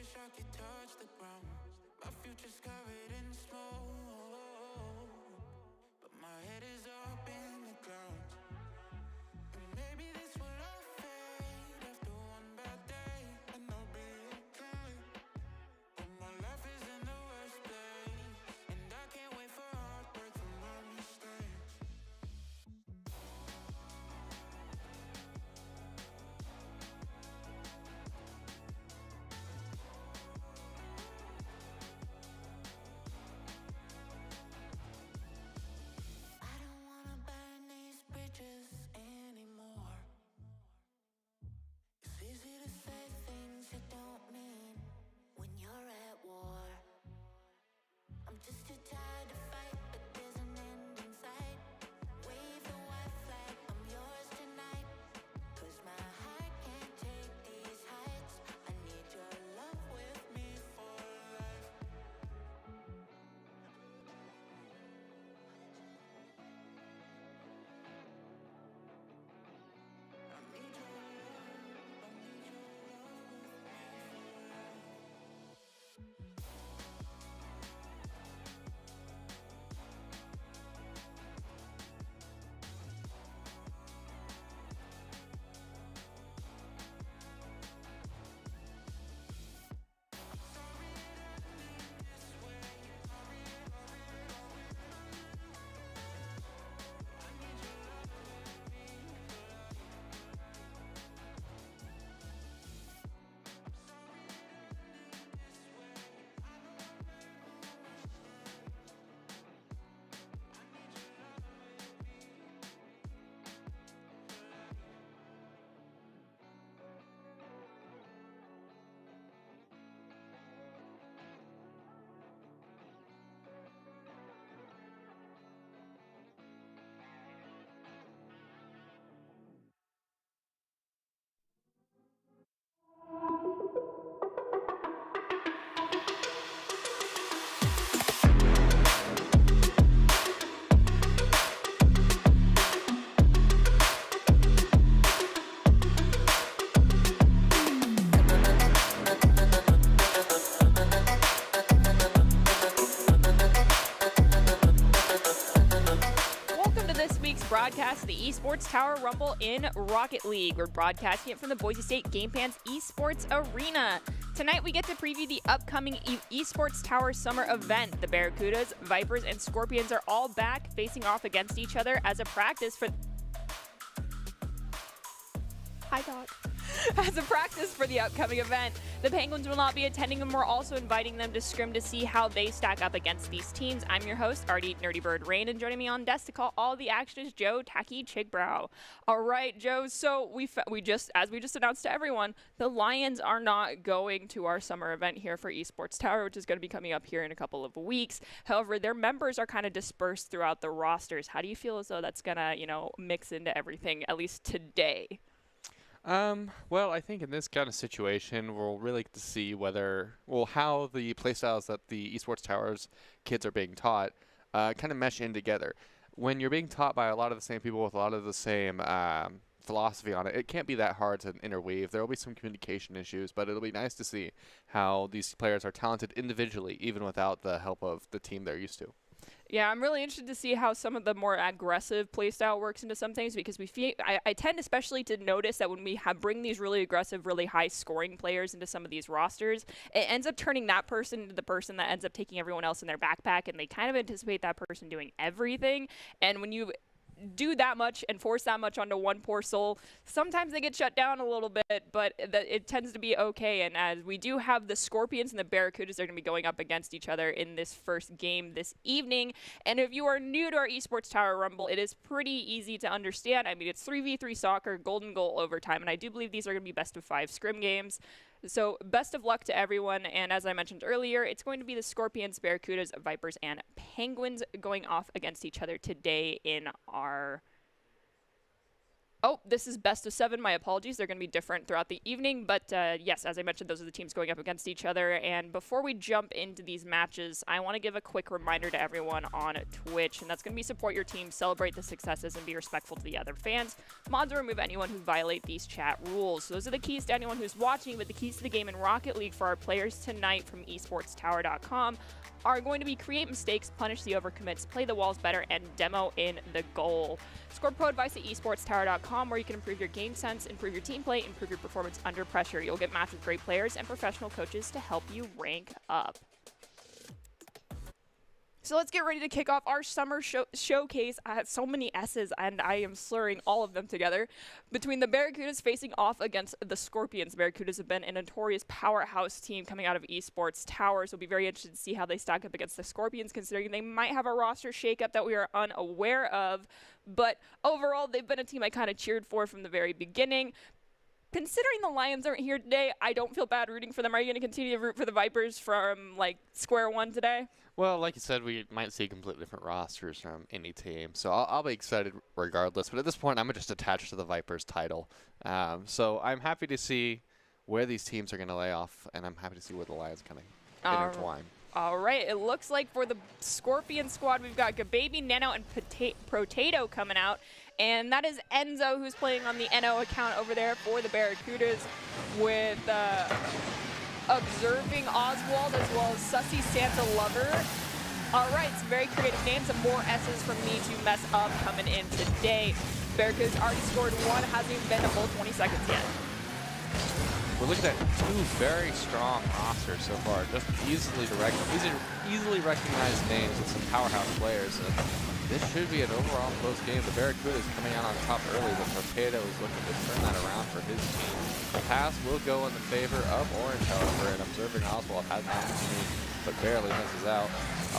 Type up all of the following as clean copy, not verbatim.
wish I could touch the ground. My future's covered in smoke, but my head is up in the clouds. And maybe this will all fade after one bad day, and I'll be okay. But my life is in the worst place, and I can't wait for heartbreak from my mistakes. I don't wanna burn these bridges anymore. It's easy to say things you don't mean when you're at war. I'm just too tired to fight, but there's an end in sight. Wave the white flag, I'm yours tonight. 'Cause my heart can't take these heights. I need your love with me for life. I need your love, I need your love with me for life. Welcome to this week's broadcast of the Esports Tower Rumble in Rocket League. We're broadcasting it from the Boise State Game Fans Esports Arena. Tonight we get to preview the upcoming Esports Tower Summer event. The Barracudas, Vipers, and Scorpions are all back facing off against each other as a practice for... Hi, Doc. As a practice for the upcoming event. The Penguins will not be attending, and we're also inviting them to scrim to see how they stack up against these teams. I'm your host, Artie Nerdy Bird Rain, and joining me on desk to call all the action is Joe Tacky Chigbrow. All right, Joe. So we just announced to everyone, the Lions are not going to our summer event here for Esports Tower, which is going to be coming up here in a couple of weeks. However, their members are kind of dispersed throughout the rosters. How do you feel as though that's gonna, mix into everything at least today? Well, I think in this kind of situation, we'll really get to see how the playstyles that the Esports Towers kids are being taught kind of mesh in together. When you're being taught by a lot of the same people with a lot of the same philosophy on it, it can't be that hard to interweave. There will be some communication issues, but it'll be nice to see how these players are talented individually, even without the help of the team they're used to. Yeah, I'm really interested to see how some of the more aggressive playstyle works into some things, because I tend especially to notice that when we bring these really aggressive, really high scoring players into some of these rosters, it ends up turning that person into the person that ends up taking everyone else in their backpack, and they kind of anticipate that person doing everything. And when you do that much and force that much onto one poor soul, sometimes they get shut down a little bit, but it tends to be okay. And as we do have the Scorpions and the Barracudas, they're going to be going up against each other in this first game this evening. And if you are new to our Esports Tower Rumble, it is pretty easy to understand. I mean, it's 3v3 soccer, golden goal overtime, and I do believe these are going to be best of 5 scrim games. So best of luck to everyone, and as I mentioned earlier, it's going to be the Scorpions, Barracudas, Vipers, and Penguins going off against each other today in our... Oh, this is best of 7. My apologies. They're going to be different throughout the evening. But yes, as I mentioned, those are the teams going up against each other. And before we jump into these matches, I want to give a quick reminder to everyone on Twitch. And that's going to be support your team, celebrate the successes, and be respectful to the other fans. Mods will remove anyone who violate these chat rules. So those are the keys to anyone who's watching, but the keys to the game in Rocket League for our players tonight from esportstower.com are going to be create mistakes, punish the overcommits, play the walls better, and demo in the goal. Score pro advice at esportstower.com, where you can improve your game sense, improve your team play, improve your performance under pressure. You'll get matched with great players and professional coaches to help you rank up. So let's get ready to kick off our summer showcase. I have so many S's, and I am slurring all of them together. Between the Barracudas facing off against the Scorpions. Barracudas have been a notorious powerhouse team coming out of Esports Towers. We'll be very interested to see how they stack up against the Scorpions, considering they might have a roster shakeup that we are unaware of. But overall, they've been a team I kind of cheered for from the very beginning. Considering the Lions aren't here today, I don't feel bad rooting for them. Are you going to continue to root for the Vipers from, like, square one today? Well, like you said, we might see completely different rosters from any team. So I'll be excited regardless. But at this point, I'm just attached to the Vipers title. So I'm happy to see where these teams are going to lay off, and I'm happy to see where the Lions kind of intertwine. All right. It looks like for the Scorpion squad, we've got Gababy, Nano, and Potato coming out. And that is Enzo, who's playing on the NO account over there for the Barracudas, with Observing Oswald as well as Sussy Santa Lover. All right, some very creative names and more S's from me to mess up coming in today. Barracudas already scored 1, hasn't even been a full 20 seconds yet. We're looking at 2 very strong rosters so far, just easily recognized names with some powerhouse players. And this should be an overall close game. The Barracudas coming out on top early, but Potato is looking to turn that around for his team. The pass will go in the favor of Orange, however, and Observing Oswald has an opportunity, but barely misses out.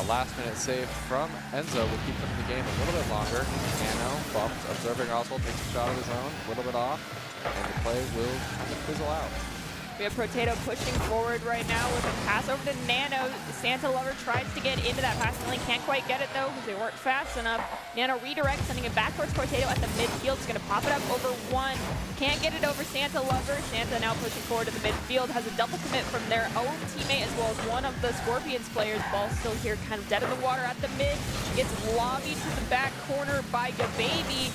A last-minute save from Enzo will keep them in the game a little bit longer. Nano bumped. Observing Oswald takes a shot of his own, a little bit off, and the play will kind of fizzle out. We have Potato pushing forward right now with a pass over to Nano. Santa Lover tries to get into that pass. Really can't quite get it, though, because they weren't fast enough. Nano redirects, sending it back towards Potato at the midfield. He's going to pop it up over 1. Can't get it over Santa Lover. Santa now pushing forward to the midfield. Has a double commit from their own teammate as well as one of the Scorpions players. Ball still here, kind of dead in the water at the mid. Gets lobbied to the back corner by Gababy.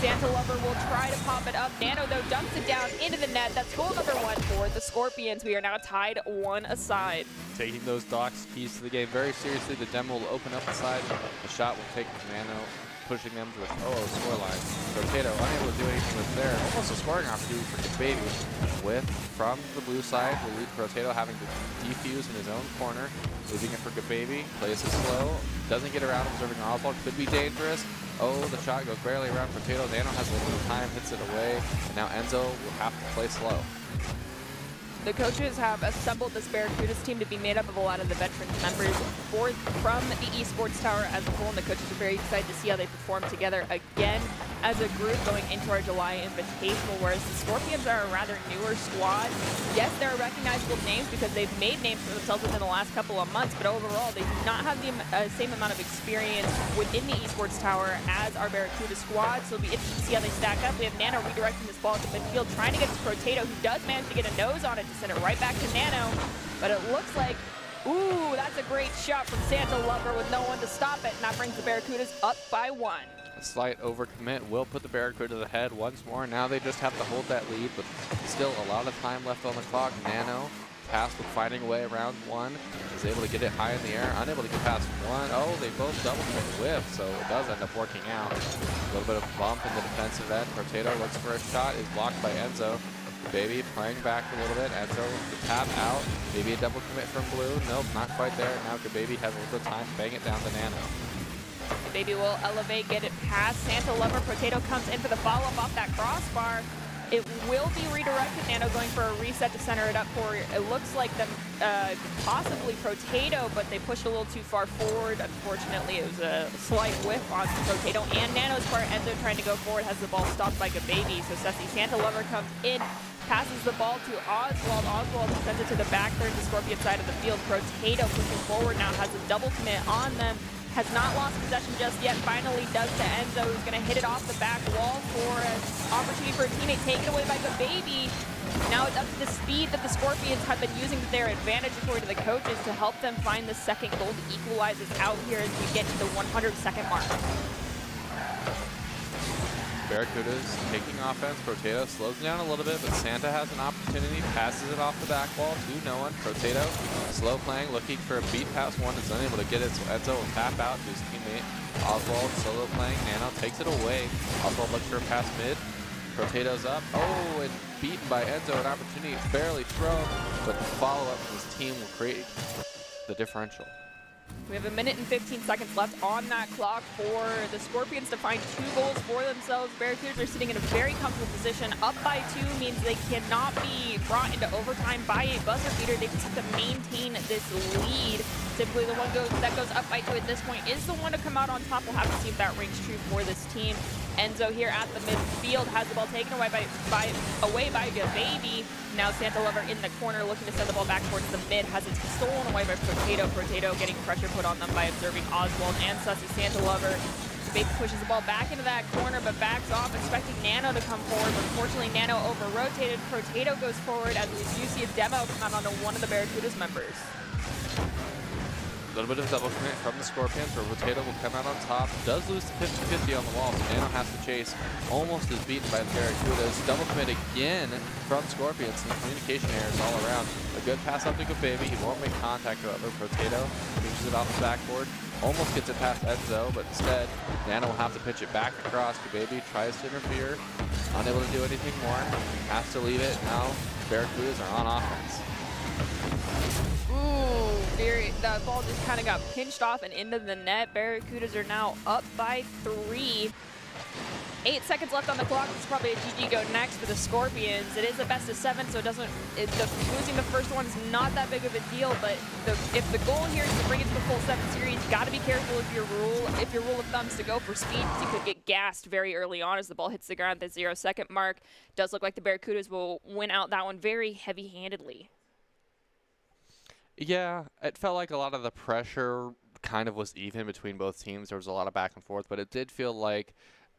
Santa Lover will try to pop it up. Nano, though, dumps it down into the net. That's goal number 1 for the Scorpions. We are now tied 1 aside. Taking those docks keys to the game very seriously. The demo will open up the side. The shot will take Nano, pushing them to a 0-0 scoreline. Potato unable to do anything with there. Almost a scoring opportunity for Gababy. With from the blue side, will lead Potato having to defuse in his own corner. Leaving it for Gababy. Plays it slow. Doesn't get around. Observing Oswald. Could be dangerous. Oh, the shot goes barely around Potato. Nano has a little bit of time, hits it away. And now Enzo will have to play slow. The coaches have assembled this Barracudas team to be made up of a lot of the veteran members from the Esports Tower as a whole, and the coaches are very excited to see how they perform together again as a group going into our July Invitational, whereas the Scorpions are a rather newer squad. Yes, there are recognizable names because they've made names for themselves within the last couple of months, but overall they do not have the same amount of experience within the Esports Tower as our Barracuda squad, so it'll be interesting to see how they stack up. We have Nano redirecting this ball to midfield, trying to get to Potato, who does manage to get a nose on it to send it right back to Nano, but it looks like, ooh, that's a great shot from Santa Lover with no one to stop it, and that brings the Barracudas up by 1. A slight overcommit will put the Barracudas ahead once more. Now they just have to hold that lead, but still a lot of time left on the clock. Nano, tasked with finding a way around 1, is able to get it high in the air, unable to get past 1. Oh, they both double commit whiff, so it does end up working out. A little bit of bump in the defensive end. Potato looks for a shot, is blocked by Enzo. Baby playing back a little bit. Enzo the tap out. Maybe a double commit from Blue. Nope, not quite there. Now Gababy has a little bit of time to bang it down to Nano. Baby will elevate, get it past Santa Lover. Potato comes in for the follow-up off that crossbar. It will be redirected. Nano going for a reset to center it up for, it looks like them possibly Potato, but they pushed a little too far forward. Unfortunately, it was a slight whiff on Potato and Nano's part. Enzo trying to go forward, has the ball stopped by Gababy. So Sussy Santa Lover comes in, passes the ball to Oswald. Oswald sends it to the back third, the Scorpion side of the field. Potato pushing forward now, has a double commit on them. Has not lost possession just yet. Finally does to Enzo, who's going to hit it off the back wall for opportunity for a teammate taken away by the baby. Now it's up to the speed that the Scorpions have been using to their advantage, according to the coaches, to help them find the second goal to equalize this out here as we get to the 100-second mark. Barracuda's taking offense. Potato slows down a little bit, but Santa has an opportunity, passes it off the back wall to no one. Potato, slow playing, looking for a beat pass one, is unable to get it, so Enzo will tap out to his teammate. Oswald solo playing, Nano takes it away. Oswald looks for a pass mid. Potato's up. Oh, and beaten by Enzo, an opportunity barely thrown, but the follow-up from his team will create the differential. We have 1 minute and 15 seconds left on that clock for the Scorpions to find 2 goals for themselves. Barracudas are sitting in a very comfortable position. Up by 2 means they cannot be brought into overtime by a buzzer beater. They just have to maintain this lead. Typically the one that goes up by 2 at this point is the one to come out on top. We'll have to see if that rings true for this team. Enzo here at the midfield has the ball taken away by Gababy. Now Santa Lover in the corner looking to send the ball back towards the mid. Has it stolen away by Potato. Potato getting pressure put on them by observing Oswald and Sussy. Santa Lover. Gababy pushes the ball back into that corner but backs off, expecting Nano to come forward. But unfortunately, Nano over-rotated. Potato goes forward as we do see a demo come out onto one of the Barracudas members. A little bit of double commit from the Scorpions, where Potato will come out on top. Does lose to 50-50 on the wall, so Nano has to chase. Almost is beaten by the Barracudas. Double commit again from Scorpions. Some communication errors all around. A good pass up to Gababy. He won't make contact, however. Potato pushes it off the backboard. Almost gets it past Enzo, but instead, Nano will have to pitch it back across. Gababy tries to interfere. Unable to do anything more. Has to leave it. Now, Barracudas are on offense. That ball just kind of got pinched off and into the net. Barracudas are now up by 3. 8 seconds left on the clock. It's probably a GG go next for the Scorpions. It is a best of 7, so losing the first one is not that big of a deal. But if the goal here is to bring it to the full 7 series, you got to be careful if your rule of thumb is to go for speed. You could get gassed very early on as the ball hits the ground at the 0-second mark. Does look like the Barracudas will win out that one very heavy-handedly. Yeah, it felt like a lot of the pressure kind of was even between both teams. There was a lot of back and forth, but it did feel like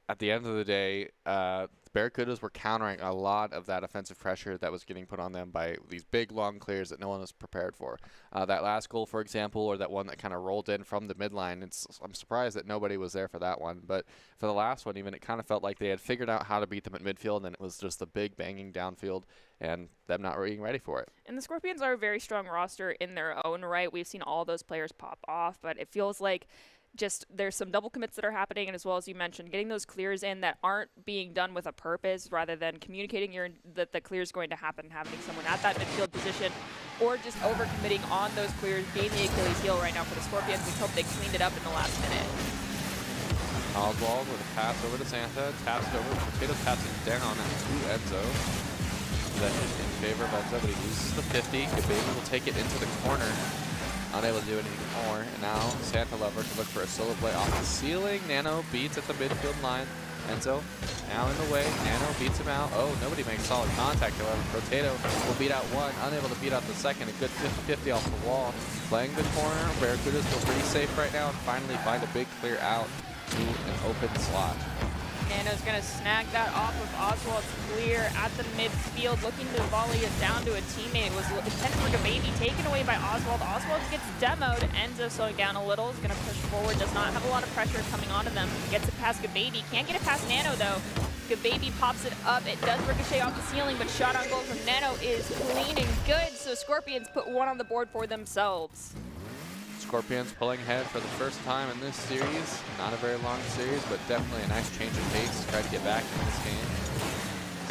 at the end of the day, Barracudas were countering a lot of that offensive pressure that was getting put on them by these big, long clears that no one was prepared for. That last goal, for example, or that one that kind of rolled in from the midline, I'm surprised that nobody was there for that one. But for the last one, even, it kind of felt like they had figured out how to beat them at midfield, and it was just the big banging downfield and them not being ready for it. And the Scorpions are a very strong roster in their own right. We've seen all those players pop off, but it feels like just there's some double commits that are happening, and as well as you mentioned, getting those clears in that aren't being done with a purpose, rather than communicating that the clear is going to happen, having someone at that midfield position, or just over-committing on those clears, being the Achilles heel right now for the Scorpions. We hope they cleaned it up in the last minute. Oswald with a pass over to Santa, taps it over, Potato's passing down to Enzo. That is in favor of Enzo, but he loses the 50. Gababy will take it into the corner. Unable to do anything more, and now Santa Lover can look for a solo play off the ceiling. Nano beats at the midfield line. Enzo now in the way. Nano beats him out. Oh, nobody makes solid contact, however. Potato will beat out one, unable to beat out the second. A good 50-50 off the wall. Playing the corner. Barracudas feel pretty safe right now and finally find a big clear out to an open slot. Nano's going to snag that off of Oswald's clear at the midfield, looking to volley it down to a teammate. It was intended for Gababy, taken away by Oswald. Oswald gets demoed. Enzo slowing down a little, is going to push forward, does not have a lot of pressure coming onto them. Gets it past Gababy, can't get it past Nano though. Gababy pops it up, it does ricochet off the ceiling, but shot on goal from Nano is clean and good, so Scorpions put one on the board for themselves. Scorpions pulling ahead for the first time in this series. Not a very long series, but definitely a nice change of pace to try to get back in this game.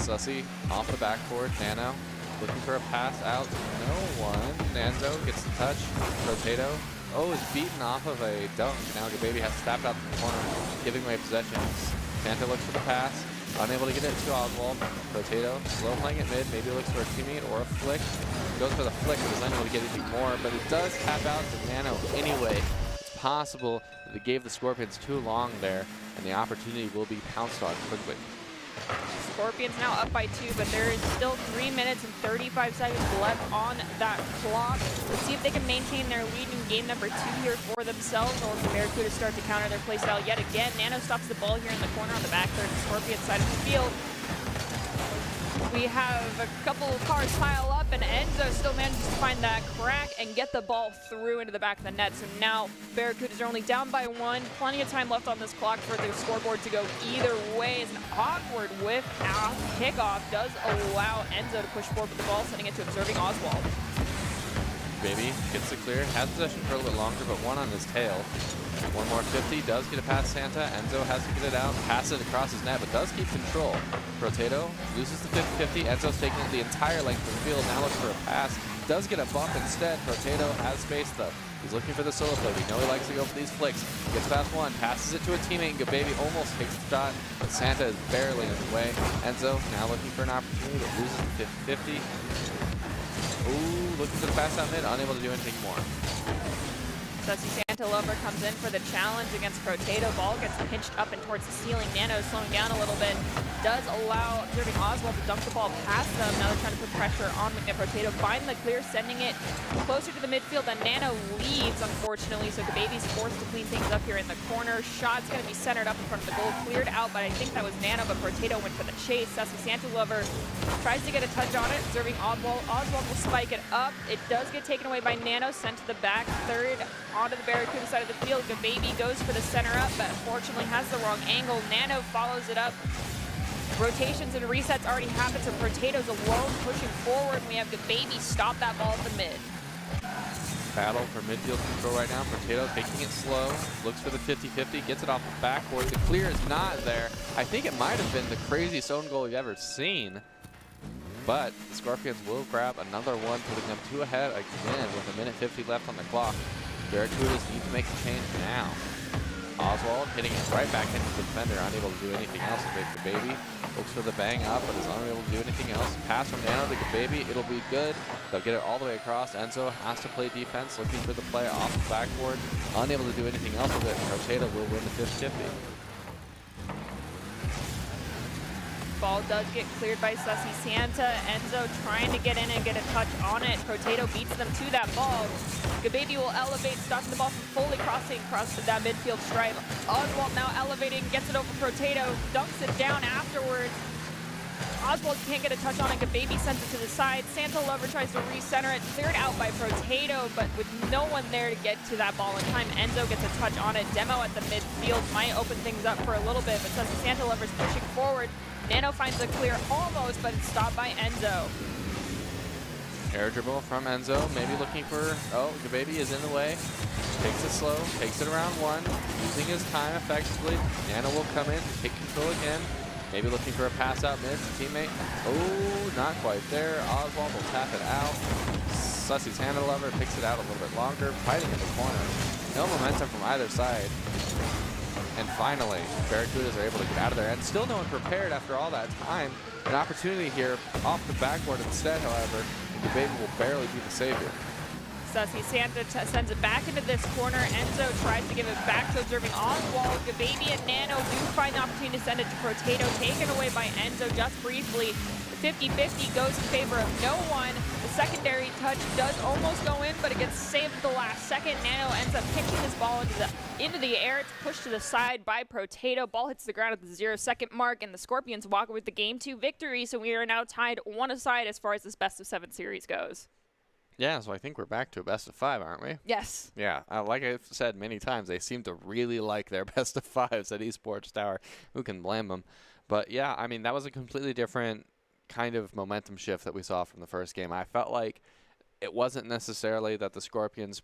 Sussy off the backboard. Nano looking for a pass out. No one. Nanzo gets the touch. Potato. Oh, is beaten off of a dunk. Now Gababy has to tap out the corner, giving away possessions. Santa looks for the pass. Unable to get it to Oswald. Potato slow playing at mid. Maybe looks for a teammate or a flick. Goes for the flick, but is unable to get anything more. But it does tap out to Nano anyway. It's possible that they gave the Scorpions too long there, and the opportunity will be pounced on quickly. Scorpions now up by 2, but there is still 3 minutes and 35 seconds left on that clock. Let's see if they can maintain their lead in game number 2 here for themselves, or if the Barracudas start to counter their play style yet again. Nano stops the ball here in the corner on the back third of the Scorpion side of the field. We have a couple of cars pile up, and Enzo still manages to find that crack and get the ball through into the back of the net. So now Barracudas are only down by 1. Plenty of time left on this clock for the scoreboard to go either way. As an awkward whiff kickoff does allow Enzo to push forward with the ball, sending it to observing Oswald. Baby gets the clear, has possession for a little bit longer, but 1 on his tail. One more 50, does get it past Santa. Enzo has to get it out, pass it across his net, but does keep control. Rotato loses the 50-50. Enzo's taking it the entire length of the field, now looks for a pass. Does get a bump instead. Rotato has space though. He's looking for the solo play. We know he likes to go for these flicks. Gets past 1, passes it to a teammate, and Baby almost takes the shot, but Santa is barely in the way. Enzo now looking for an opportunity, but loses the 50-50. Ooh, looking for the pass out mid, unable to do anything more. Sussy Santa Lover comes in for the challenge against Protato. Ball gets pinched up and towards the ceiling. Nano slowing down a little bit. Does allow observing Oswald to dunk the ball past them. Now they're trying to put pressure on Protato. Find the clear, sending it closer to the midfield. And Nano leads, unfortunately, so the Baby's forced to clean things up here in the corner. Shot's going to be centered up in front of the goal. Cleared out, but I think that was Nano, but Protato went for the chase. Sussy Santa Lover tries to get a touch on it, observing Oswald. Oswald will spike it up. It does get taken away by Nano, sent to the back third onto the Barracuda side of the field. Baby goes for the center up, but unfortunately has the wrong angle. Nano follows it up. Rotations and resets already happened, so Potatoes alone pushing forward. And we have Baby stop that ball at the mid. Battle for midfield control right now. Potato taking it slow. Looks for the 50-50. Gets it off the backboard. The clear is not there. I think it might have been the craziest own goal we've ever seen. But the Scorpions will grab another one, putting them 2 ahead again with 1:50 left on the clock. Barracudas need to make the change now. Oswald hitting it right back into the defender, unable to do anything else to make the Baby. Looks for the bang up, but is unable to do anything else. Pass from Nano to the Baby, it'll be good. They'll get it all the way across. Enzo has to play defense, looking for the play off the backboard. Unable to do anything else with it. Rotato will win the 50-50. Ball does get cleared by Sussy Santa. Enzo trying to get in and get a touch on it. Potato beats them to that ball. Gababy will elevate, stopping the ball from fully crossing across that midfield stripe. Oswald now elevating, gets it over Potato, dunks it down afterwards. Oswald can't get a touch on it. Gababy sends it to the side. Santa Lover tries to recenter it, cleared out by Potato, but with no one there to get to that ball in time. Enzo gets a touch on it. Demo at the midfield might open things up for a little bit, but since Santa Lover's pushing forward, Nano finds a clear almost, but it's stopped by Enzo. Air dribble from Enzo, maybe looking for, oh, Gababy is in the way. Takes it slow, takes it around 1, using his time effectively. Nano will come in, take control again. Maybe looking for a pass out mid to teammate. Oh, not quite there. Oswald will tap it out. Sussy Santa Lover picks it out a little bit longer, fighting in the corner. No momentum from either side. And finally, Barracudas are able to get out of there, and still no one prepared after all that time. An opportunity here off the backboard instead, however, the Baby will barely be the savior. Sussy Santa sends it back into this corner. Enzo tries to give it back to observing Oswald. Gababy and Nano do find the opportunity to send it to Potato, taken away by Enzo just briefly. The 50-50 goes in favor of no one. The secondary touch does almost go in, but it gets saved at the last second. Nano ends up pitching this ball into the air. It's pushed to the side by Potato. Ball hits the ground at the 0-second mark, and the Scorpions walk with the Game 2 victory. So we are now tied 1-aside as far as this best-of-7 series goes. Yeah, so I think we're back to a best-of-5, aren't we? Yes. Yeah, like I've said many times, they seem to really like their best-of-5s at Esports Tower. Who can blame them? But yeah, I mean, that was a completely different kind of momentum shift that we saw from the first game. I felt like it wasn't necessarily that the Scorpions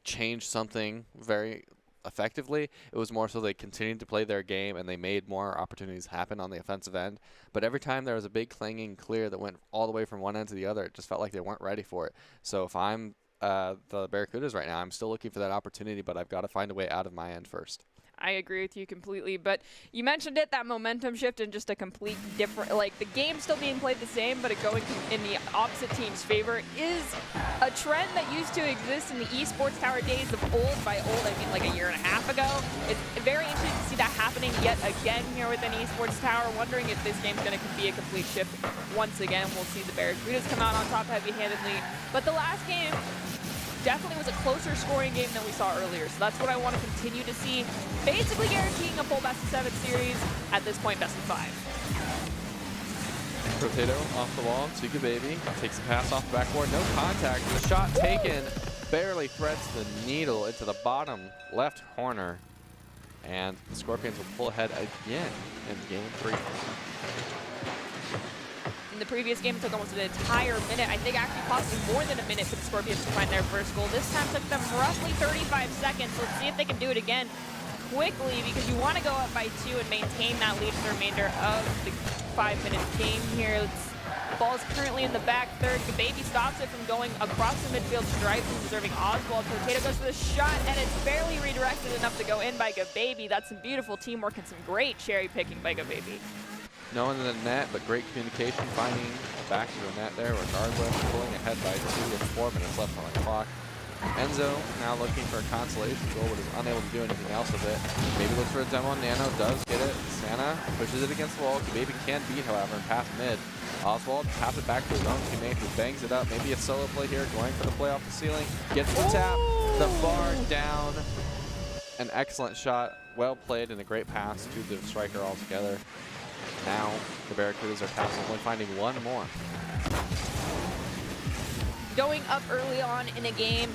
changed something very effectively. It was more so they continued to play their game and they made more opportunities happen on the offensive end. But every time there was a big clanging clear that went all the way from one end to the other, it just felt like they weren't ready for it. So if I'm the Barracudas right now, I'm still looking for that opportunity, but I've got to find a way out of my end first. I agree with you completely, but you mentioned it, that momentum shift in just a complete different, like the game still being played the same, but it going in the opposite team's favor is a trend that used to exist in the Esports Tower days of old. By old, I mean like a year and a half ago. It's very interesting to see that happening yet again here within Esports Tower. Wondering if this game's going to be a complete shift once again. We'll see the Barracudas come out on top heavy-handedly, but the last game definitely was a closer scoring game than we saw earlier. So that's what I want to continue to see. Basically guaranteeing a full best-of-7 series. At this point, best-of-5. Potato off the wall to Baby. Takes the pass off the backboard. No contact. The shot taken. Barely threads the needle into the bottom left corner. And the Scorpions will pull ahead again in game 3. In the previous game, it took almost an entire minute. I think actually possibly more than a minute for the Scorpions to find their first goal. This time took them roughly 35 seconds. Let's see if they can do it again quickly, because you want to go up by 2 and maintain that lead for the remainder of the 5-minute game here. Ball is currently in the back third. Baby stops it from going across the midfield stripe and deserving Oswald. Potato goes for the shot, and it's barely redirected enough to go in by Baby. That's some beautiful teamwork and some great cherry picking by Baby. No one in the net, but great communication, finding back to the net there regardless, pulling ahead by 2 with 4 minutes left on the clock. Enzo now looking for a consolation goal, but is unable to do anything else with it. Baby looks for a demo. Nano does get it. Santa pushes it against the wall. Baby can beat, however, and pass mid. Oswald taps it back to his own teammate, who bangs it up. Maybe a solo play here, going for the play off the ceiling. Gets the tap, the bar down. An excellent shot, well played, and a great pass to the striker altogether. Now the Barracudas are tasked with only finding one more. Going up early on in a game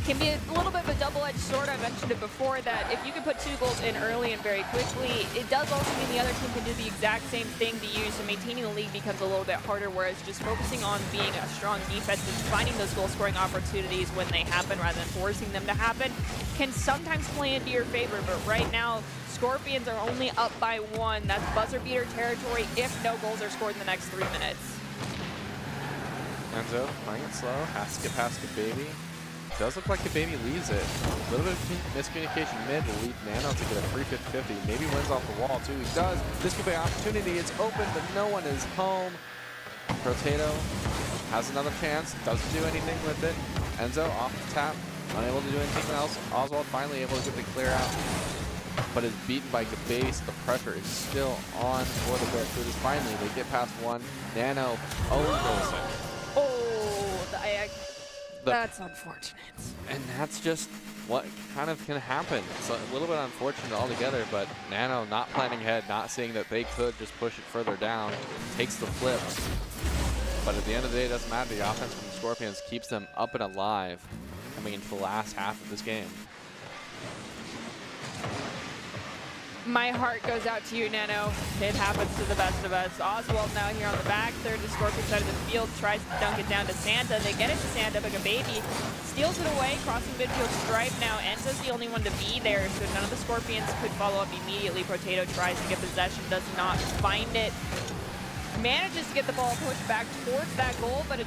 can be a little bit of a double-edged sword. I mentioned it before that if you can put 2 goals in early and very quickly, it does also mean the other team can do the exact same thing to you, so maintaining the lead becomes a little bit harder, whereas just focusing on being a strong defense and finding those goal-scoring opportunities when they happen rather than forcing them to happen can sometimes play into your favor. But right now, Scorpions are only up by 1. That's buzzer beater territory if no goals are scored in the next 3 minutes. Enzo playing it slow, has to get past Baby. Does look like Baby leaves it. A little bit of miscommunication mid will lead Nano to get a free 50-50. Maybe wins off the wall too. He does. This could be an opportunity. It's open, but no one is home. Potato has another chance. Doesn't do anything with it. Enzo off the tap, unable to do anything else. Oswald finally able to get the clear out, but is beaten by Base. The pressure is still on for the Barracudas. Finally, they get past 1. Nano owns it. That's unfortunate. And that's just what kind of can happen. It's a little bit unfortunate altogether, but Nano not planning ahead, not seeing that they could just push it further down, takes the flip. But at the end of the day, it doesn't matter. The offense from the Scorpions keeps them up and alive coming into the last half of this game. My heart goes out to you, Nano. It happens to the best of us. Oswald now here on the back third, the Scorpion side of the field, tries to dunk it down to Santa. They get it to Santa, but Baby steals it away, crossing midfield stripe now. Enzo's the only one to be there, so none of the Scorpions could follow up immediately. Potato tries to get possession, does not find it. Manages to get the ball pushed back towards that goal, but a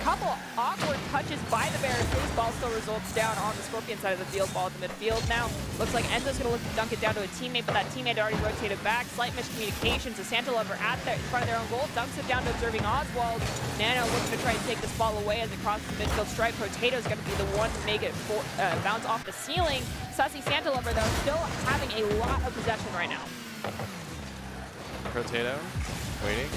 couple awkward touches by the Barracudas. Ball still results down on the Scorpion side of the field. Ball at the midfield now. Looks like Enzo's going to look to dunk it down to a teammate, but that teammate had already rotated back. Slight miscommunication. So Santa Lover at the in front of their own goal dunks it down to observing Oswald. Nano looking to try and take this ball away as it crosses the midfield stripe. Potato's going to be the one to make it bounce off the ceiling. Sussy Santa Lover, though, still having a lot of possession right now. Potato waiting.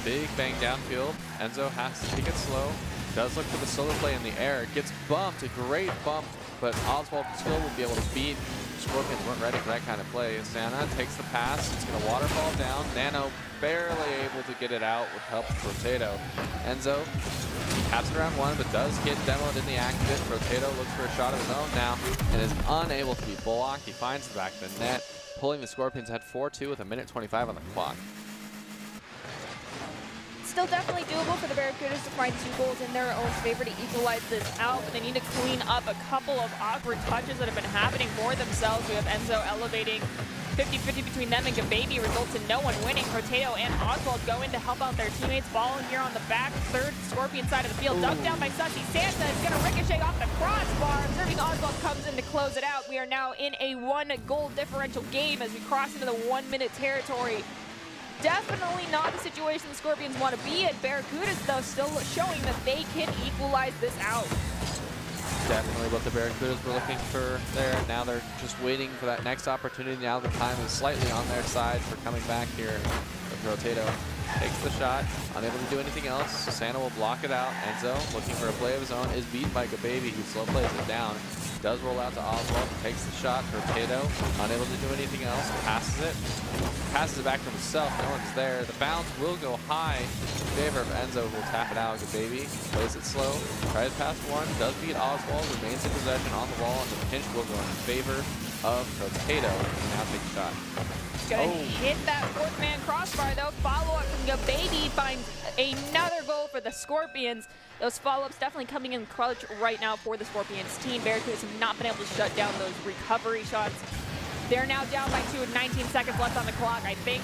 Big bang downfield. Enzo has to take it slow. Does look for the solo play in the air. Gets bumped. A great bump, but Oswald still will be able to beat. Scorpions weren't ready for that kind of play. Santa takes the pass. It's going to waterfall down. Nano barely able to get it out with help from Potato. Enzo taps it around 1, but does get demoed in the accident. Potato looks for a shot of his own now and is unable to be blocked. He finds the back of the net, pulling the Scorpions ahead 4-2 with 1:25 on the clock. Still definitely doable for the Barracudas to find 2 goals in their own favor to equalize this out, but they need to clean up a couple of awkward touches that have been happening for themselves. We have Enzo elevating 50-50 between them and Baby, results in no one winning. Potato and Oswald go in to help out their teammates. Ball here on the back third Scorpion side of the field. Dunked down by Sussy. Santa is going to ricochet off the crossbar. Observing Oswald comes in to close it out. We are now in a 1-goal differential game as we cross into the 1-minute territory. Definitely not the situation the Scorpions want to be in. Barracudas, though, still showing that they can equalize this out. Definitely what the Barracudas were looking for there. Now they're just waiting for that next opportunity. Now the time is slightly on their side for coming back here. Potato takes the shot, unable to do anything else. Santa will block it out. Enzo, looking for a play of his own, is beaten by Baby, who slow plays it down. Does roll out to Oswald, takes the shot. Potato, unable to do anything else, passes it. Passes it back to himself, no one's there. The bounce will go high in favor of Enzo, who will tap it out. Good baby, plays it slow, tries past one, does beat Oswald, remains in possession on the wall, and the pinch will go in favor of Potato. Now take a shot. Gonna hit that fourth man crossbar though. Follow up from Good Baby finds another goal for the Scorpions. Those follow-ups definitely coming in clutch right now for the Scorpions team. Barracudas have not been able to shut down those recovery shots. They're now down by 2 with 19 seconds left on the clock. I think,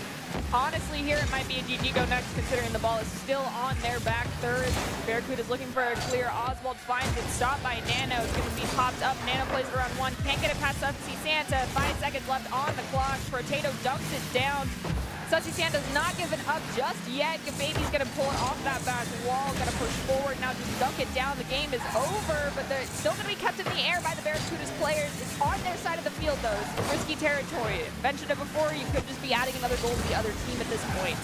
honestly, here it might be a GG go next, considering the ball is still on their back third. Barracuda's looking for a clear. Oswald finds it, stopped by Nano. It's going to be popped up. Nano plays it around one. Can't get it past Sussy Santa. 5 seconds left on the clock. Potato dunks it down. Sussy Santa's not giving up just yet. Baby's going to pull it off that back wall. Going to push forward. Now just dunk it down. The game is over, but they're still going to be kept in the air by the Barracudas players. It's on their side of the field, though. It's risky territory. Mentioned it before. You could just be adding another goal to the other team at this point.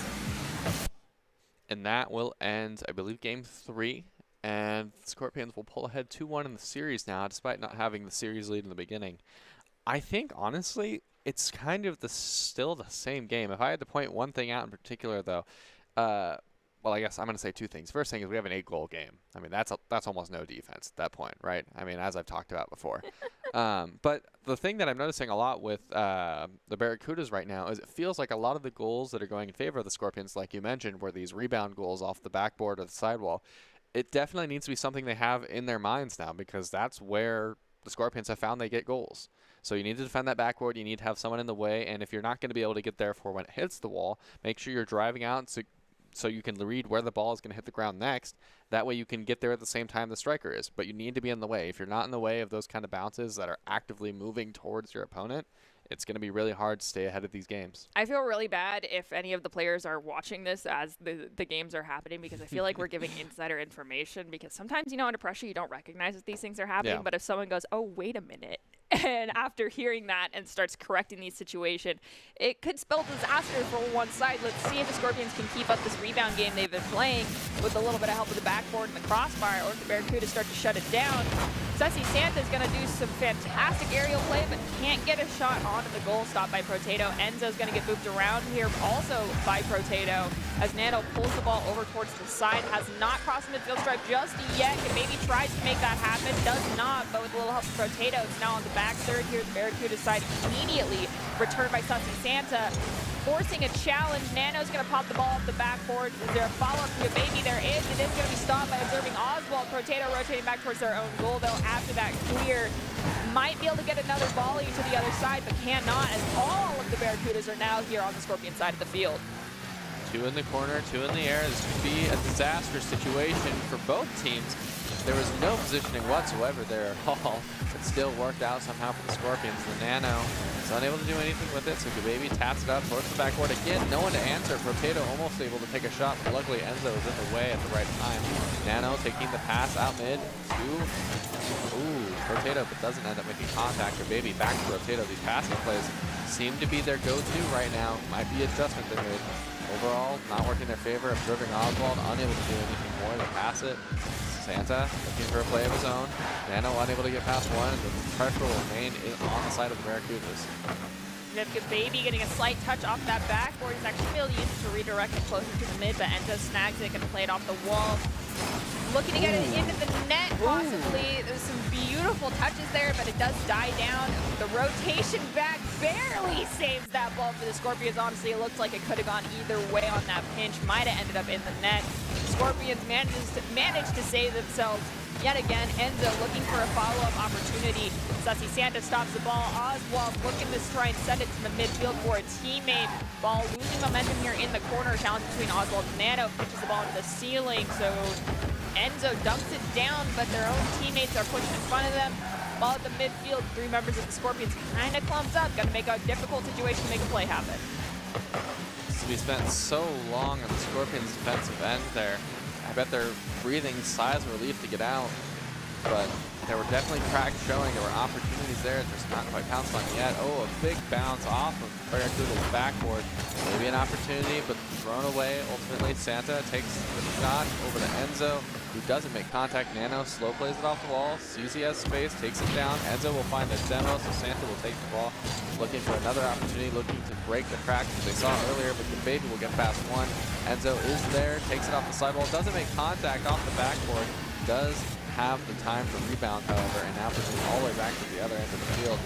And that will end, I believe, Game 3. And the Scorpions will pull ahead 2-1 in the series now, despite not having the series lead in the beginning. I think, honestly, it's kind of still the same game. If I had to point one thing out in particular, though, well, I guess I'm going to say two things. First thing is we have an 8-goal game. I mean, that's almost no defense at that point, right? I mean, as I've talked about before. But the thing that I'm noticing a lot with the Barracudas right now is it feels like a lot of the goals that are going in favor of the Scorpions, like you mentioned, were these rebound goals off the backboard or the sidewall. It definitely needs to be something they have in their minds now, because that's where the Scorpions have found they get goals. So you need to defend that backboard. You need to have someone in the way. And if you're not going to be able to get there for when it hits the wall, make sure you're driving out so you can read where the ball is going to hit the ground next. That way you can get there at the same time the striker is. But you need to be in the way. If you're not in the way of those kind of bounces that are actively moving towards your opponent, it's going to be really hard to stay ahead of these games. I feel really bad if any of the players are watching this as the games are happening, because I feel like we're giving insider information, because sometimes, under pressure, you don't recognize that these things are happening. Yeah. But if someone goes, oh, wait a minute, and after hearing that and starts correcting the situation, it could spell disaster for one side. Let's see if the Scorpions can keep up this rebound game they've been playing with a little bit of help with the backboard and the crossbar, or if the Barracudas start to shut it down. Sussy Santa's going to do some fantastic aerial play, but can't get a shot onto the goal. Stop by Potato. Enzo's going to get moved around here also by Potato as Nano pulls the ball over towards the side. Has not crossed the midfield stripe just yet. Maybe tries to make that happen. Does not, but with a little help from Potato, it's now on the back third here. The Barracuda side immediately returned by Sussy Santa. Forcing a challenge. Nano's going to pop the ball off the backboard. Is there a follow-up to Baby? There is. It is going to be stopped by observing Oswald. Potato rotating back towards their own goal, though, after that clear. Might be able to get another volley to the other side, but cannot, as all of the Barracudas are now here on the Scorpion side of the field. 2 in the corner, 2 in the air. This could be a disaster situation for both teams. There was no positioning whatsoever there at all. It still worked out somehow for the Scorpions. The Nano is unable to do anything with it, so Baby taps it up towards the backboard. Again, no one to answer. Potato almost able to take a shot, but luckily Enzo was in the way at the right time. Nano taking the pass out mid to Potato, but doesn't end up making contact. Baby back to Potato. These passing plays seem to be their go-to right now. Might be adjustment they made. Overall, not working in their favor. Observing Oswald, unable to do anything more than pass it. Santa looking for a play of his own. Nano unable to get past one, and the pressure will remain on the side of the Barracudas. Baby getting a slight touch off that backboard. He's actually able to use it to redirect it closer to the mid, but Enzo snags it, going to play it off the wall. Looking to get it into the net, possibly. There's some beautiful touches there, but it does die down. The rotation back barely saves that ball for the Scorpions. Honestly, it looks like it could have gone either way on that pinch. Might have ended up in the net. Scorpions managed to save themselves yet again. Enzo looking for a follow-up opportunity. Sussy Santa stops the ball. Oswald looking to try and send it to the midfield for a teammate. Ball losing momentum here in the corner. Challenge between Oswald and Nano. Pitches the ball into the ceiling. So Enzo dumps it down, but their own teammates are pushing in front of them. Ball at the midfield. 3 members of the Scorpions kind of clumps up. Got to make a difficult situation to make a play happen. We spent so long on the Scorpions' defensive end there. I bet they're breathing sighs of relief to get out. but there were definitely cracks showing. There were opportunities there, just not quite pounced on yet. Oh, a big bounce off of Barracuda's backboard. Maybe an opportunity, but thrown away. Ultimately, Santa takes the shot over to Enzo, who doesn't make contact. Nano slow plays it off the wall, sees he has space, takes it down. Enzo will find the demo, so Santa will take the ball, looking for another opportunity, looking to break the cracks as they saw earlier, but the baby will get past one. Enzo is there, takes it off the sidewall, doesn't make contact off the backboard, does have the time to rebound, however, and now pushing all the way back to the other end of the field.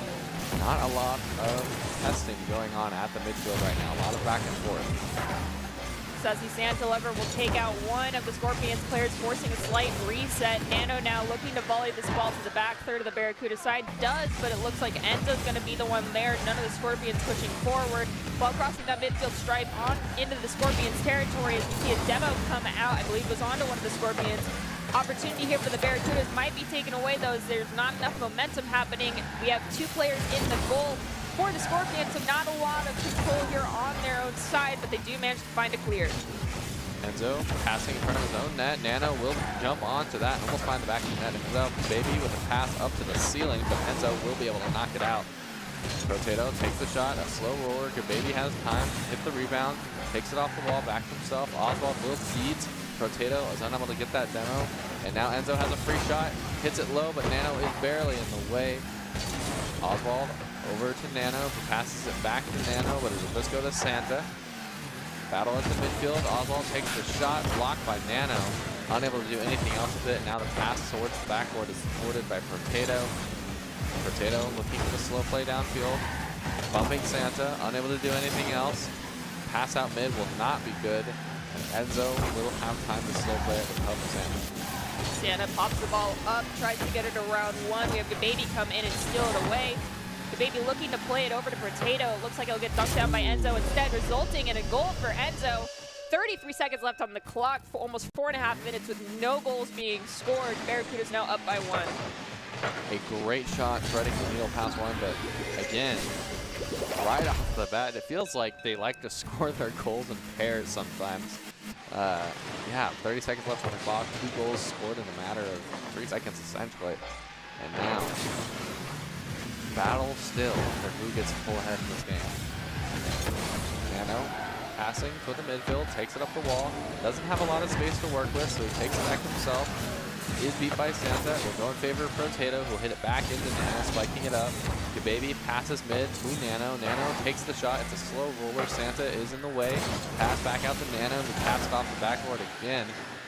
Not a lot of testing going on at the midfield right now. A lot of back and forth. Sussy Santalover will take out one of the Scorpions players, forcing a slight reset. Nano now looking to volley this ball to the back third of the Barracuda side. Does, but it looks like Enzo's going to be the one there. None of the Scorpions pushing forward. Ball crossing that midfield stripe on into the Scorpions territory as we see a demo come out. I believe it was onto one of the Scorpions. Opportunity here for the Barracudas might be taken away, though, as there's not enough momentum happening. We have two players in the goal for the Scorpions, so not a lot of control here on their own side, but they do manage to find a clear. Enzo passing in front of his own net. Nano will jump onto that and almost find the back of the net. And comes out Baby with a pass up to the ceiling, but Enzo will be able to knock it out. Potato takes the shot, a slow roller. Baby has time, hit the rebound, takes it off the wall, back to himself. Oswald will feed. Potato is unable to get that demo, and now Enzo has a free shot, hits it low, but Nano is barely in the way. Oswald over to Nano, who passes it back to Nano, but it'll just go to Santa. Battle at the midfield. Oswald takes the shot, blocked by Nano, unable to do anything else with it. Now the pass towards the backboard is supported by Potato. Potato looking for the slow play downfield, bumping Santa, unable to do anything else. Pass out mid will not be good. And Enzo will have time to slow play it with help of Santa. Santa pops the ball up, tries to get it around one. We have Gababy come in and steal it away. Gababy looking to play it over to Potato. It looks like it'll get dunked down by Enzo instead, resulting in a goal for Enzo. 33 seconds left on the clock, for almost 4.5 minutes with no goals being scored. Barracuda's now up by one. A great shot, threading the needle past one, but again, right off the bat, it feels like they like to score their goals in pairs sometimes. Yeah, 30 seconds left on the clock, 2 goals scored in a matter of 3 seconds essentially. And now, battle still for who gets full ahead in this game. Nano passing to the midfield, takes it up the wall, doesn't have a lot of space to work with, so he takes it back himself. Is beat by Santa. We'll go in favor of Potato, who'll hit it back into Nano, spiking it up. Gababy passes mid to Nano. Nano takes the shot. It's a slow roller. Santa is in the way. Pass back out to Nano, who taps it off the backboard again.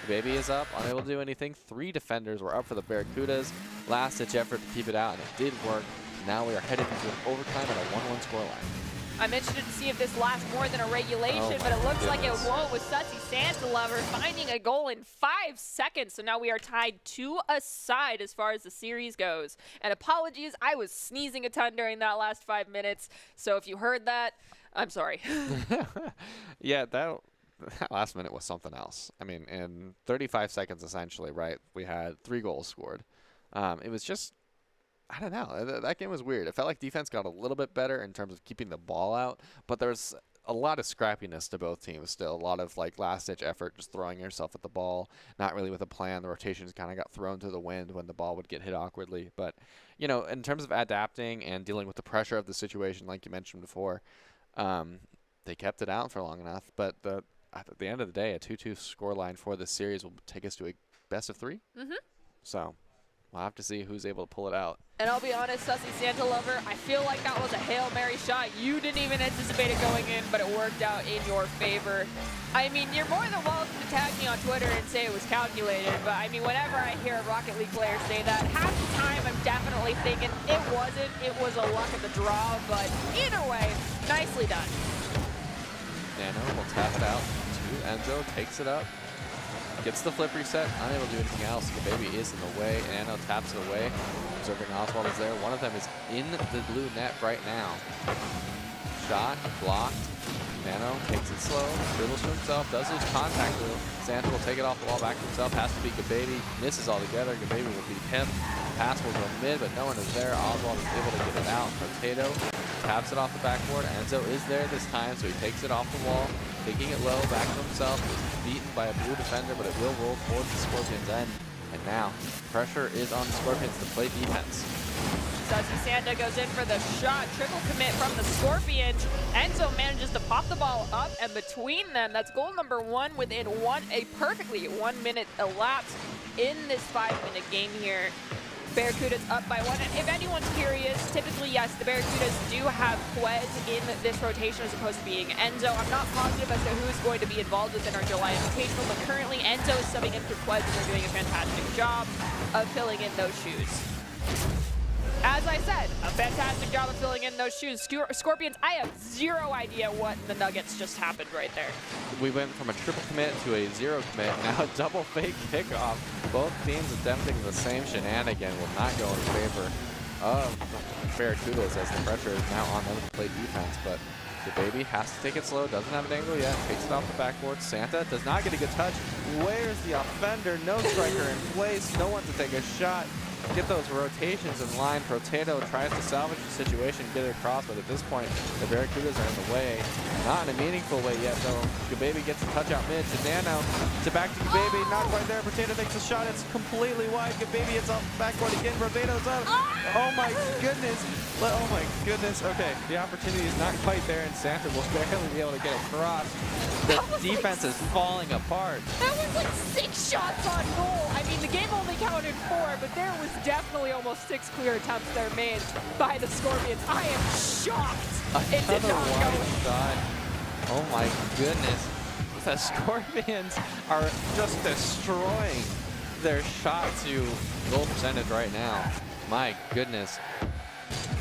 Gababy is up, unable to do anything. 3 defenders were up for the Barracudas. Last-ditch effort to keep it out, and it did work. Now we are headed into an overtime at a 1-1 scoreline. I'm interested to see if this lasts more than a regulation, but it looks like it won't, with Sussy Santalover finding a goal in 5 seconds. So now we are tied 2-2 as far as the series goes. And apologies, I was sneezing a ton during that last 5 minutes. So if you heard that, I'm sorry. Yeah, that last minute was something else. I mean, in 35 seconds essentially, right, we had 3 goals scored. It was just, I don't know. That game was weird. It felt like defense got a little bit better in terms of keeping the ball out, but there's a lot of scrappiness to both teams still. A lot of like last-ditch effort, just throwing yourself at the ball, not really with a plan. The rotations kind of got thrown to the wind when the ball would get hit awkwardly. But, you know, in terms of adapting and dealing with the pressure of the situation, like you mentioned before, they kept it out for long enough. But at the end of the day, a 2-2 scoreline for this series will take us to a best of 3. Mm-hmm. So we'll have to see who's able to pull it out. And I'll be honest, Sussy Santalover, I feel like that was a Hail Mary shot. You didn't even anticipate it going in, but it worked out in your favor. I mean, you're more than welcome to tag me on Twitter and say it was calculated, but I mean, whenever I hear a Rocket League player say that, half the time I'm definitely thinking it wasn't, it was a luck of the draw, but either way, nicely done. Nano will tap it out to Enzo, takes it up, gets the flip reset, unable to do anything else. The baby is in the way, and Nano taps it away. Observing Oswald is there. One of them is in the blue net right now. Shot, blocked. Nano takes it slow, dribbles to himself, does lose contact though. Santa will take it off the wall back to himself, has to beat Gababy, misses altogether. Gababy will beat him. Pass will go mid, but no one is there. Oswald is able to get it out. Potato taps it off the backboard. Enzo is there this time, so he takes it off the wall, taking it low, back to himself. Is beaten by a blue defender, but it will roll towards the Scorpions' end. And now, pressure is on the Scorpions to play defense. Sussy Santa goes in for the shot. Triple commit from the Scorpions. Enzo manages to pop the ball up, and between them, that's goal number 1 within a perfectly 1 minute elapsed in this 5-minute game here. Barracudas up by 1. And if anyone's curious, typically, yes, the Barracudas do have Quez in this rotation as opposed to being Enzo. I'm not positive as to who's going to be involved within our July Invitational, but currently Enzo is subbing in for Quez, and they're doing a fantastic job of filling in those shoes. As I said, a fantastic job of filling in those shoes. Scorpions, I have zero idea what the Nuggets just happened right there. We went from a triple commit to a 0 commit, now a double fake kickoff. Both teams attempting the same shenanigan will not go in favor of Barracudas as the pressure is now on them to play defense. But the baby has to take it slow, doesn't have an angle yet, takes it off the backboard. Santa does not get a good touch. Where's the offender? No striker in place, no one to take a shot. Get those rotations in line. Potato tries to salvage the situation, get it across, but at this point, the Barracudas are in the way. Not in a meaningful way yet, though. Gababy gets a touch out mid to Nano. To back to Gababy, not quite there. Potato takes a shot, it's completely wide. Gababy hits off the backboard again. Potato's up. Oh my goodness. Oh my goodness. Okay, the opportunity is not quite there, and Santa will barely be able to get across. The defense is falling apart. That was like 6 shots on goal. I mean, the game only counted 4, but there was definitely almost 6 clear attempts there made by the Scorpions. I am shocked. It did not go. Shot. Oh my goodness. The Scorpions are just destroying their shot to goal percentage right now. My goodness.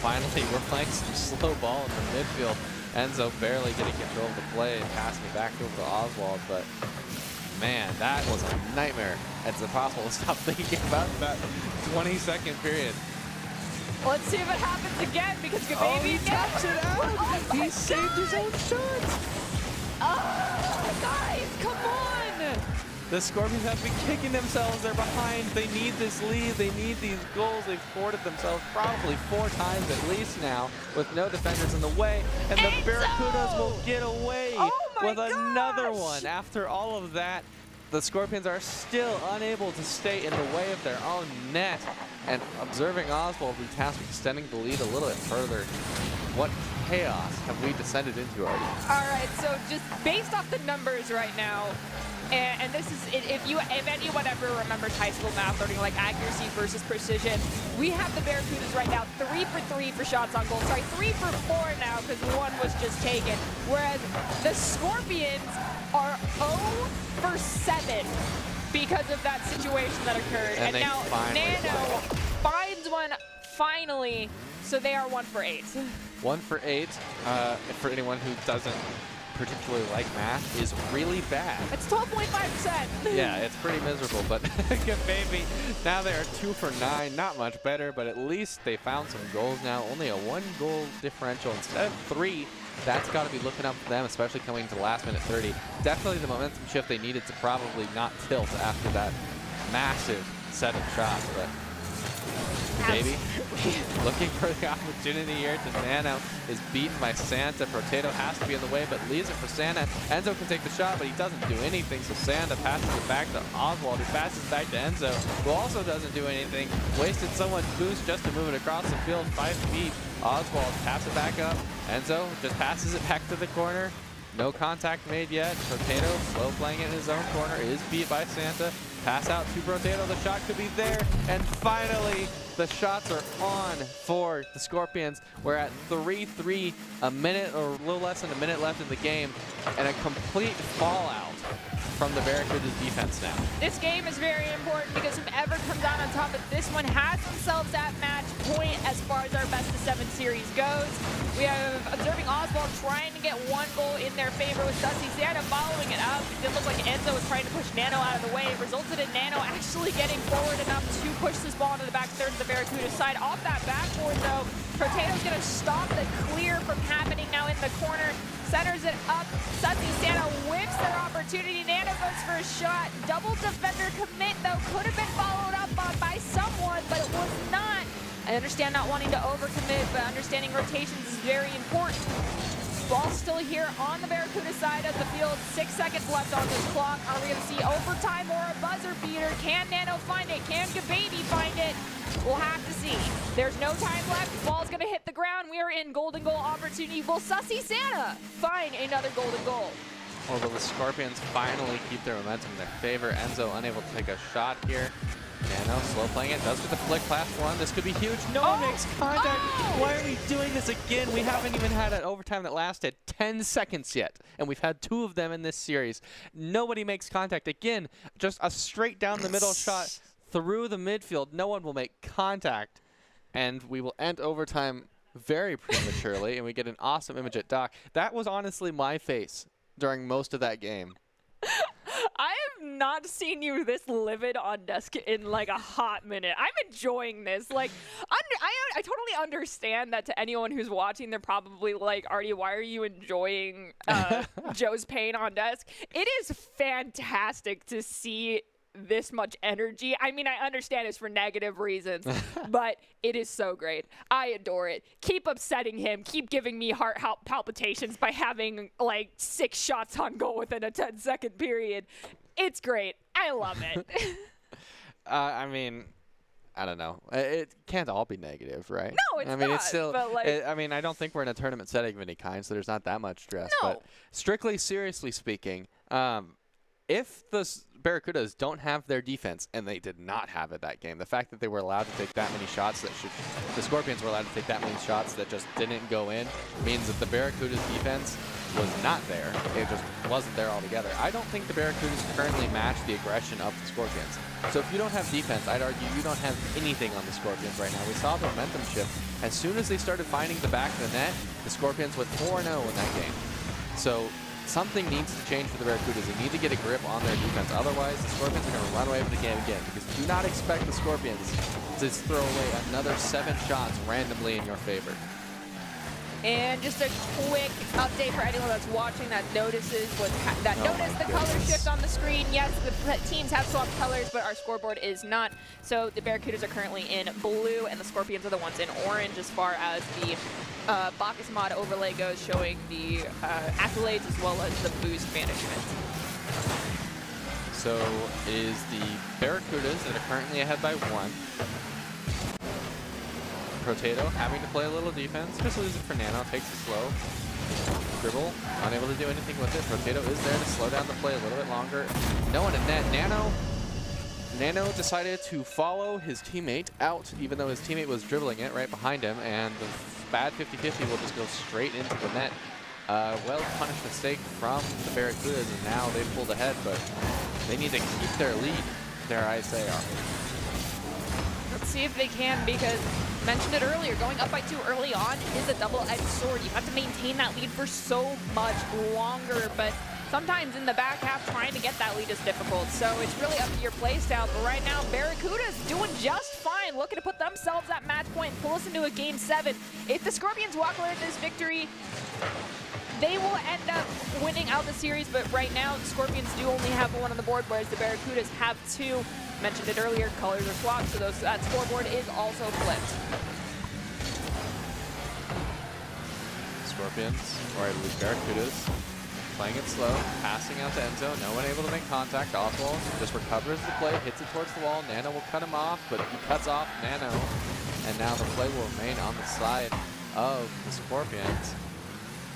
Finally, we're playing some slow ball in the midfield. Enzo barely getting control of the play and passing it back over to Oswald, but man, that was a nightmare. It's impossible to stop thinking about that 20-second period. Let's see if it happens again, because Gababy taps it out. Oh he saved his own shot. Oh, guys, come on. The Scorpions have been kicking themselves. They're behind. They need this lead. They need these goals. They've thwarted themselves probably 4 times at least now with no defenders in the way. And the Barracudas will get away with another one. After all of that, the Scorpions are still unable to stay in the way of their own net. And observing Oswald be tasked with extending the lead a little bit further. What chaos have we descended into already? All right, so just based off the numbers right now, and this is, if anyone ever remembers high school math learning, like accuracy versus precision, we have the Barracudas right now 3 for 3 for shots on goal. Sorry, 3 for 4 now because 1 was just taken. Whereas the Scorpions are 0 for 7 because of that situation that occurred. And now Nano finds one finally, so they are 1 for 8. 1 for 8, for anyone who doesn't particularly like math, is really bad. It's 12.5%. Yeah, it's pretty miserable, but Gababy, now they are 2 for 9. Not much better, but at least they found some goals now. Only a 1-goal differential instead of 3. That's got to be looking up for them, especially coming to the last minute 30. Definitely the momentum shift they needed to probably not tilt after that massive set of shots, but Gababy looking for the opportunity here to Nano is beaten by Santa. Potato has to be in the way, but leaves it for Santa. Enzo can take the shot, but he doesn't do anything, so Santa passes it back to Oswald, who passes back to Enzo, who also doesn't do anything. Wasted so much boost just to move it across the field 5 feet. Oswald taps it back up. Enzo just passes it back to the corner. No contact made yet. Potato, slow playing it in his own corner, is beat by Santa. Pass out to Potato, the shot could be there. And finally, the shots are on for the Scorpions. We're at 3-3, a minute or a little less than a minute left in the game, and a complete fallout from the Barracudas defense now. This game is very important because whoever comes out on top of this one has themselves at match point as far as our best of 7 series goes. We have observing Oswald trying to get 1 goal in their favor with Sussy Santa following it up. It did look like Enzo was trying to push Nano out of the way. It resulted in Nano actually getting forward enough to push this ball into the back third of the Barracuda side. Off that backboard though, Potato's gonna stop the clear from happening now in the corner. Centers it up. Sussy Santa whips their opportunity. Nano goes for a shot. Double defender commit though. Could have been followed up on by someone, but it was not. I understand not wanting to overcommit, but understanding rotations is very important. Ball's still here on the Barracuda side of the field. 6 seconds left on this clock. Are we going to see overtime or a buzzer beater? Can Nano find it? Can Gababy find it? We'll have to see. There's no time left. Ball's going to hit the ground. We are in golden goal opportunity. Will Sussy Santa find another golden goal? Or will the Scorpions finally keep their momentum in their favor? Enzo unable to take a shot here. Nano slow playing it, does get the flick past one. This could be huge. No one makes contact. Why are we doing this again? We haven't even had an overtime that lasted 10 seconds yet, and we've had 2 of them in this series. Nobody makes contact. Again, just a straight down the middle shot through the midfield. No one will make contact, and we will end overtime very prematurely, and we get an awesome image at Doc. That was honestly my face during most of that game. I have not seen you this livid on desk in like a hot minute. I'm enjoying this. Like, I totally understand that to anyone who's watching, they're probably like, Artie, why are you enjoying Joe's pain on desk? It is fantastic to see this much energy. I mean, I understand it's for negative reasons, but it is so great. I adore it. Keep upsetting him. Keep giving me heart palpitations by having like 6 shots on goal within a 10-second period. It's great. I love it. I mean, I don't know. It can't all be negative, right? No, it's not. I mean, it's still. But like, I mean, I don't think we're in a tournament setting of any kind, so there's not that much stress. No. But strictly seriously speaking, if the Barracudas don't have their defense, and they did not have it that game, the fact that they were allowed to take that many shots the Scorpions were allowed to take that many shots that just didn't go in, means that the Barracudas defense was not there. It just wasn't there altogether. I don't think the Barracudas currently match the aggression of the Scorpions. So if you don't have defense, I'd argue you don't have anything on the Scorpions right now. We saw the momentum shift. As soon as they started finding the back of the net, the Scorpions went 4-0 in that game. So something needs to change for the Barracudas. They need to get a grip on their defense. Otherwise, the Scorpions are going to run away with the game again. Because do not expect the Scorpions to throw away another 7 shots randomly in your favor. and just a quick update for anyone that's watching that notices the color shift on the screen. Yes, the teams have swapped colors, but our scoreboard is not. So the Barracudas are currently in blue, and the Scorpions are the ones in orange as far as the Bacchus mod overlay goes, showing the accolades as well as the boost management. So it is the Barracudas that are currently ahead by 1. Potato having to play a little defense. Just losing for Nano. Takes it slow. Dribble. Unable to do anything with it. Potato is there to slow down the play a little bit longer. No one in net. Nano decided to follow his teammate out, even though his teammate was dribbling it right behind him, and the bad 50-50 will just go straight into the net. Well-punished mistake from the Barracudas, and now they've pulled ahead, but they need to keep their lead, dare I say. Let's see if they can, because mentioned it earlier, going up by 2 early on is a double-edged sword. You have to maintain that lead for so much longer, but sometimes in the back half, trying to get that lead is difficult. So it's really up to your play style. But right now, Barracuda's doing just fine, looking to put themselves at match point and pull us into a Game 7. If the Scorpions walk away with this victory, they will end up winning out the series, but right now, the Scorpions do only have 1 on the board, whereas the Barracudas have 2. Mentioned it earlier, colors are swapped, so that scoreboard is also flipped. Scorpions, or I believe Barracudas, playing it slow, passing out to Enzo, no one able to make contact. Oswald just recovers the play, hits it towards the wall. Nano will cut him off, but he cuts off Nano, and now the play will remain on the side of the Scorpions.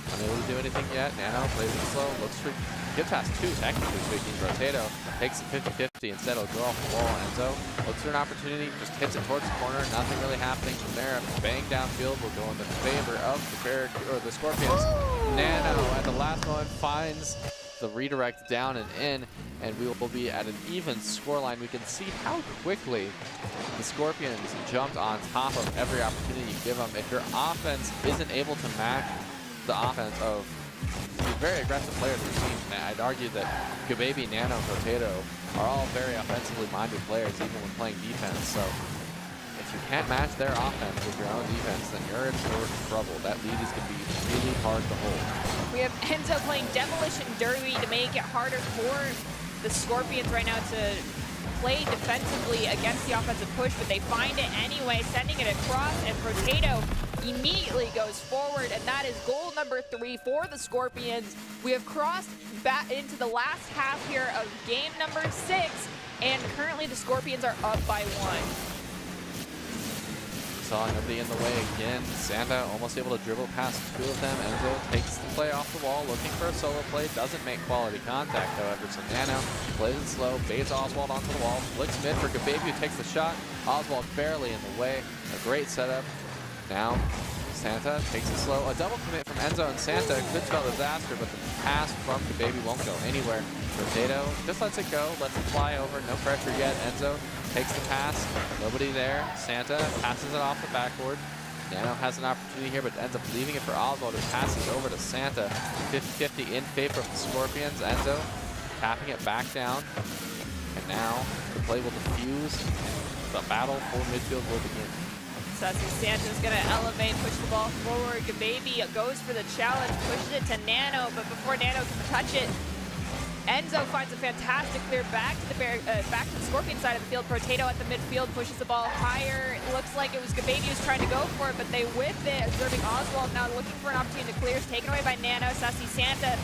Unable to do anything yet. Nano plays it slow, looks for get past 2, technically speaking. Potato takes the 50-50, instead it'll go off the wall. Enzo looks for an opportunity, just hits it towards the corner, nothing really happening from there. A bang downfield will go in the favor of the Scorpions. Ooh. Nano at the last moment finds the redirect down and in, and we will be at an even scoreline. We can see how quickly the Scorpions jumped on top of every opportunity you give them. If your offense isn't able to match the offense of the very aggressive players we've seen, I'd argue that Gababy, Nano, Potato are all very offensively minded players, even when playing defense. So if you can't match their offense with your own defense, then you're in for trouble. That lead is going to be really hard to hold. We have Enzo playing Demolition Derby to make it harder for the Scorpions right now to play defensively against the offensive push, but they find it anyway, sending it across, and Potato immediately goes forward, and that is goal number 3 for the Scorpions. We have crossed back into the last half here of game number 6, and currently the Scorpions are up by 1. Saw nobody in the way again. Santa almost able to dribble past 2 of them. Enzo takes the play off the wall, looking for a solo play. Doesn't make quality contact, however. So Nano plays it slow, baits Oswald onto the wall, flicks mid for Gababy, who takes the shot. Oswald barely in the way. A great setup. Now Santa takes it slow. A double commit from Enzo and Santa could spell disaster, but the pass from Gababy won't go anywhere. Potato just lets it go, lets it fly over. No pressure yet. Enzo takes the pass, nobody there. Santa passes it off the backboard. Nano has an opportunity here, but ends up leaving it for Oswald, who passes over to Santa. 50-50 in favor of the Scorpions. Enzo tapping it back down. And now the play will diffuse. The battle for midfield will begin. Sassy Santa's gonna elevate, push the ball forward. Gababy goes for the challenge, pushes it to Nano, but before Nano can touch it, Enzo finds a fantastic clear back to the Scorpion side of the field. Potato at the midfield pushes the ball higher. It looks like it was Gababy who's trying to go for it, but they whip it, observing Oswald now looking for an opportunity to clear. It's taken away by Nano. Sassy Santa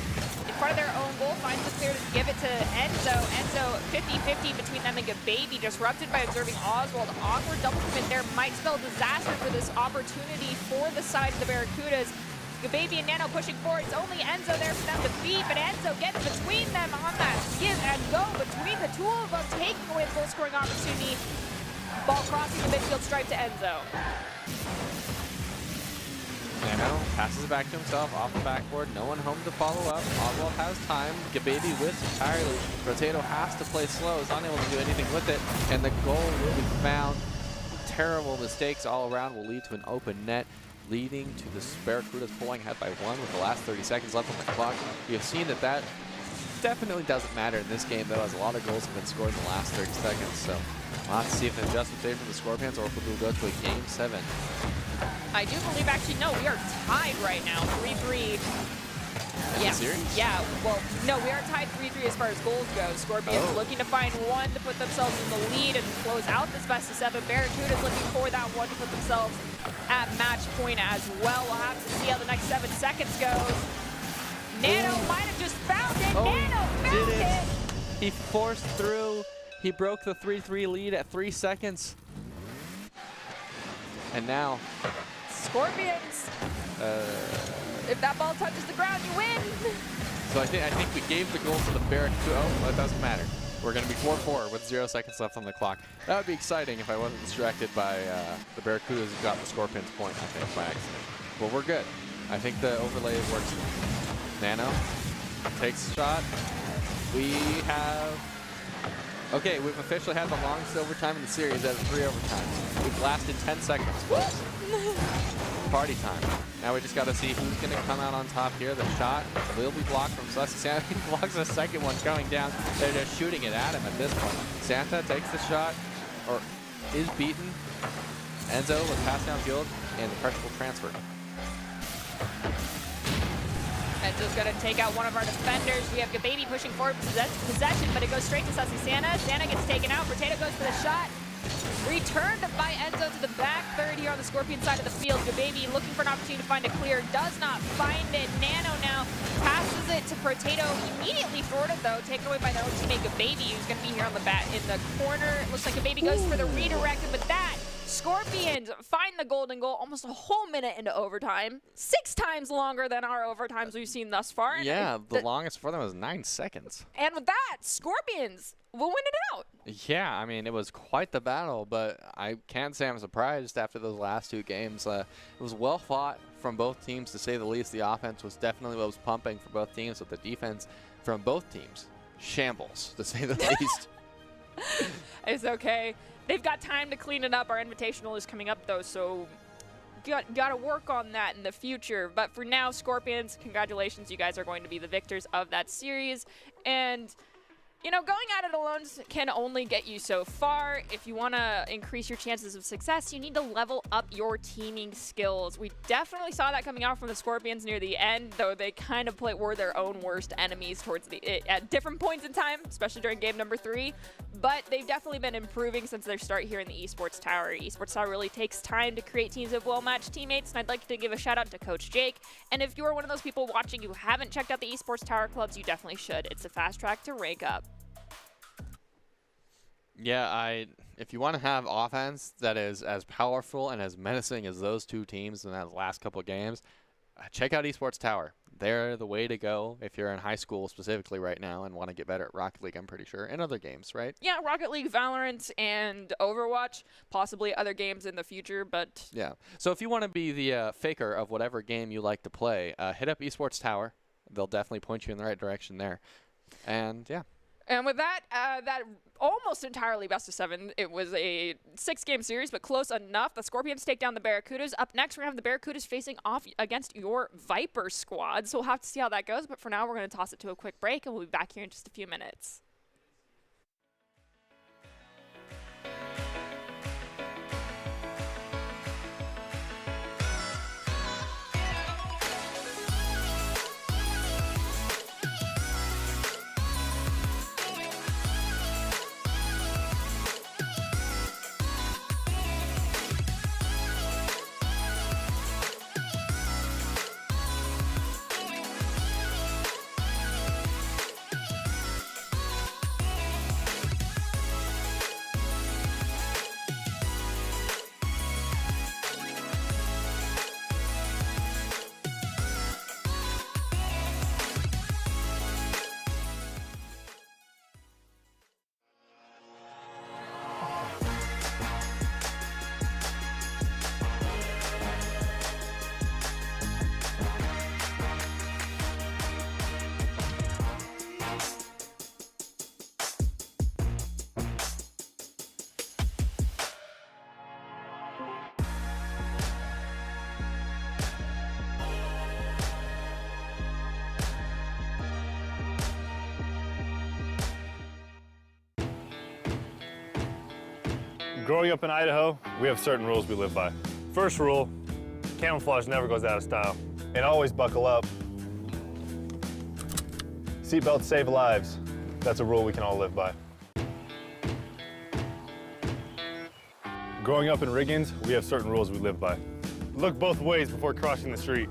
in front of their own goal finds the clear to give it to Enzo. Enzo 50-50 between them and Gababy, disrupted by observing Oswald. Awkward double commit there might spell disaster for this opportunity for the side of the Barracudas. Gababy and Nano pushing forward. It's only Enzo there for them to beat, but Enzo gets between them on that give and go between the 2 of them, taking away the goal scoring opportunity. Ball crossing the midfield stripe to Enzo. Nano passes it back to himself off the backboard. No one home to follow up. Oswald has time. Gababy whiffs entirely. Potato has to play slow. Is unable to do anything with it, and the goal will be found. Terrible mistakes all around will lead to an open net, leading to the Barracudas pulling ahead by 1 with the last 30 seconds left on the clock. You have seen that definitely doesn't matter in this game, though, as a lot of goals have been scored in the last 30 seconds. So we'll have to see if an adjustment made from the Scorpions or if we'll go to a Game 7. I do believe, actually, no, we are tied right now, 3-3. Yeah, yeah. Well, no, we are tied 3-3 as far as goals go. Scorpions looking to find 1 to put themselves in the lead and close out this best of 7. Barracudas looking for that 1 to put themselves at match point as well. We'll have to see how the next 7 seconds goes. Nano might have just found it. Nano found it. He forced through. He broke the 3-3 lead at 3 seconds. And now Scorpions. If that ball touches the ground, you win. So I think we gave the goal to the Barracuda. Oh, it doesn't matter. We're going to be 4-4 with 0 seconds left on the clock. That would be exciting if I wasn't distracted by the Barracudas who got the Scorpions point, I think, by accident. But we're good. I think the overlay works. Nano takes a shot. We have... Okay, we've officially had the longest overtime in the series at 3 overtimes. We've lasted 10 seconds. Party time. Now we just got to see who's going to come out on top here. The shot will be blocked from Sassy Santa. He blocks the second one going down. They're just shooting it at him at this point. Santa takes the shot, or is beaten. Enzo with pass downfield, and the pressure will transfer. Enzo's going to take out one of our defenders. We have Gababy pushing forward possession, but it goes straight to Sassy Santa. Santa gets taken out. Potato goes for the shot. Returned by Enzo to the back third here on the Scorpion side of the field. Gababy looking for an opportunity to find a clear. Does not find it. Nano now passes it to Potato. Immediately thwarted, though. Taken away by their own teammate Gababy, who's going to be here on the in the corner. It looks like Gababy goes for the redirect, but that Scorpions find the golden goal almost a whole minute into overtime. 6 times longer than our overtimes we've seen thus far. Yeah, the longest for them was 9 seconds. And with that, Scorpions will win it out. Yeah, I mean, it was quite the battle, but I can't say I'm surprised after those last 2 games. It was well fought from both teams, to say the least. The offense was definitely what was pumping for both teams, but the defense from both teams, shambles, to say the least. It's okay. They've got time to clean it up. Our Invitational is coming up, though, so got to work on that in the future. But for now, Scorpions, congratulations. You guys are going to be the victors of that series. And You know, going at it alone can only get you so far. If you want to increase your chances of success, you need to level up your teaming skills. We definitely saw that coming out from the Scorpions near the end, though they kind of were their own worst enemies at different points in time, especially during game number 3. But they've definitely been improving since their start here in the Esports Tower. Esports Tower really takes time to create teams of well-matched teammates, and I'd like to give a shout out to Coach Jake. And if you're one of those people watching who haven't checked out the Esports Tower clubs, you definitely should. It's a fast track to rank up. Yeah, if you want to have offense that is as powerful and as menacing as those two teams in that last couple of games, check out Esports Tower. They're the way to go if you're in high school specifically right now and want to get better at Rocket League, I'm pretty sure, and other games, right? Yeah, Rocket League, Valorant, and Overwatch, possibly other games in the future, but... Yeah. So if you want to be the faker of whatever game you like to play, hit up Esports Tower. They'll definitely point you in the right direction there. And, yeah. And with that, that almost entirely best of 7. It was a 6-game series, but close enough. The Scorpions take down the Barracudas. Up next, we're going to have the Barracudas facing off against your Viper squad. So we'll have to see how that goes. But for now, we're going to toss it to a quick break, and we'll be back here in just a few minutes. Growing up in Idaho, we have certain rules we live by. First rule, camouflage never goes out of style. And always buckle up. Seatbelts save lives. That's a rule we can all live by. Growing up in Riggins, we have certain rules we live by. Look both ways before crossing the street.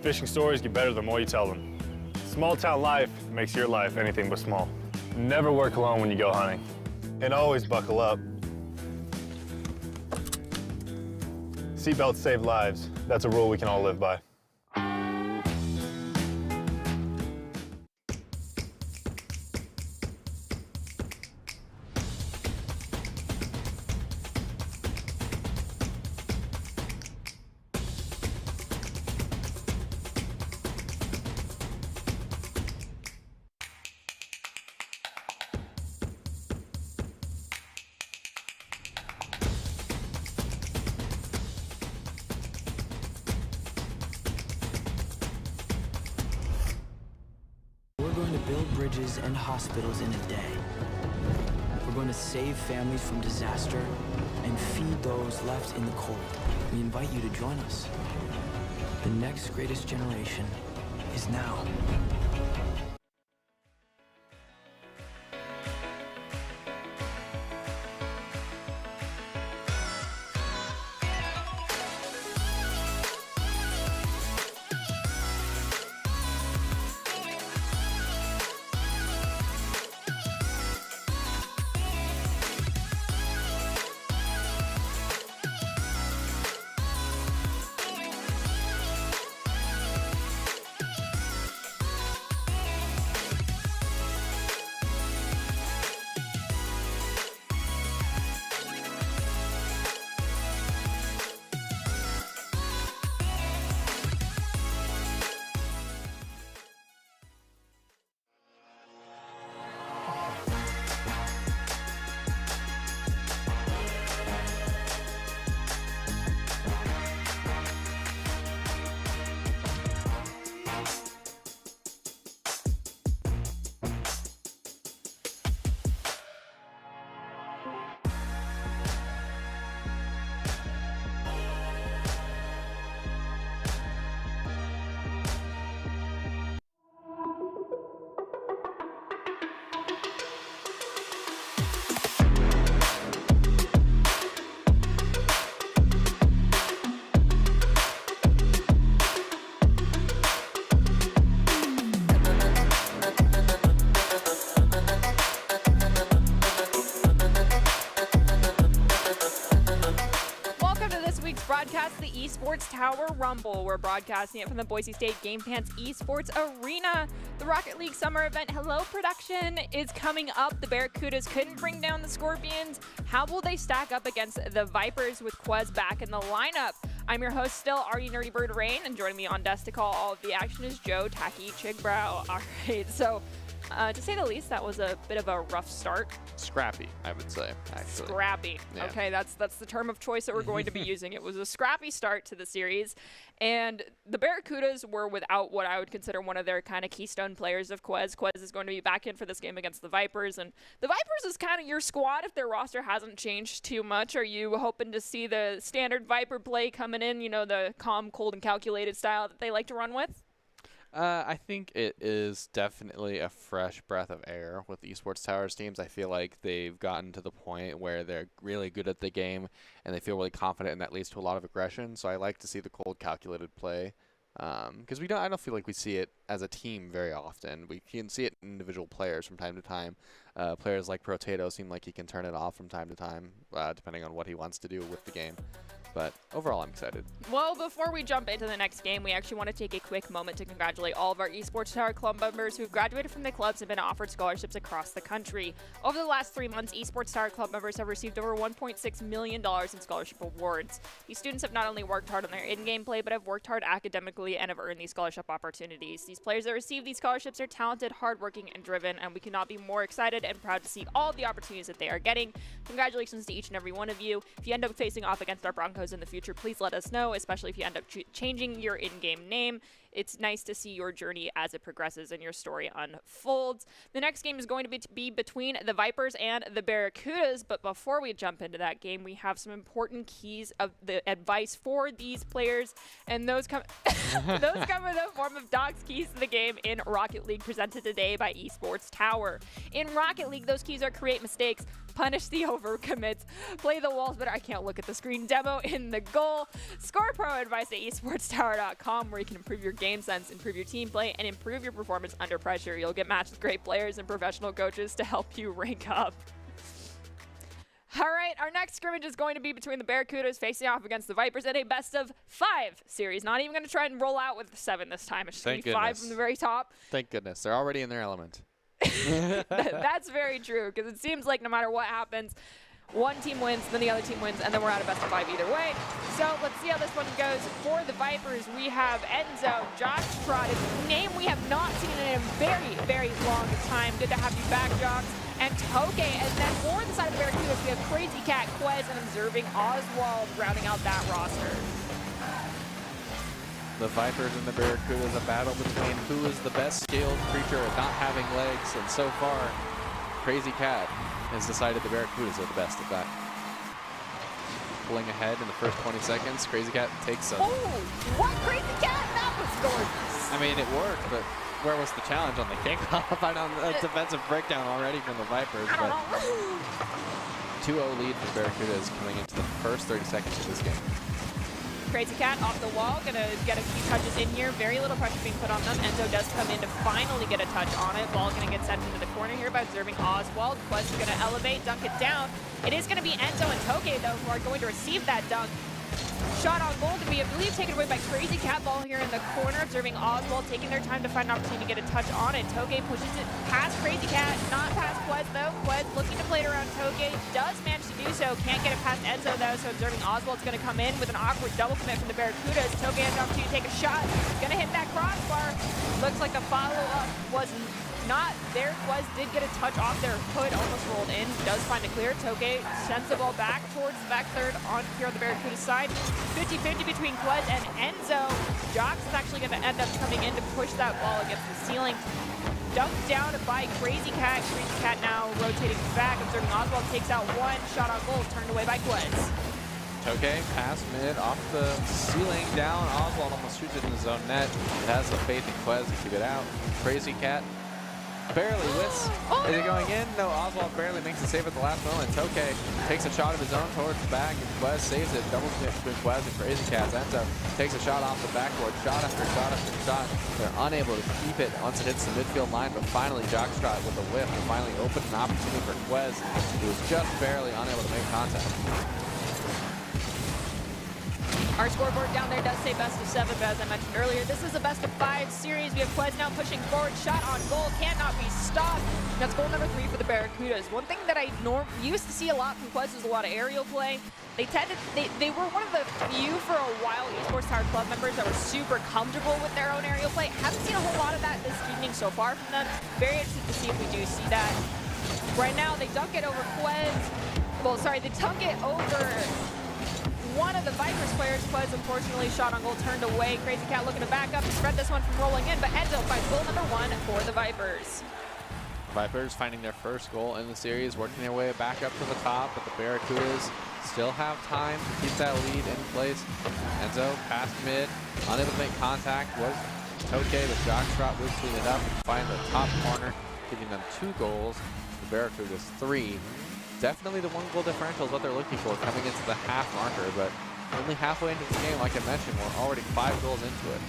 Fishing stories get better the more you tell them. Small town life makes your life anything but small. Never work alone when you go hunting. And always buckle up. Seatbelts save lives. That's a rule we can all live by. We're going to build bridges and hospitals in a day. We're going to save families from disaster and feed those left in the cold. We invite you to join us. The next greatest generation is now. Tower Rumble. We're broadcasting it from the Boise State Game Pants Esports Arena. The Rocket League summer event Hello Production is coming up. The Barracudas couldn't bring down the Scorpions. How will they stack up against the Vipers with Quez back in the lineup? I'm your host still, Artie Nerdy Bird Rain, and joining me on desk to call all of the action is Joe Tacky Chigbrow. All right, so to say the least, that was a bit of a rough start. Scrappy, I would say, actually. Scrappy. Yeah. Okay, that's the term of choice that we're going to be using. It was a scrappy start to the series, and the Barracudas were without what I would consider one of their kind of keystone players of Quez. Quez is going to be back in for this game against the Vipers, and the Vipers is kind of your squad if their roster hasn't changed too much. Are you hoping to see the standard Viper play coming in, you know, the calm, cold, and calculated style that they like to run with? I think it is definitely a fresh breath of air with Esports Towers teams. I feel like they've gotten to the point where they're really good at the game and they feel really confident, and that leads to a lot of aggression. So I like to see the cold, calculated play because I don't feel like we see it as a team very often. We can see it in individual players from time to time. Players like Protato seem like he can turn it off from time to time, depending on what he wants to do with the game. But overall, I'm excited. Well, before we jump into the next game, we actually want to take a quick moment to congratulate all of our Esports Tower Club members who've graduated from the clubs and been offered scholarships across the country. Over the last 3 months, Esports Tower Club members have received over $1.6 million in scholarship awards. These students have not only worked hard on their in-game play, but have worked hard academically and have earned these scholarship opportunities. These players that receive these scholarships are talented, hardworking, and driven, and we cannot be more excited and proud to see all of the opportunities that they are getting. Congratulations to each and every one of you. If you end up facing off against our Broncos in the future, please let us know, especially if you end up changing your in-game name. It's nice to see your journey as it progresses and your story unfolds. The next game is going to be between the Vipers and the Barracudas, but before we jump into that game, we have some important keys of the advice for these players, and those come those come in the form of Doc's keys to the game in Rocket League, presented today by Esports Tower. In Rocket League, those keys are create mistakes, punish the overcommits, play the walls better. I can't look at the screen. Demo in the goal. Score pro advice at esportstower.com, where you can improve your game sense, improve your team play, and improve your performance under pressure. You'll get matched with great players and professional coaches to help you rank up. All right, our next scrimmage is going to be between the Barracudas facing off against the Vipers in a best-of-5 series. Not even going to try and roll out with 7 this time. It's going to be 5 from the very top. Thank goodness. They're already in their element. That's very true, because it seems like no matter what happens, one team wins, then the other team wins, and then we're out of best-of-5 either way. So let's see how this one goes. For the Vipers, we have Enzo, Josh Trot, a name we have not seen in a very, very long time. Good to have you back, Josh. And Toke, and then for the side of the Barracudas, we have Crazy Cat, Quez, and Observing Oswald rounding out that roster. The Vipers and the Barracudas, a battle between who is the best scaled creature at not having legs, and so far, Crazy Cat has decided the Barracudas are the best at that. Pulling ahead in the first 20 seconds, Crazy Cat takes a... Oh, what Crazy Cat? That was gorgeous. I mean, it worked, but where was the challenge on the kickoff? I know a defensive breakdown already from the Vipers, but 2-0 lead for Barracudas coming into the first 30 seconds of this game. Crazy Cat off the wall, gonna get a few touches in here. Very little pressure being put on them. Enzo does come in to finally get a touch on it. Ball gonna get sent into the corner here by Observing Oswald. Quez is gonna elevate, dunk it down. It is gonna be Enzo and Toke, though, who are going to receive that dunk. Shot on goal to be, I believe, taken away by Crazy Cat. Ball here in the corner. Observing Oswald taking their time to find an opportunity to get a touch on it. Toke pushes it past Crazy Cat, not past Quez, though. Quez looking to play it around Toke, does manage to do so. Can't get it past Enzo, though, so Observing Oswald's going to come in with an awkward double commit from the Barracudas. Toke has an opportunity to take a shot. Going to hit that crossbar. Looks like the follow-up was not there. Quez did get a touch off there. Hood almost rolled in. Does find it clear. Toke sends the ball back towards the back third on here on the Barracuda side. 50-50 between Quez and Enzo. Jox is actually going to end up coming in to push that ball against the ceiling. Dumped down by Crazy Cat. Crazy Cat now rotating back. Observing Oswald takes out one. Shot on goal. Turned away by Quez. Toke, pass mid, off the ceiling, down. Oswald almost shoots it in his own net. It has the faith in Quez to keep it out. Crazy Cat barely whiffs. Is it going in? No, Oswald barely makes the save at the last moment. Toke takes a shot of his own towards the back, and Quez saves it. Double commit between Quez and Crazy Cat. Enzo takes a shot off the backboard, shot after shot after shot. They're unable to keep it once it hits the midfield line, but finally Jockstrot with a whiff and finally opened an opportunity for Quez, who was just barely unable to make contact. Our scoreboard down there does say best of 7, but as I mentioned earlier, this is a best of 5 series. We have Quez now pushing forward, shot on goal, cannot be stopped. That's goal number 3 for the Barracudas. One thing that I used to see a lot from Quez was a lot of aerial play. They were one of the few for a while Esports Tower Club members that were super comfortable with their own aerial play. Haven't seen a whole lot of that this evening so far from them. Very interested to see if we do see that. Right now, they dunk it over Quez. Well, sorry, they dunk it over one of the Vipers players. Quez, unfortunately, shot on goal turned away. Crazy Cat looking to back up and spread this one from rolling in, but Enzo finds goal number 1 for the Vipers. Vipers finding their first goal in the series, working their way back up to the top, but the Barracudas still have time to keep that lead in place. Enzo past mid, unable to make contact, was Toke, but Jockstrap will clean it up and find the top corner, giving them 2 goals. The Barracudas 3. Definitely the 1 goal differential is what they're looking for coming into the half marker, but only halfway into the game, like I mentioned, we're already 5 goals into it.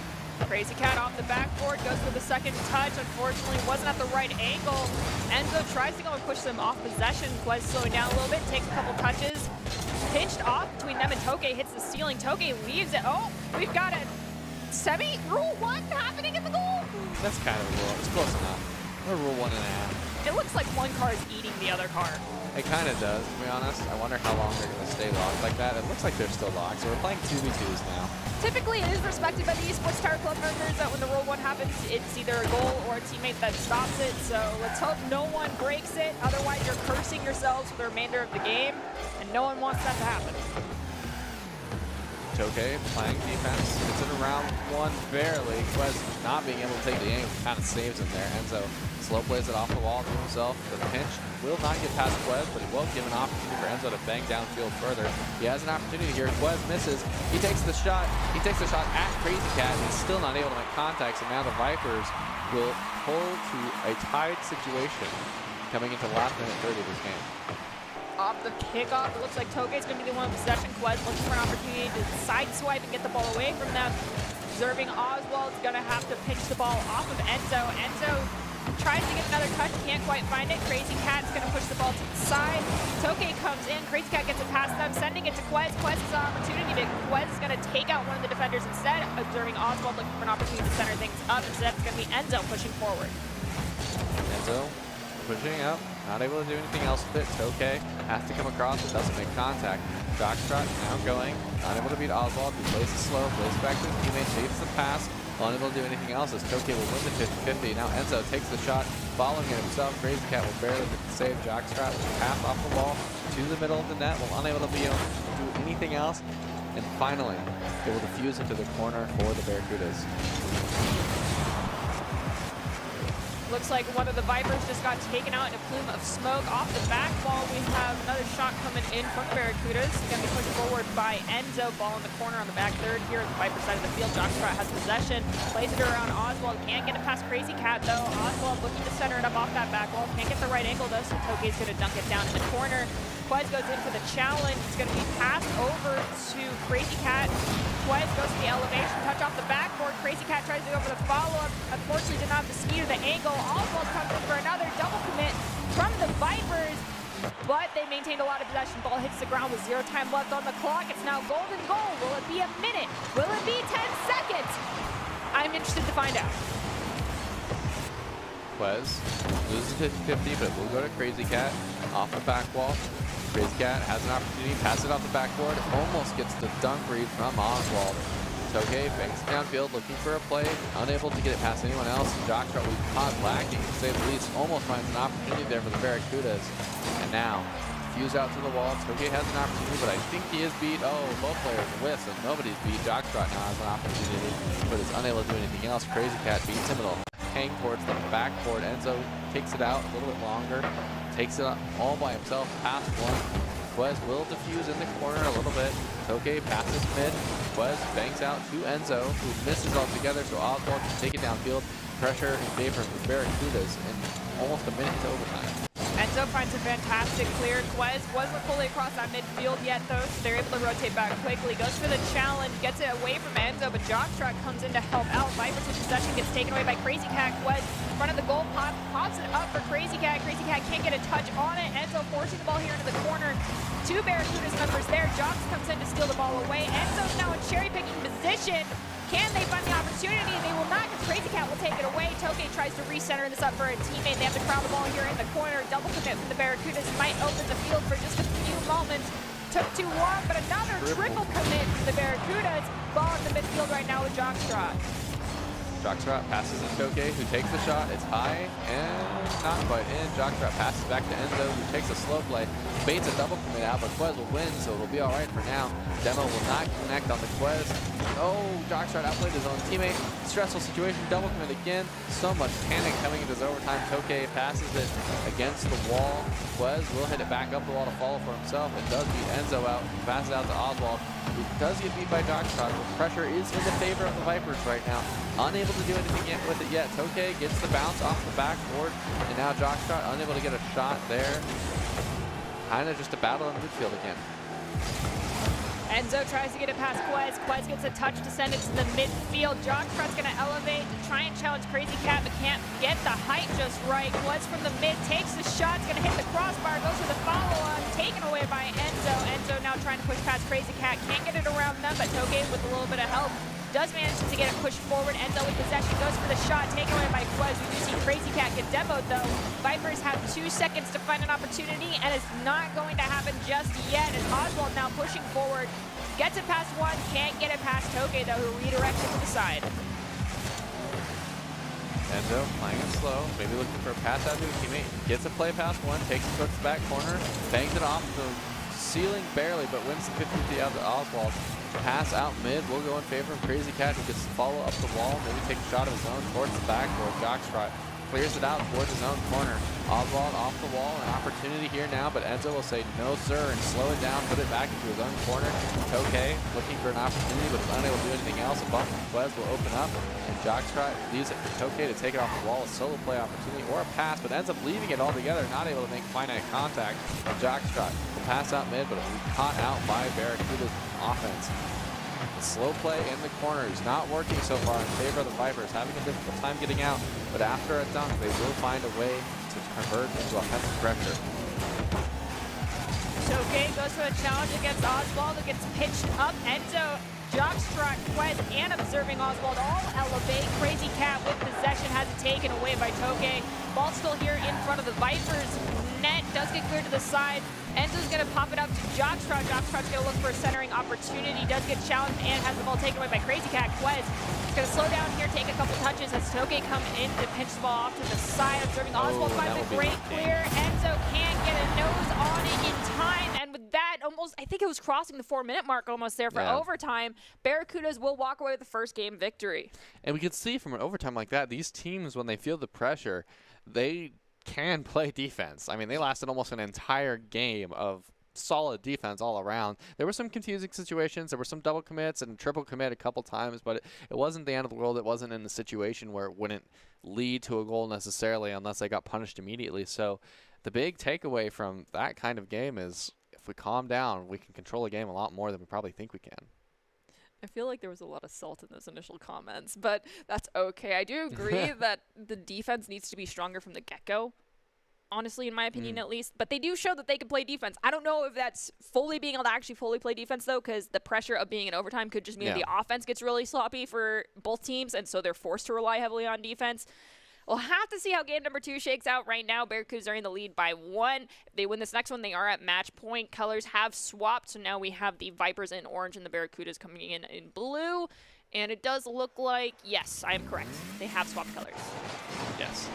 Crazy Cat off the backboard, goes for the second touch. Unfortunately, wasn't at the right angle. Enzo tries to go and push them off possession. Quez slowing down a little bit, takes a couple touches. Pinched off between them and Toke, hits the ceiling. Toke leaves it. Oh, we've got a semi-rule 1 happening in the goal. That's kind of a rule. It's close enough. We're rule 1.5. It looks like one car is eating the other car. It kind of does, to be honest. I wonder how long they're going to stay locked like that. It looks like they're still locked, so we're playing 2v2s now. Typically, it is respected by the Esports Tower Club members that when the Rule 1 happens, it's either a goal or a teammate that stops it. So let's hope no one breaks it. Otherwise, you're cursing yourselves for the remainder of the game, and no one wants that to happen. Toke playing defense. It's in round 1 barely. Quez not being able to take the aim kind of saves him there. Enzo slow plays it off the wall to himself. The pinch will not get past Quez, but he will give an opportunity for Enzo to bang downfield further. He has an opportunity here. Quez misses. He takes the shot. He takes the shot at Crazy Cat. He's still not able to make contact, so now the Vipers will pull to a tied situation coming into the last minute 30 of this game. Off the kickoff, it looks like Toge's going to be the one in possession. Quez looking for an opportunity to sideswipe and get the ball away from them. Observing Oswald's going to have to pinch the ball off of Enzo. Enzo tries to get another touch, can't quite find it. Crazy Cat's going to push the ball to the side. Toke comes in, Crazy Cat gets it past them, sending it to Quez. Quez has an opportunity, but Quez is going to take out one of the defenders instead. Observing Oswald looking for an opportunity to center things up. Instead, it's going to be Enzo pushing forward. Enzo pushing up, not able to do anything else with it. Toke has to come across, it doesn't make contact. Jockstrap now going, unable to beat Oswald, he plays it slow, plays it back to his teammate, takes the pass, unable to do anything else as Toke will win the 50-50. Now Enzo takes the shot, following it himself. Crazy Cat will barely save Jockstrap with a pass off the wall to the middle of the net, will unable to do anything else. And finally, it will defuse into the corner for the Barracudas. Looks like one of the Vipers just got taken out in a plume of smoke off the back wall. We have another shot coming in from Barracudas. Going to be pushed forward by Enzo. Ball in the corner on the back third here at the Viper side of the field. Jockstrap has possession. Plays it around Oswald. Can't get it past Crazy Cat though. Oswald looking to center it up off that back wall. Can't get the right angle though, so Toge's going to dunk it down in the corner. Quez goes in for the challenge. It's going to be passed over to Crazy Cat. Quez goes to the elevation, touch off the backboard. Crazy Cat tries to go for the follow-up. Unfortunately, did not have the speed or the angle. Oswald comes in for another double commit from the Vipers, but they maintained a lot of possession. Ball hits the ground with 0 time left on the clock. It's now golden goal. Will it be a minute? Will it be 10 seconds? I'm interested to find out. Quez loses 50-50, but will go to Crazy Cat off the back wall. Crazy Cat has an opportunity, pass it off the backboard, almost gets the dunk read from Oswald. Toge banks downfield, looking for a play, unable to get it past anyone else. Jockstrap was caught lacking, to say the least, almost finds an opportunity there for the Barracudas. And now, fuse out to the wall. Toge has an opportunity, but I think he is beat. Oh, both players whiff, and nobody's beat. Jockstrap now has an opportunity, but is unable to do anything else. Crazy Cat beats him. It'll hang towards the backboard. Enzo takes it out a little bit longer. Takes it all by himself, past one. Quez will defuse in the corner a little bit. Toke passes mid. Quez banks out to Enzo, who misses altogether, so Oswald can take it downfield. Pressure in favor of the Barracudas, and almost a minute to overtime. Enzo Enzo finds a fantastic clear. Quez wasn't fully across that midfield yet, though, so they're able to rotate back quickly. Goes for the challenge, gets it away from Enzo, but Jockstrap comes in to help out. Vipers with possession gets taken away by Crazy Cat. Quez in front of the goal, pops it up for Crazy Cat. Crazy Cat can't get a touch on it. Enzo forcing the ball here into the corner. Two Barracudas members there. Jocks comes in to steal the ball away. Enzo's now in cherry-picking position. Can they find the opportunity? They will not, because Crazy Cat will take it away. Toke tries to recenter this up for a teammate. They have to crowd the ball here in the corner. Double commit from the Barracudas might open the field for just a few moments. Took too long, but another triple commit from the Barracudas. Ball in the midfield right now with Jockstrap. Jockstrap passes to Toke, who takes the shot. It's high and not quite in. Jockstrap passes back to Enzo, who takes a slow play. Baits a double commit out, but Quez will win, so it'll be all right for now. Demo will not connect on the Quez. Oh, Jockstrap outplayed his own teammate. Stressful situation, double commit again. So much panic coming into his overtime. Toke passes it against the wall. Quez will hit it back up the wall to follow for himself and does beat Enzo out. Passes out to Oswald, who does get beat by Jockstrap. The pressure is in the favor of the Vipers right now. Unable to do anything yet with it yet. Toke gets the bounce off the backboard, and now Jockstrap unable to get a shot there. Kind of just a battle in the midfield again. Enzo tries to get it past Quez. Quez gets a touch to send it to the midfield. Jockstrap's going to elevate to try and challenge Crazy Cat, but can't get the height just right. Quez from the mid takes the shot. It's going to hit the crossbar. Goes for the follow-on. Taken away by Enzo. Enzo now trying to push past Crazy Cat. Can't get it around them, but Toke with a little bit of help does manage to get it pushed forward. Enzo with possession goes for the shot, taken away by Quez. We do see Crazy Cat get demoed though. Vipers have 2 seconds to find an opportunity, and it's not going to happen just yet. As Oswald now pushing forward, gets it past one, can't get it past Toke though, who redirects it to the side. Enzo playing it slow, maybe looking for a pass out to his teammate. Gets a play past one, takes it towards the back corner, bangs it off the ceiling barely, but wins the 50-50 out to Oswald. Pass out mid will go in favor of Crazy Cat, who gets to follow up the wall, maybe take a shot of his own towards the backboard. Jockstrap clears it out towards his own corner. Oswald off the wall, an opportunity here now, but Enzo will say no sir and slow it down, put it back into his own corner. Toke looking for an opportunity, but is unable to do anything else. A bump from Quez will open up, and Jockstrap leaves it for Toke to take it off the wall, a solo play opportunity or a pass, but ends up leaving it altogether, not able to make finite contact. Jockstrap will pass out mid, but it will be caught out by Barracuda's offense. The slow play in the corner is not working so far in favor of the Vipers, having a difficult time getting out, but after a dunk, they will find a way to convert into offensive pressure. Toke goes for a challenge against Oswald, who gets pitched up. Enzo, Jockstrap, Quez, and observing Oswald all elevate. Crazy Cat with possession has it taken away by Toke. Ball still here in front of the Vipers. Net does get cleared to the side. Enzo's going to pop it up to Jockstrap. Jockstrap's going to look for a centering opportunity. Does get challenged and has the ball taken away by Crazy Cat. Quez is going to slow down here, take a couple touches as Toke come in to pinch the ball off to the side. Observing Oswald finds a great clear. Enzo can't get a nose on it in time. And with that, almost, I think it was crossing the 4-minute mark almost there for overtime. Barracudas will walk away with the first game victory. And we can see from an overtime like that, these teams, when they feel the pressure, they can play defense. I mean, they lasted almost an entire game of solid defense all around. There were some confusing situations. There were some double commits and triple commit a couple times, but it wasn't the end of the world. It wasn't in the situation where it wouldn't lead to a goal necessarily unless they got punished immediately. So the big takeaway from that kind of game is if we calm down, we can control a game a lot more than we probably think we can. I feel like there was a lot of salt in those initial comments, but that's okay. I do agree that the defense needs to be stronger from the get-go, honestly, in my opinion at least. But they do show that they can play defense. I don't know if that's fully being able to actually fully play defense, though, because the pressure of being in overtime could just mean the offense gets really sloppy for both teams, and so they're forced to rely heavily on defense. We'll have to see how game number 2 shakes out. Right now, Barracudas are in the lead by 1. If they win this next one, they are at match point. Colors have swapped, so now we have the Vipers in orange and the Barracudas coming in blue. And it does look like, yes, I am correct. They have swapped colors. Yes.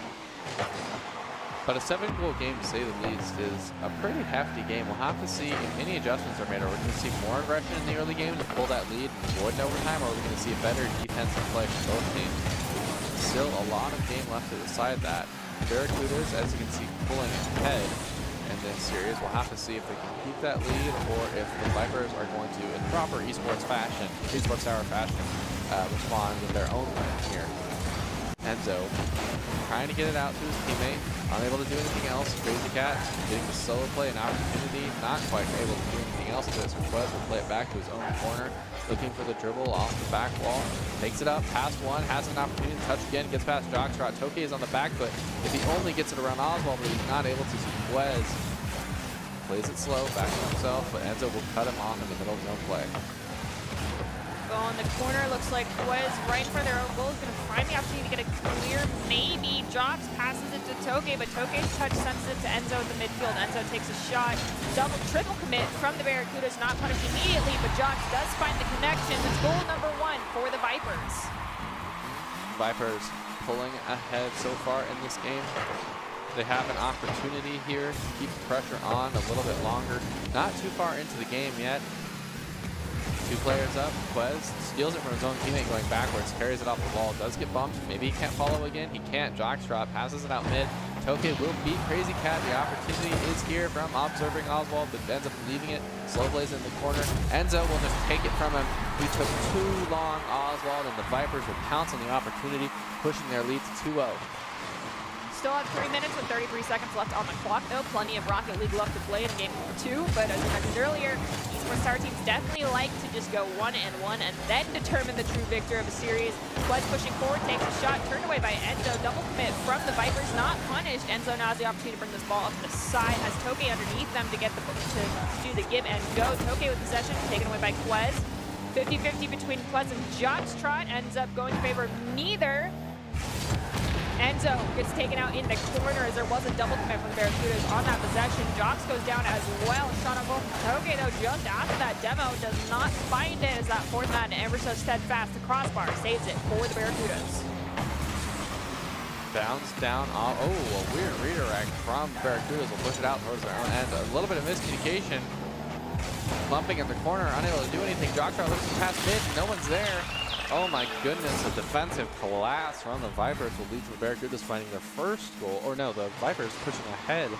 But a 7-goal game, to say the least, is a pretty hefty game. We'll have to see if any adjustments are made. Are we going to see more aggression in the early game to pull that lead and avoid an overtime, or are we going to see a better defensive play from both teams? Still a lot of game left to decide that. Barracudas, as you can see, pulling ahead in this series. We'll have to see if they can keep that lead or if the Vipers are going to, in proper esports fashion, esports hour fashion, respond with their own win here. Enzo trying to get it out to his teammate. Unable to do anything else. Crazy Cat getting the solo play and opportunity. Not quite able to do anything else with it. So Quez will play it back to his own corner. Looking for the dribble off the back wall. Takes it up, past one, has an opportunity to touch again, gets past Jockstrap. Toke is on the back foot. If he only gets it around Oswald, but he's not able to, Quez plays it slow, back to himself, but Enzo will cut him off in the middle of no play. Ball in the corner, looks like Quez right for their own goal is going to find the opportunity to get a clear, maybe. Jocks passes it to Toke, but Toke's touch sends it to Enzo in the midfield. Enzo takes a shot, double, triple commit from the Barracudas, not punished immediately, but Jocks does find the connection. It's goal number 1 for the Vipers. Vipers pulling ahead so far in this game. They have an opportunity here to keep the pressure on a little bit longer. Not too far into the game yet. 2 players up. Quez steals it from his own teammate going backwards, carries it off the wall, does get bumped. Maybe he can't follow again. He can't. Jockstrap passes it out mid. Toke will beat Crazy Cat. The opportunity is here from observing Oswald, but ends up leaving it. Slow plays in the corner. Enzo will just take it from him. He took too long, Oswald, and the Vipers will pounce on the opportunity, pushing their lead to 2-0. Still have 3 minutes and 33 seconds left on the clock, though. Plenty of Rocket League left to play in game 2, but as I mentioned earlier, Esports Tower teams definitely like to just go 1-1 and then determine the true victor of a series. Quez pushing forward, takes a shot, turned away by Enzo. Double commit from the Vipers, not punished. Enzo now has the opportunity to bring this ball up the side, has Toke underneath them to get to do the give and go. Toke with possession, taken away by Quez. 50-50 between Quez and Jockstrap, ends up going in favor of neither. Enzo gets taken out in the corner as there was a double commit from the Barracudas on that possession. Jocks goes down as well. Shot on goal. Okay, though, just after that demo, does not find it as that fourth man ever so steadfast. The crossbar saves it for the Barracudas. Bounce down. Oh, a weird redirect from Barracudas will push it out towards their own end. A little bit of miscommunication. Bumping in the corner, unable to do anything. Jockstrap looks past mid. No one's there. Oh my goodness, a defensive collapse from the Vipers will lead to the Barracudas finding their first goal. Or no, the Vipers pushing ahead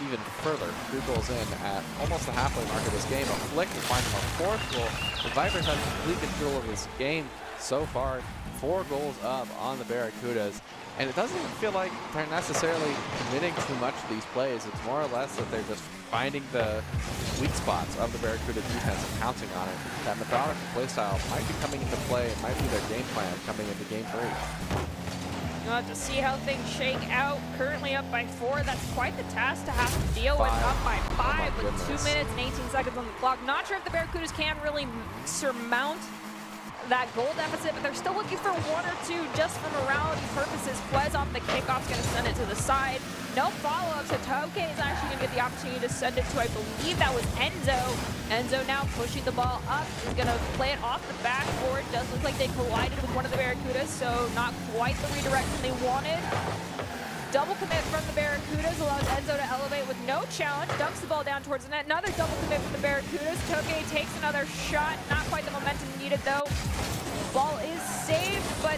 even further. 3 goals in at almost the halfway mark of this game. A flick to find them a 4th goal. The Vipers have complete control of this game so far. 4 goals up on the Barracudas. And it doesn't even feel like they're necessarily committing too much to these plays. It's more or less that they're just finding the weak spots of the Barracuda defense and pouncing on it. That methodical play style might be coming into play. It might be their game plan coming into game 3. We'll have to see how things shake out. Currently up by 4. That's quite the task to have to deal with. Up by 5 with 2 minutes and 18 seconds on the clock. Not sure if the Barracudas can really surmount that goal deficit, but they're still looking for 1 or 2 just for morality purposes. Quez off the kickoff's going to send it to the side. No follow-up, so Toke is actually going to get the opportunity to send it to, I believe that was Enzo. Enzo now pushing the ball up. He's going to play it off the backboard. Does look like they collided with one of the Barracudas, so not quite the redirection they wanted. Double commit from the Barracudas allows Enzo to elevate with no challenge. Dumps the ball down towards the net. Another double commit from the Barracudas. Toke takes another shot. Not quite the momentum needed, though. Ball is saved, but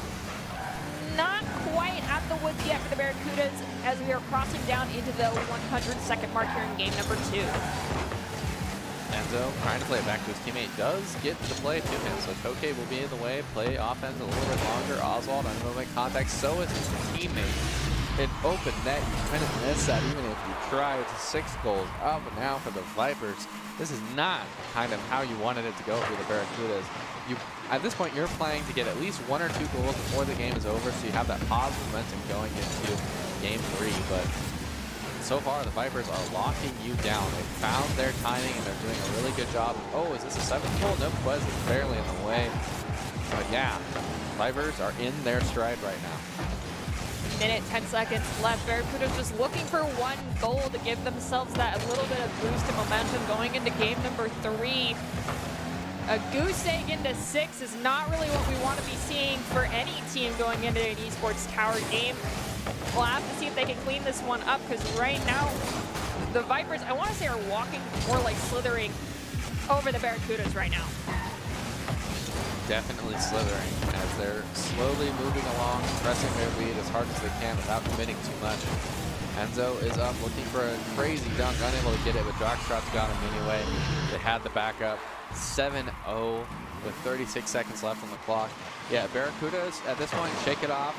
not quite at the woods yet for the Barracudas as we are crossing down into the 100-second mark here in game number 2. Enzo trying to play it back to his teammate. Does get the play to him, so Toke will be in the way. Play offense a little bit longer. Oswald unable to make contact. So is his teammate. An open net, you couldn't miss that even if you try. It's 6 goals up and now for the Vipers. This is not kind of how you wanted it to go for the Barracudas. At this point, you're playing to get at least 1 or 2 goals before the game is over, so you have that positive momentum going into game 3. But so far, the Vipers are locking you down. They found their timing, and they're doing a really good job. Oh, is this a 7th goal? No, Quez is barely in the way. But yeah, Vipers are in their stride right now. Minute, 10 seconds left. Barracudas just looking for 1 goal to give themselves that little bit of boost in momentum going into game number 3. A goose egg into 6 is not really what we want to be seeing for any team going into an Esports Tower game. We'll have to see if they can clean this one up, because right now, the Vipers, I want to say, are walking more like slithering over the Barracudas right now. Definitely slithering as they're slowly moving along, pressing their lead as hard as they can without committing too much. Enzo is up looking for a crazy dunk, unable to get it, but Jockstrap's got him anyway. They had the backup. 7-0 with 36 seconds left on the clock. Yeah, Barracudas, at this point, shake it off,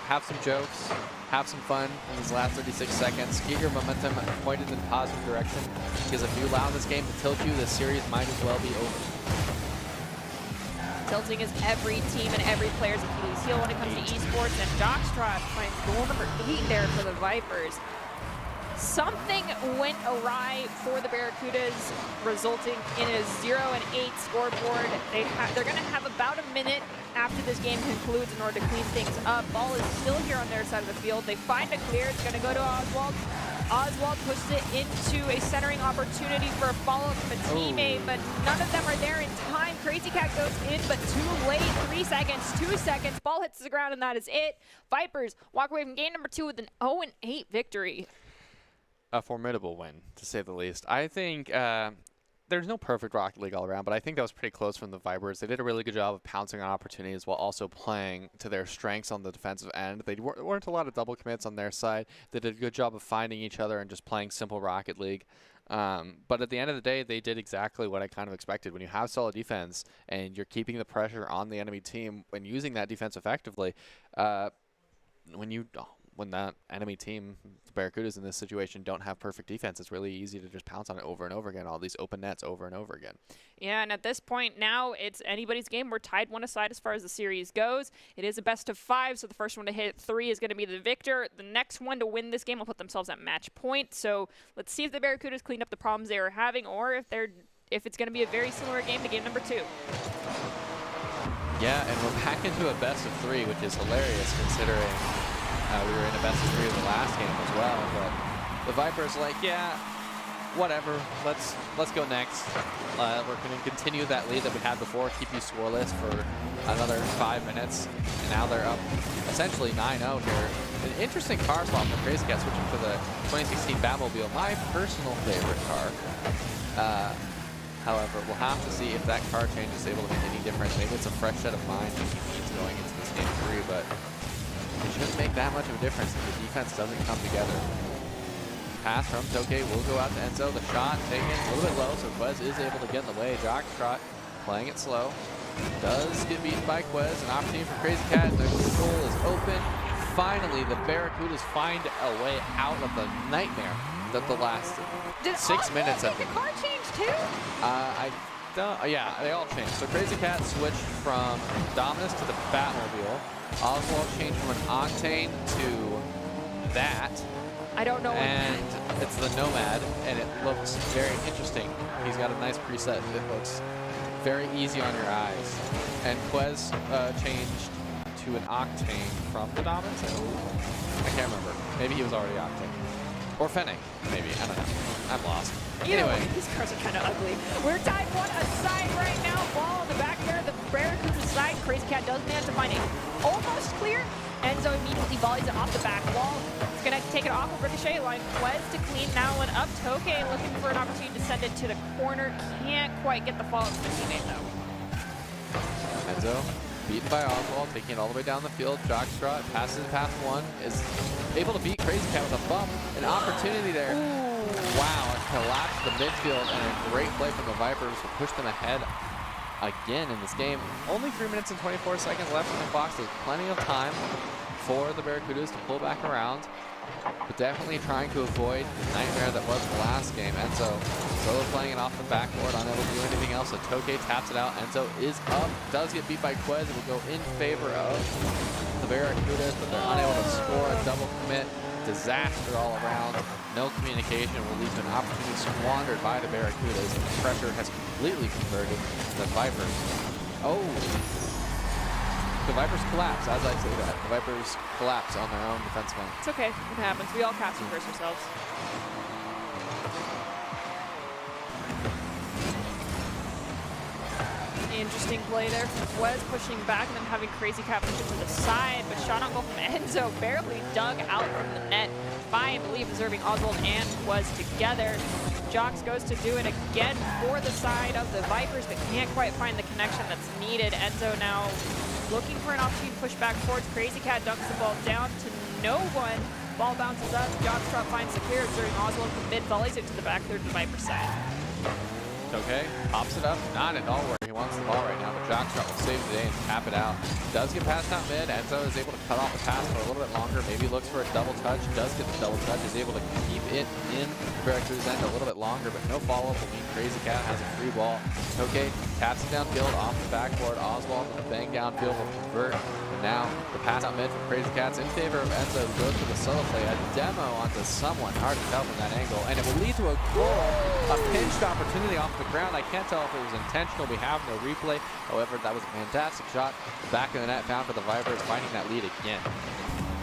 have some jokes, have some fun in these last 36 seconds, get your momentum pointed in a positive direction, because if you allow this game to tilt you, this series might as well be over. Tilting is every team and every player's Achilles heel when it comes to esports, and Jockstrap finds goal number 8 there for the Vipers. Something went awry for the Barracudas, resulting in a 0-8 scoreboard. They're going to have about a minute after this game concludes in order to clean things up. Ball is still here on their side of the field. They find a clear. It's going to go to Oswald. Oswald pushes it into a centering opportunity for a follow-up from a teammate, but none of them are there in time. Crazy Cat goes in, but too late. 3 seconds, 2 seconds. Ball hits the ground, and that is it. Vipers walk away from game number 2 with an 0-8 victory. A formidable win, to say the least. I think there's no perfect Rocket League all around, but I think that was pretty close from the Vipers. They did a really good job of pouncing on opportunities while also playing to their strengths on the defensive end. They weren't a lot of double commits on their side. They did a good job of finding each other and just playing simple Rocket League. But at the end of the day, they did exactly what I kind of expected. When you have solid defense and you're keeping the pressure on the enemy team and using that defense effectively, when that enemy team, the Barracudas in this situation, don't have perfect defense, it's really easy to just pounce on it over and over again, all these open nets over and over again. Yeah, and at this point now, it's anybody's game. We're tied 1-aside as far as the series goes. It is a best-of-5, so the first one to hit 3 is going to be the victor. The next one to win this game will put themselves at match point. So let's see if the Barracudas cleaned up the problems they were having, or if it's going to be a very similar game to game number 2. Yeah, and we're back into a best-of-3, which is hilarious considering we were in a best-of-3 of the last game as well. But the Vipers like, yeah, whatever, let's go next. We're going to continue that lead that we had before, keep you scoreless for another 5 minutes. And now they're up essentially 9-0 here. An interesting car swap for Crazy Cat, switching to the 2016 Batmobile, my personal favorite car. However, we'll have to see if that car change is able to make any difference. Maybe it's a fresh set of mind that he needs going into this game 3, but it shouldn't make that much of a difference if the defense doesn't come together. Pass from Toke will go out to Enzo. The shot taken a little bit low, so Quez is able to get in the way. Jockstrap playing it slow. Does get beaten by Quez. An opportunity for Crazy Cat. The goal is open. Finally, the Barracudas find a way out of the nightmare that the last 6 minutes have been. Did the car change too? Yeah, they all changed. So Crazy Cat switched from Dominus to the Batmobile. Oswald changed from an Octane to that. I don't know. And it's the Nomad, and it looks very interesting. He's got a nice preset. It looks very easy on your eyes. And Quez changed to an Octane from the Dominus, I believe. I can't remember. Maybe he was already Octane. Or Fennec, maybe. I don't know. I'm lost. Anyway. These cars are kind of ugly. We're tied 1-aside right now. Ball in the back there. The Barracudas side. Crazy Cat does manage to find it almost clear. Enzo immediately volleys it off the back wall. It's going to take it off of Ricochet line. Quez to clean that one up. Toke looking for an opportunity to send it to the corner. Can't quite get the follow-up from the teammate, though. Enzo beaten by Oswald, taking it all the way down the field. Jockstrap passes past 1, is able to beat Crazy Cat with a bump. An opportunity there. Ooh. Wow, it collapsed the midfield, and a great play from the Vipers to push them ahead again in this game. Only 3 minutes and 24 seconds left in the box. There's plenty of time for the Barracudas to pull back around, but definitely trying to avoid the nightmare that was the last game. Enzo solo playing it off the backboard, unable to do anything else. So Toke taps it out. Enzo is up, does get beat by Quez. It will go in favor of the Barracudas, but they're unable to score a double commit. Disaster all around. No communication will lead to an opportunity squandered by the Barracudas. And the pressure has completely converted to the Vipers. Oh! The Vipers collapse, as I say that. The Vipers collapse on their own defenseman. It's okay. It happens. We all cast and curse ourselves. Interesting play there from Quez, pushing back and then having Crazy Cat push it to the side, but shot on goal from Enzo barely dug out from the net by, I believe, deserving Oswald and Quez together. Jocks goes to do it again for the side of the Vipers, but can't quite find the connection that's needed. Enzo now looking for an opportunity to push back forwards. Crazy Cat dunks the ball down to no one. Ball bounces up. Jockstrap finds the clear during Oswald from mid, volleys it to the back third of the Viper side. Okay, pops it up. Not at all where he wants wants the ball right now, but Jockstrap will save the day and tap it out. Does get passed out mid. Enzo is able to cut off the pass for a little bit longer. Maybe looks for a double touch. Does get the double touch. Is able to keep it in Barracuda's end a little bit longer, but no follow-up will mean Crazy Cat has a free ball. Okay, taps it downfield off the backboard. Oswald with a bang downfield will convert. And now the pass out mid from Crazy Cats in favor of Enzo, who goes for the solo play. A demo onto someone. Hard to tell from that angle. And it will lead to a goal. A pinched opportunity off the ground. I can't tell if it was intentional. We have no replay. However, that was a fantastic shot. Back of the net found for the Vipers, finding that lead again.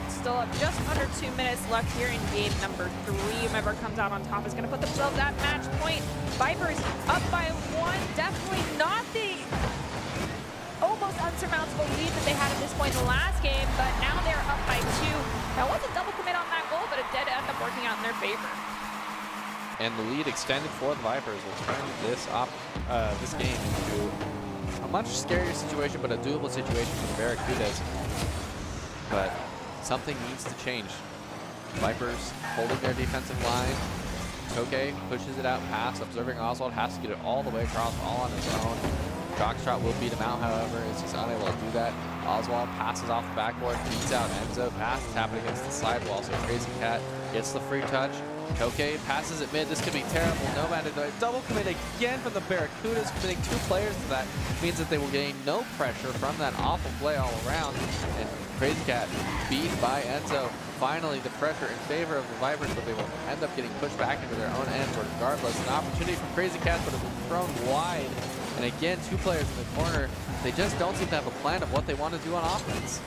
Still up just under 2 minutes left here in game number 3. Whoever comes out on top is going to put themselves at match point. Vipers up by 1. Definitely not the almost unsurmountable lead that they had at this point in the last game, but now they're up by 2. That was a double commit on that goal, but it did end up working out in their favor. And the lead extended for the Vipers will turn this game into a much scarier situation, but a doable situation for the Barracudas. But something needs to change. Vipers holding their defensive line. Toke pushes it out past. Observing Oswald has to get it all the way across, all on his own. Jockstrap will beat him out, however, as he's unable to do that. Oswald passes off the backboard, beats out Enzo. Pass is happening against the sidewall, so Crazy Cat gets the free touch. Toke passes it mid. This could be terrible. Nomad in the double commit again from the Barracudas, committing 2 players to that. Means that they will gain no pressure from that awful play all around. And Crazy Cat beat by Enzo. Finally, the pressure in favor of the Vipers, but they will end up getting pushed back into their own end regardless. An opportunity for Crazy Cat, but it was thrown wide. And again, 2 players in the corner. They just don't seem to have a plan of what they want to do on offense.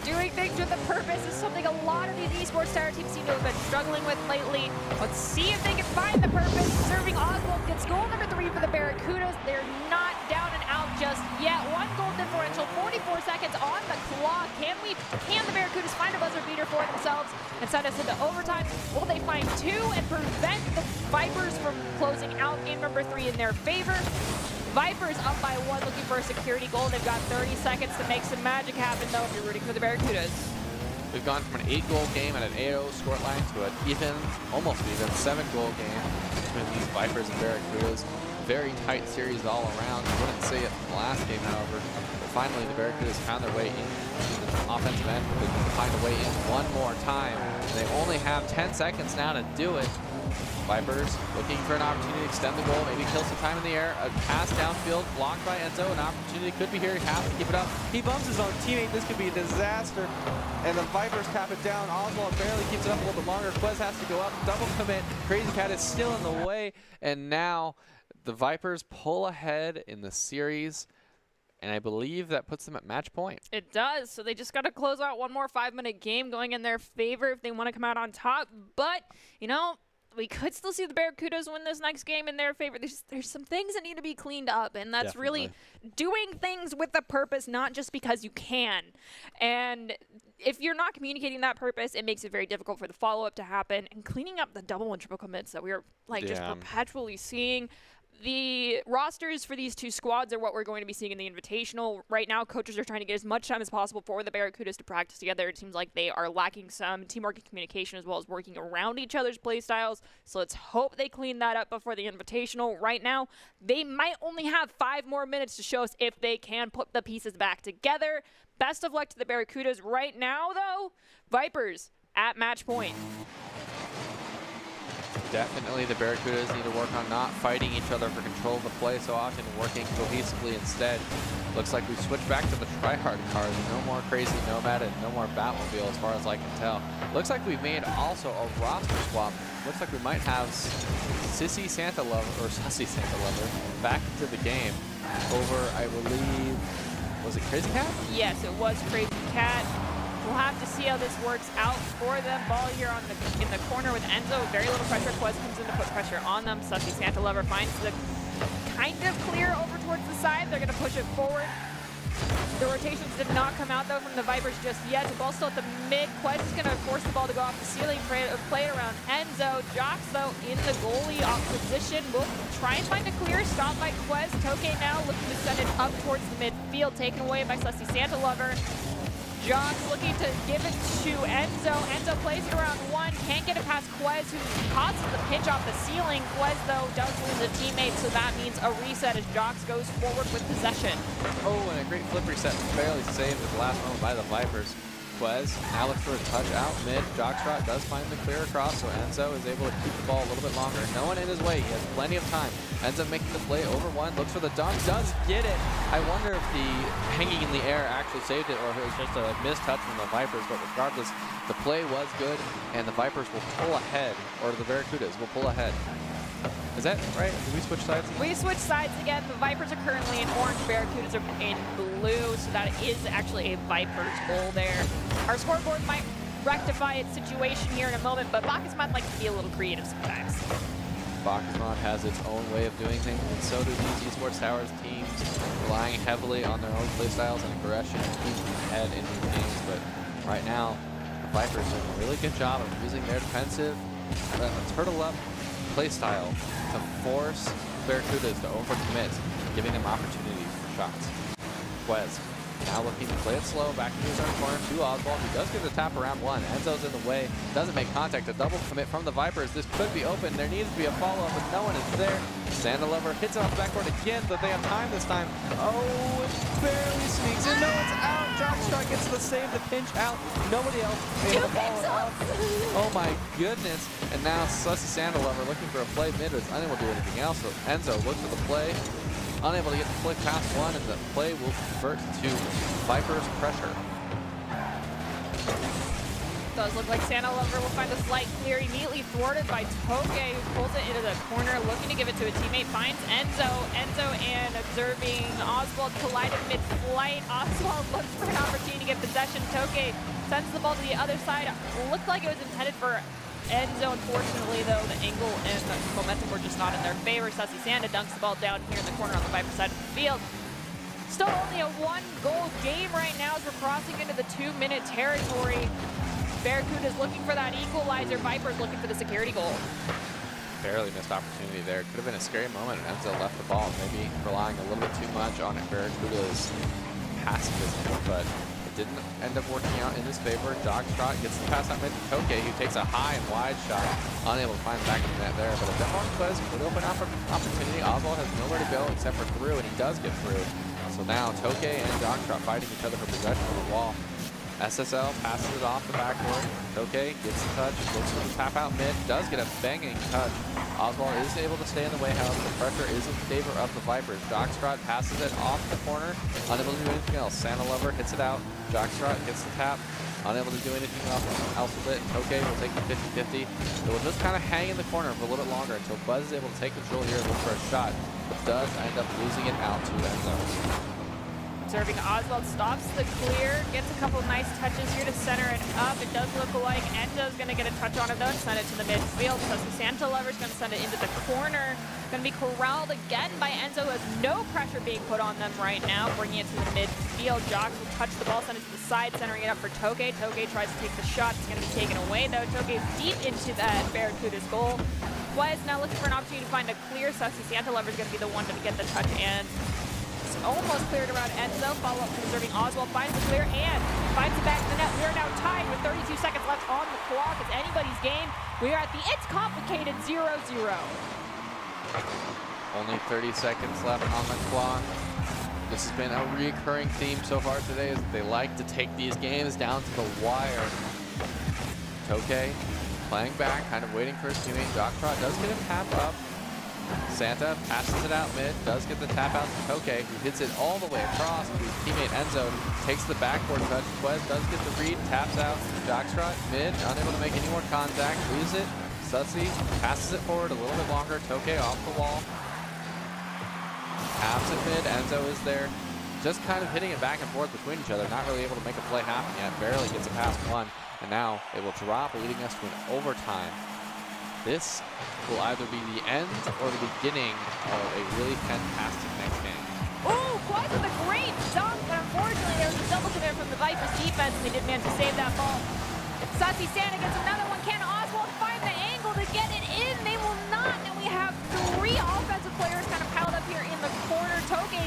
Doing things with a purpose is something a lot of these esports tower teams seem to have been struggling with lately. Let's see if they can find the purpose. Serving Oswald gets goal number 3 for the Barracudas. They're not down and out just yet. 1 goal differential, 44 seconds on the clock. Can the Barracudas find a buzzer beater for themselves and send us into overtime? Will they find 2 and prevent the Vipers from closing out game number 3 in their favor? Vipers up by 1, looking for a security goal. They've got 30 seconds to make some magic happen, though, if you're rooting for the Barracudas. We've gone from an 8-goal game at an 8-0 scoreline to an even, almost even, 7-goal game between these Vipers and Barracudas. Very tight series all around. I wouldn't say it from the last game, however. But finally, the Barracudas found their way into the offensive end. They can find a way in one more time. They only have 10 seconds now to do it. Vipers looking for an opportunity to extend the goal, maybe kill some time in the air. A pass downfield, blocked by Enzo. An opportunity could be here. He has to keep it up. He bumps his own teammate. This could be a disaster. And the Vipers tap it down. Oswald barely keeps it up a little bit longer. Quez has to go up. Double commit. Crazy Cat is still in the way. And now the Vipers pull ahead in the series. And I believe that puts them at match point. It does. So they just got to close out one more 5-minute game going in their favor if they want to come out on top. But, you know, we could still see the Barracudas win this next game in their favor. There's some things that need to be cleaned up, and that's really doing things with a purpose, not just because you can. And if you're not communicating that purpose, it makes it very difficult for the follow-up to happen. And cleaning up the double and triple commits that we're just perpetually seeing. The rosters for these 2 squads are what we're going to be seeing in the Invitational. Right now, coaches are trying to get as much time as possible for the Barracudas to practice together. It seems like they are lacking some teamwork and communication as well as working around each other's play styles. So let's hope they clean that up before the Invitational. Right now, they might only have 5 more minutes to show us if they can put the pieces back together. Best of luck to the Barracudas. Right now, though, Vipers at match point. Definitely the Barracudas need to work on not fighting each other for control of the play so often, working cohesively instead. Looks like we switched back to the tryhard cars. No more crazy Nomad and no more Batmobile as far as I can tell. Looks like we made also a roster swap. Looks like we might have Sissy Santa Lover, or Sussy Santa Lover, back into the game over, I believe, was it Crazy Cat? Yes, it was Crazy Cat. We'll have to see how this works out for them. Ball here in the corner with Enzo. Very little pressure. Quez comes in to put pressure on them. Sussy Santa Lover finds the kind of clear over towards the side. They're going to push it forward. The rotations did not come out, though, from the Vipers just yet. The ball's still at the mid. Quez is going to force the ball to go off the ceiling. Play it around Enzo. Jocks, though, in the goalie position. Will try and find a clear stop by Quez. Toke now looking to send it up towards the midfield. Taken away by Sussy Santa Lover. Jox looking to give it to Enzo. Enzo plays it around one, can't get it past Quez, who causes the pinch off the ceiling. Quez, though, does lose a teammate, so that means a reset as Jox goes forward with possession. Oh, and a great flip reset, barely saved at the last moment by the Vipers. Quez now looks for a touch out mid. Jockstrot does find the clear across, so Enzo is able to keep the ball a little bit longer. No one in his way. He has plenty of time. Enzo making the play over one, looks for the dunk, does get it. I wonder if the hanging in the air actually saved it or if it was just a missed touch from the Vipers, but regardless, the play was good, and the Vipers will pull ahead, or the Barracudas will pull ahead. Is that right? Did we switch sides? We switched sides again. The Vipers are currently in orange, Barracudas are in blue, so that is actually a Vipers goal there. Our scoreboard might rectify its situation here in a moment, but Bacchus might like to be a little creative sometimes. Bacchus has its own way of doing things, and so do these Esports Towers teams, relying heavily on their own playstyles and aggression to keep ahead in these games. But right now, the Vipers are doing a really good job of using their defensive turtle up playstyle to force Barracudas to overcommit, giving them opportunities for shots. Quez now looking to play it slow, back into his own corner to Oswald, who does get the tap around one. Enzo's in the way, doesn't make contact. A double commit from the Vipers. This could be open. There needs to be a follow-up, but no one is there. Sandalover hits it off the backboard again, but they have time this time. Oh, it barely sneaks in. No, it's out. Jockstrot gets the save, the pinch out. Nobody else able to follow it up. Oh my goodness. And now Sussy Sandalover looking for a play mid, but is unable to do anything else. So Enzo looks at the play, unable to get the flick past one, and the play will convert to Vipers pressure. Does look like Sandalover will find a slight clear, immediately thwarted by Toge, who pulls it into the corner, looking to give it to a teammate, finds Enzo. Enzo and observing Oswald collided mid-flight. Oswald looks for an opportunity to get possession. Toge sends the ball to the other side. Looked like it was intended for Enzo. Unfortunately, though, the angle and the momentum were just not in their favor. Sussy Sanda dunks the ball down here in the corner on the Viper side of the field. Still only a one-goal game right now as we're crossing into the 2-minute territory. Barracuda's looking for that equalizer. Vipers looking for the security goal. Barely missed opportunity there. Could have been a scary moment, and Enzo left the ball, maybe relying a little bit too much on Barracuda's pacifism, but it didn't end up working out in his favor. Jockstrot gets the pass out mid to Toke, who takes a high and wide shot, unable to find back in the net there, but a Demon Quez would open up an opportunity. Oswald has nowhere to go except for through, and he does get through. So now Toke and Jockstrot fighting each other for possession of the wall. SSL passes it off the backboard. Toke gets the touch, looks for the tap out mid, does get a banging touch. Oswald is able to stay in the way, however, the pressure is in favor of the Vipers. Jockstrot passes it off the corner, unable to do anything else. Sandalover hits it out. Jockstrot gets the tap, unable to do anything else with it. Toke will take the 50-50. It will just kind of hang in the corner for a little bit longer until Buzz is able to take control here and look for a shot, but does end up losing it out to Enzo. Observing Oswald stops the clear, gets a couple nice touches here to center it up. It does look like Enzo's going to get a touch on it though and send it to the midfield. Sussy Sandalover's going to send it into the corner. Going to be corralled again by Enzo, who has no pressure being put on them right now, bringing it to the midfield. Jox will touch the ball, send it to the side, centering it up for Toge. Toge tries to take the shot. It's going to be taken away though. Toge's deep into that Barracuda's goal. Quez now looking for an opportunity to find a clear. Sussy Sandalover's going to be the one to get the touch, and almost cleared around Enzo. Follow up from observing Oswald, finds the clear and finds it back in the net. We are now tied with 32 seconds left on the clock. It's anybody's game. We are at the It's Complicated 0-0. Only 30 seconds left on the clock. This has been a recurring theme so far today, is that they like to take these games down to the wire. Toke playing back, kind of waiting for his teammate. Jockstrot does get him tap up. Santa passes it out mid, does get the tap out to Toke, who hits it all the way across to his teammate Enzo, takes the backboard touch. Quez does get the read, taps out. Jockstrot mid, unable to make any more contact, leaves it. Sussy passes it forward a little bit longer. Toke off the wall. Taps it mid, Enzo is there. Just kind of hitting it back and forth between each other, not really able to make a play happen yet. Barely gets it past one, and now it will drop, leading us to an overtime. This will either be the end or the beginning of a really fantastic next game. Ooh, Quez with a great dunk, but unfortunately there was a double commit from the Vipers defense, and they did manage to save that ball. Sussy Santa gets another one. Can Oswald find the angle to get it in? They will not, and we have three offensive players kind of piled up here in the corner. Toge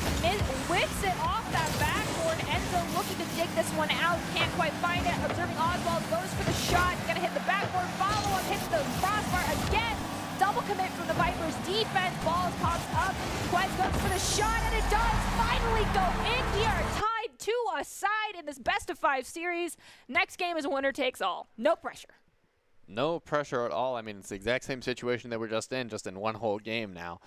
whips it off that backboard. Enzo looking to dig this one out, can't quite find it. Observing Oswald goes for the shot, gonna hit the backboard, follow-up, hits the crossbar again. Double commit from the Vipers defense, ball pops up, Quez goes for the shot, and it does finally go in. We are tied 2-2 in this best-of-5 series. Next game is winner takes all. No pressure. No pressure at all. I mean, it's the exact same situation that we're just in one whole game now.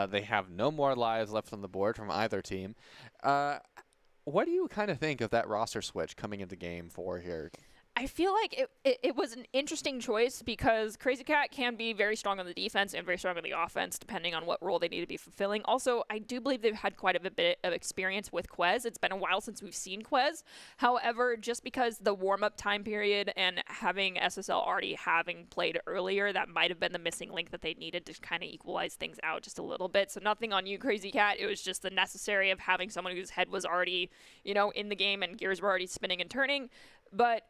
They have no more lives left on the board from either team. What do you kind of think of that roster switch coming into game 4 here? I feel like it was an interesting choice because Crazy Cat can be very strong on the defense and very strong on the offense, depending on what role they need to be fulfilling. Also, I do believe they've had quite a bit of experience with Quez. It's been a while since we've seen Quez. However, just because the warm-up time period and having SSL already having played earlier, that might have been the missing link that they needed to kind of equalize things out just a little bit. So nothing on you, Crazy Cat. It was just the necessary of having someone whose head was already, in the game and gears were already spinning and turning. But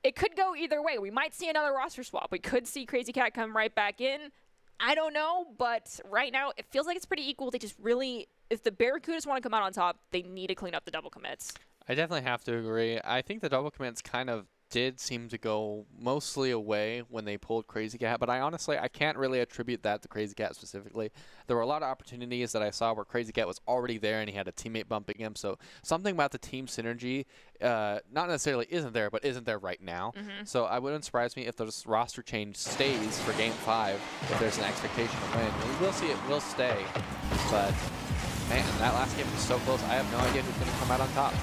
it could go either way. We might see another roster swap. We could see Crazy Cat come right back in. I don't know, but right now it feels like it's pretty equal. They just really, if the Barracudas want to come out on top, they need to clean up the double commits. I definitely have to agree. I think the double commits kind of did seem to go mostly away when they pulled Crazy Cat, but I can't really attribute that to Crazy Cat specifically. There were a lot of opportunities that I saw where Crazy Cat was already there and he had a teammate bumping him, so something about the team synergy not necessarily isn't there, but isn't there right now. So I wouldn't surprise me if this roster change stays for Game 5, if there's an expectation to win. We will see it will stay, but man, that last game was so close. I have no idea who's going to come out on top.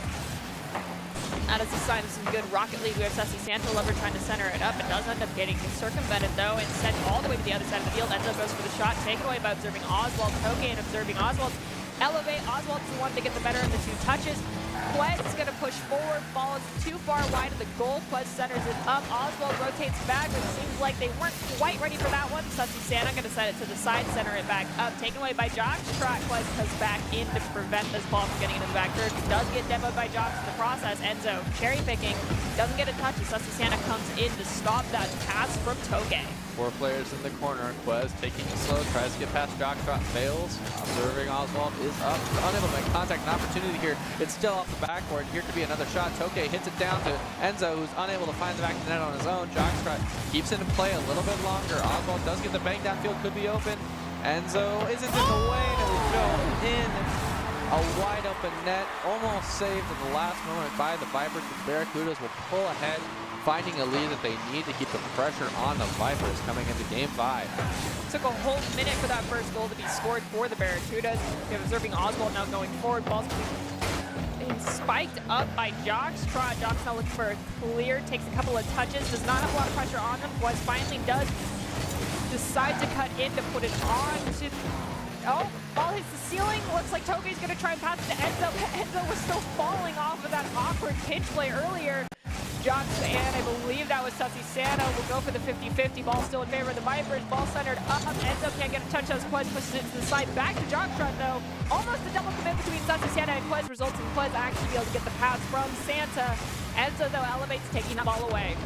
That is a sign of some good Rocket League. We have Sussy Santa Lover trying to center it up. It does end up getting circumvented, though, and sent all the way to the other side of the field. Enzo goes for the shot, taken away by observing Oswald. Toke and observing Oswald. Elevate. Oswald's the one to get the better of the 2 touches. Quez is going to push forward. Ball is too far wide of the goal. Quez centers it up. Oswald rotates back, but it seems like they weren't quite ready for that one. Sussy Santa going to set it to the side, center it back up. Taken away by Jox. Quez comes back in to prevent this ball from getting into the back third. It does get demoed by Jox in the process. Enzo cherry picking. Doesn't get a touch. Sussy Santa comes in to stop that pass from Toke. 4 players in the corner. Quez taking it slow, tries to get past Jockstrap, fails. Observing Oswald is up, unable to make contact. An opportunity here. It's still off the backboard. Here could be another shot. Toke hits it down to Enzo, who's unable to find the back of the net on his own. Jockstrap keeps it in play a little bit longer. Oswald does get the bang downfield, could be open. Enzo isn't in the way, and it will go in. A wide open net, almost saved at the last moment by the Vipers. The Barracudas will pull ahead, finding a lead that they need to keep the pressure on the Vipers coming into Game 5. Took a whole minute for that first goal to be scored for the Barracudas. We have observing Oswald now going forward. Ball's being spiked up by Jox. Jox now looking for a clear, takes a couple of touches, does not have a lot of pressure on them. Was finally does decide to cut in to put it on to... Oh, ball hits the ceiling. Looks like Toke's going to try and pass it to Enzo. Enzo was still falling off of that awkward pinch play earlier. Jox and I believe that was Sussy Santa will go for the 50-50. Ball still in favor of the Vipers. Ball centered up. Enzo can't get a touch as Quez pushes it to the side. Back to Jockstrap though. Almost a double commit between Sussy Santa and Quez results in Quez actually be able to get the pass from Santa. Enzo though elevates, taking the ball away.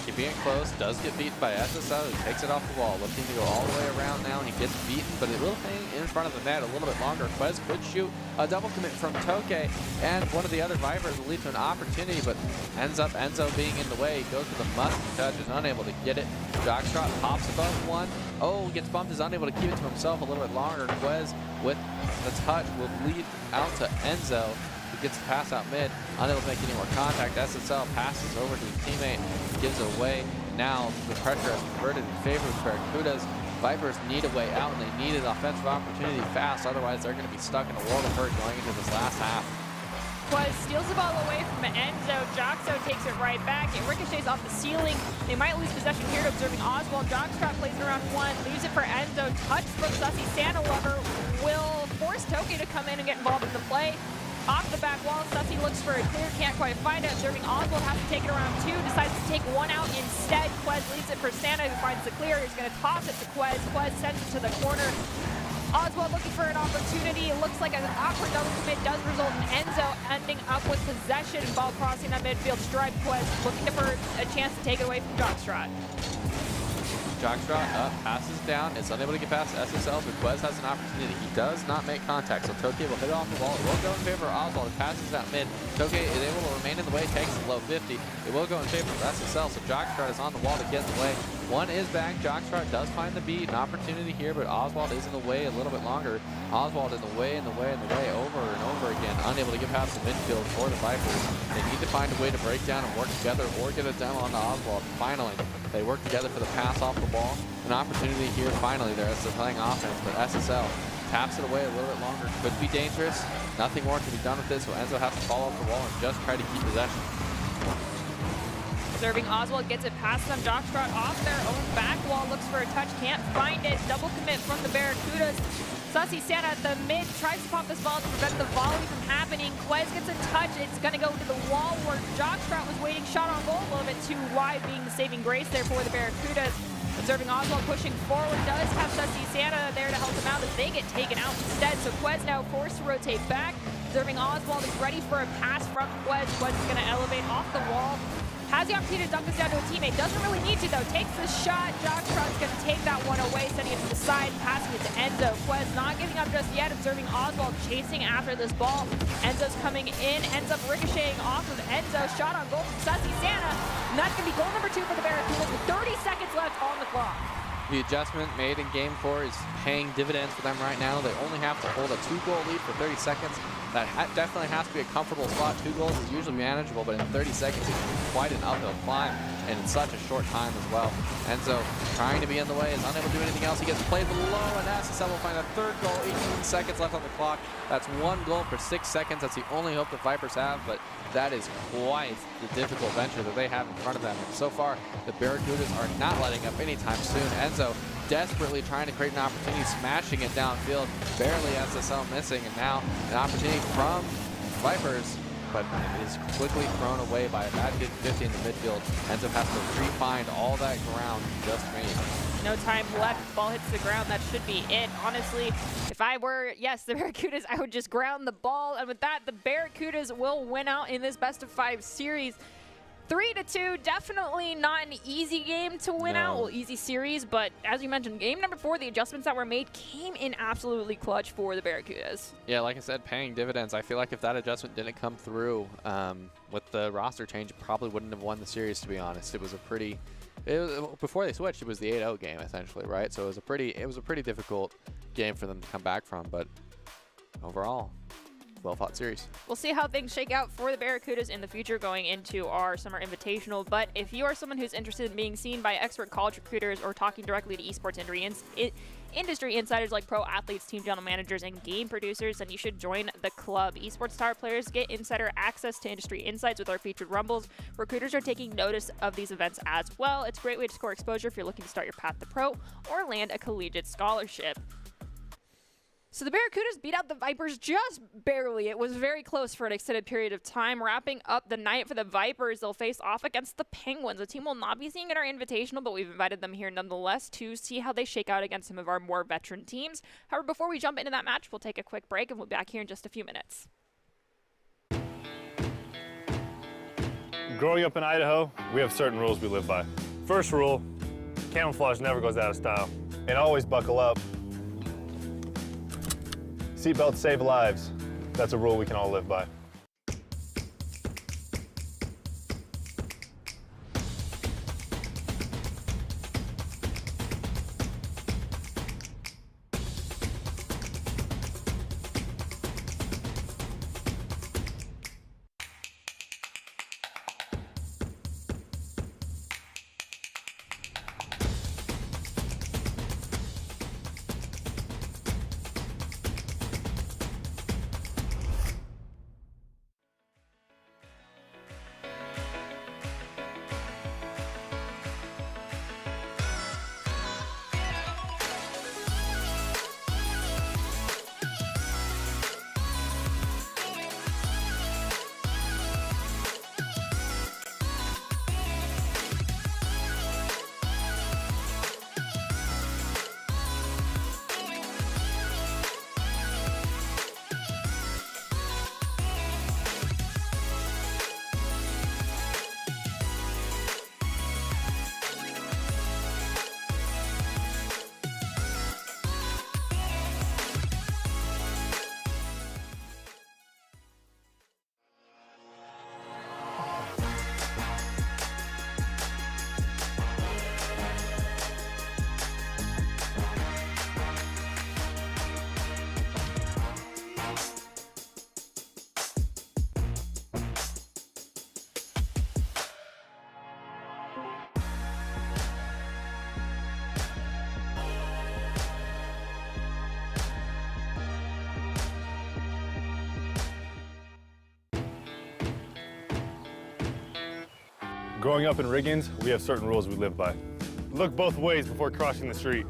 Keeping it close, does get beaten by SSL, who takes it off the wall, looking to go all the way around now, and he gets beaten, but it will hang in front of the net a little bit longer. Quez could shoot a double commit from Toke, and one of the other Vipers will lead to an opportunity, but ends up Enzo being in the way. He goes for the must touch, is unable to get it. Jockstrap pops above one. Oh, gets bumped, is unable to keep it to himself a little bit longer. Quez with the touch will lead out to Enzo, who gets the pass out mid, unable to make any more contact. SSL passes over to his teammate, gives it away. Now the pressure has converted in favor of Barracudas. Vipers need a way out, and they need an offensive opportunity fast, otherwise they're going to be stuck in a world of hurt going into this last half. Quez steals the ball away from Enzo. Joxo takes it right back. It ricochets off the ceiling. They might lose possession here to observing Oswald. Jockstrap plays it around one, leaves it for Enzo. Touch from Sussy Santa Lover will force Toke to come in and get involved in the play. Off the back wall, Sussy looks for a clear, can't quite find it. Observing Oswald has to take it around two, decides to take one out instead. Quez leaves it for Santa, who finds the clear. He's going to toss it to Quez. Quez sends it to the corner. Oswald looking for an opportunity. It looks like an awkward double commit does result in Enzo ending up with possession. Ball crossing that midfield stripe. Quez looking for a chance to take it away from Jockstrap. Jockstrap up, passes down, is unable to get past SSL, but Quez has an opportunity. He does not make contact, so Toke will hit it off the wall. It will go in favor of Oswald. It passes out mid. Toke is able to remain in the way, takes it low 50. It will go in favor of SSL, so Jockstrap is on the wall to get in the way. One is back. Jockstrap does find the beat, an opportunity here, but Oswald is in the way a little bit longer. Oswald in the way, over and over again, unable to get past the midfield for the Vipers. They need to find a way to break down and work together or get a demo on to Oswald. Finally, they work together for the pass off the ball. An opportunity here finally there as they're playing offense, but SSL taps it away a little bit longer. Could be dangerous. Nothing more can be done with this, so Enzo has to follow up the wall and just try to keep possession. Serving Oswald gets it past them. Jockstrap off their own back wall, looks for a touch, can't find it. Double commit from the Barracudas. Sussy Santa at the mid tries to pop this ball to prevent the volley from happening. Quez gets a touch. It's going to go to the wall where Jockstrap was waiting. Shot on goal a little bit too wide, being the saving grace there for the Barracudas. Observing Oswald pushing forward, does have Sussy Santa there to help him out as they get taken out instead. So Quez now forced to rotate back. Observing Oswald is ready for a pass from Quez. Quez is going to elevate off the wall. Has the opportunity to dunk this down to a teammate. Doesn't really need to, though. Takes the shot. Jockstrap's going to take that one away, sending it to the side, passing it to Enzo. Quez not giving up just yet. Observing Oswald chasing after this ball. Enzo's coming in. Ends up ricocheting off of Enzo. Shot on goal from Sussy Santa. And that's going to be goal number 2 for the Barracudas with 30 seconds left on the clock. The adjustment made in Game 4 is paying dividends for them right now. They only have to hold a 2-goal lead for 30 seconds. That definitely has to be a comfortable spot. 2 goals is usually manageable, but in 30 seconds, it's quite an uphill climb, and in such a short time as well. Enzo trying to be in the way, is unable to do anything else. He gets played below, and SSL will find a 3rd goal, 18 seconds left on the clock. That's 1 goal for 6 seconds. That's the only hope the Vipers have, but that is quite the difficult venture that they have in front of them. And so far, the Barracudas are not letting up anytime soon. Enzo desperately trying to create an opportunity, smashing it downfield, barely SSL missing, and now an opportunity from Vipers, but it is quickly thrown away by a bad 50 in the midfield. Enzo has to re-find all that ground just made. No time left. Ball hits the ground. That should be it. Honestly, if I were, yes, the Barracudas, I would just ground the ball. And with that, the Barracudas will win out in this best-of-5 series. 3-2, definitely not an easy game to win out. Well, easy series, but as you mentioned, game number 4, the adjustments that were made came in absolutely clutch for the Barracudas. Yeah, like I said, paying dividends. I feel like if that adjustment didn't come through with the roster change, it probably wouldn't have won the series, to be honest. It was a pretty, before they switched, it was the 8-0 game, essentially, right? So it was a pretty difficult game for them to come back from, but overall, well-fought series. We'll see how things shake out for the Barracudas in the future going into our Summer Invitational. But if you are someone who's interested in being seen by expert college recruiters or talking directly to esports industry insiders like pro athletes, team general managers, and game producers, then you should join the club. Esports Star players get insider access to industry insights with our featured rumbles. Recruiters are taking notice of these events as well. It's a great way to score exposure if you're looking to start your path to pro or land a collegiate scholarship. So the Barracudas beat out the Vipers just barely. It was very close for an extended period of time. Wrapping up the night for the Vipers, they'll face off against the Penguins. The team will not be seeing in our invitational, but we've invited them here nonetheless to see how they shake out against some of our more veteran teams. However, before we jump into that match, we'll take a quick break and we'll be back here in just a few minutes. Growing up in Idaho, we have certain rules we live by. First rule, camouflage never goes out of style. And always buckle up. Seatbelts save lives. That's a rule we can all live by. Growing up in Riggins, we have certain rules we live by. Look both ways before crossing the street.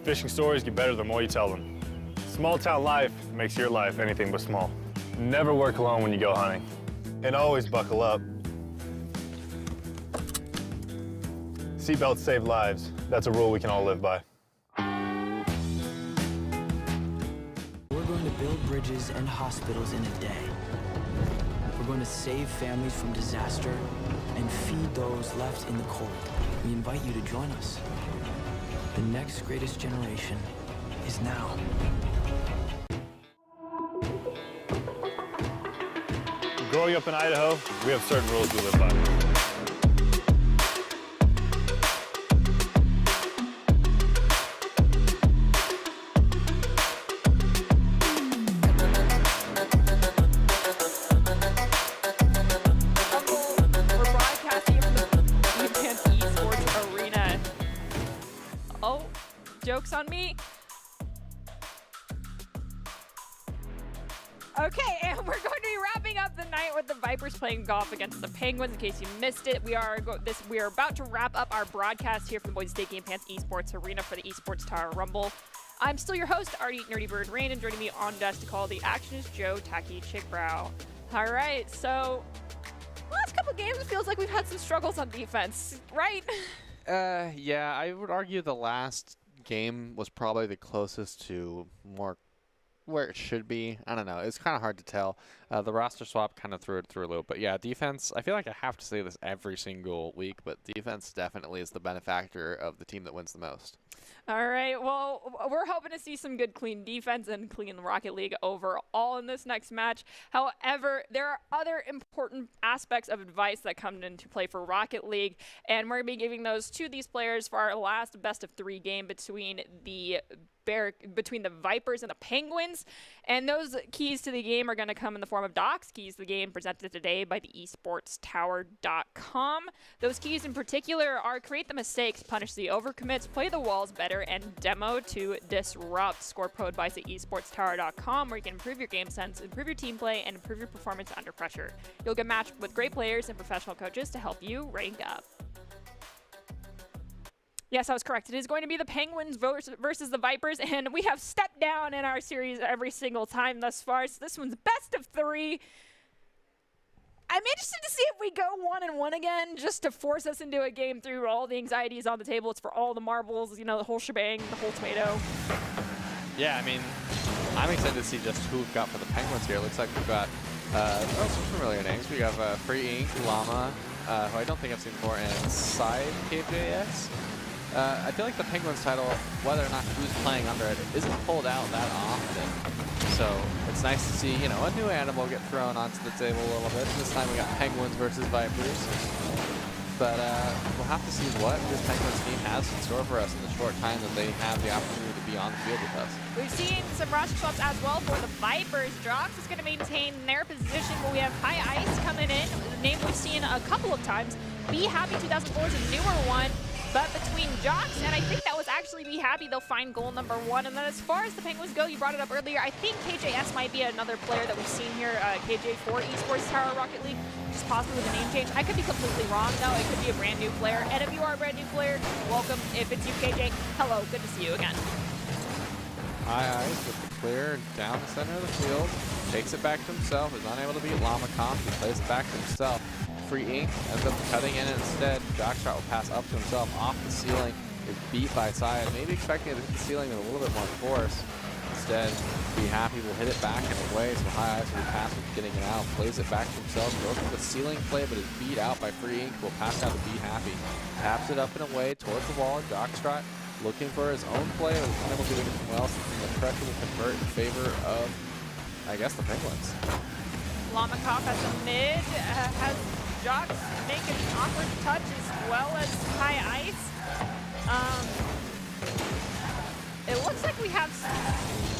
Fishing stories get better the more you tell them. Small town life makes your life anything but small. Never work alone when you go hunting. And always buckle up. Seatbelts save lives. That's a rule we can all live by. We're going to build bridges and hospitals in a day. We're going to save families from disaster and feed those left in the cold. We invite you to join us. The next greatest generation is now. Growing up in Idaho, we have certain rules we live by. We're broadcasting from the Esports Arena. Oh, joke's on me. Okay, and we're going to be wrapping up the night with the Vipers playing golf against the Penguins. In case you missed it, we are about to wrap up our broadcast here from the Boys Taking Pants Esports Arena for the Esports Tower Rumble. I'm still your host, Artie Nerdy Bird Rain, and joining me on desk to call the action is Joe Tacky Chickbrow. All right, so last couple games, it feels like we've had some struggles on defense, right? Yeah, I would argue the last game was probably the closest to more where it should be. I don't know. It's kind of hard to tell. The roster swap kind of threw it through a loop. But yeah, defense, I feel like I have to say this every single week, but defense definitely is the benefactor of the team that wins the most. All right, well, we're hoping to see some good, clean defense and clean Rocket League overall in this next match. However, there are other important aspects of advice that come into play for Rocket League, and we're going to be giving those to these players for our last best-of-3 game between the Vipers and the Penguins. And those keys to the game are going to come in the form of docs, keys to the game presented today by the esportstower.com. Those keys in particular are create the mistakes, punish the overcommits, play the walls better, and demo to disrupt. Score pro advice at esportstower.com, where you can improve your game sense, improve your team play, and improve your performance under pressure. You'll get matched with great players and professional coaches to help you rank up. Yes, I was correct. It is going to be the Penguins versus the Vipers, and we have stepped down in our series every single time thus far. So this one's best of 3. I'm interested to see if we go 1-1 again, just to force us into a game through all the anxieties on the table. It's for all the marbles, you know, the whole shebang, the whole tomato. Yeah, I mean, I'm excited to see just who we've got for the Penguins here. It looks like we've got some familiar names. We have Free Ink, Llama, who I don't think I've seen before, and Side KJS. I feel like the Penguins title, whether or not who's playing under it, isn't pulled out that often. So it's nice to see, you know, a new animal get thrown onto the table a little bit. This time we got Penguins versus Vipers. But we'll have to see what this Penguins team has in store for us in the short time that they have the opportunity to be on the field with us. We've seen some roster swaps as well for the Vipers. Drox is going to maintain their position, but we have High Ice coming in, a name we've seen a couple of times. Be Happy 2004 is a newer one. But between Jocks, and I think that was actually Be Happy, they'll find goal number 1. And then as far as the Penguins go, you brought it up earlier, I think KJS might be another player that we've seen here, KJ4 Esports Tower Rocket League, just possibly with a name change. I could be completely wrong, though. It could be a brand new player. And if you are a brand new player, welcome. If it's you, KJ, hello. Good to see you again. High Ice with the clear down the center of the field. Takes it back to himself. Is unable to beat Llama Comp. He plays it back to himself. Free Ink ends up cutting in instead. Jockstrap will pass up to himself off the ceiling. Is beat by Side. Maybe expecting it to hit the ceiling with a little bit more force. Instead, Be Happy will hit it back and away. So High Ice will pass with getting it out. Plays it back to himself. Goes for the ceiling play, but is beat out by Free Ink. Will pass out to Be Happy. Taps it up and away towards the wall. Jockstrap looking for his own play, but is unable to do anything else. The pressure will convert in favor of, I guess, the Penguins. Lamakov at the mid has Jocks make an awkward touch as well as High Ice. It looks like we have some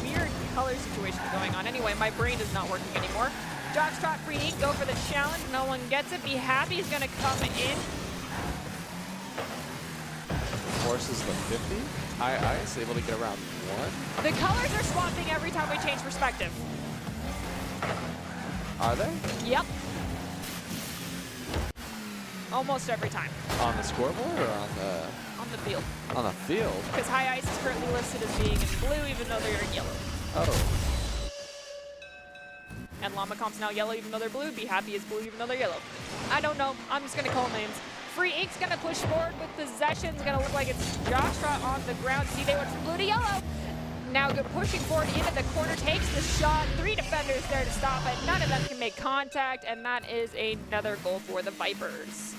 weird color situation going on. Anyway, my brain is not working anymore. Jockstrap Free Ink, go for the challenge. No one gets it. Be Happy is going to come in. Forces the 50. High Ice able to get around 1. The colors are swapping every time we change perspective. Are they? Yep. Almost every time. On the scoreboard or On the field. on the field? Because High Ice is currently listed as being in blue, even though they're in yellow. Oh. And Llama Comp's now yellow, even though they're blue. Be Happy is blue, even though they're yellow. I don't know. I'm just going to call names. Free Ink's going to push forward with possession. It's going to look like it's Joshua on the ground. See, they went from blue to yellow. Now good pushing forward into the corner, takes the shot. 3 defenders there to stop it. None of them can make contact, and that is another goal for the Vipers.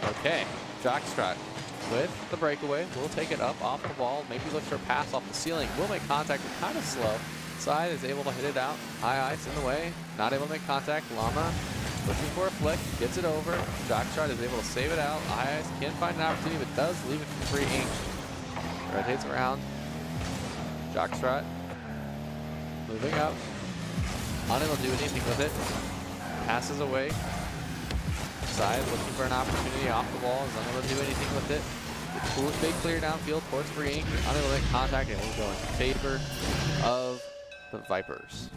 Okay, Jockstrut with the breakaway. Will take it up off the ball. Maybe look for a pass off the ceiling. Will make contact, but kind of slow. Side is able to hit it out. High Ice in the way. Not able to make contact. Llama looking for a flick. Gets it over. Jockstrut is able to save it out. High Ice can find an opportunity, but does leave it for Free Ink. Rotates around. Jockstrut moving up. Unable to do anything with it. Passes away. Side looking for an opportunity off the ball. Is unable to do anything with it. Big clear downfield towards Free Ink. Unable to make contact, and will go in favor of the Vipers,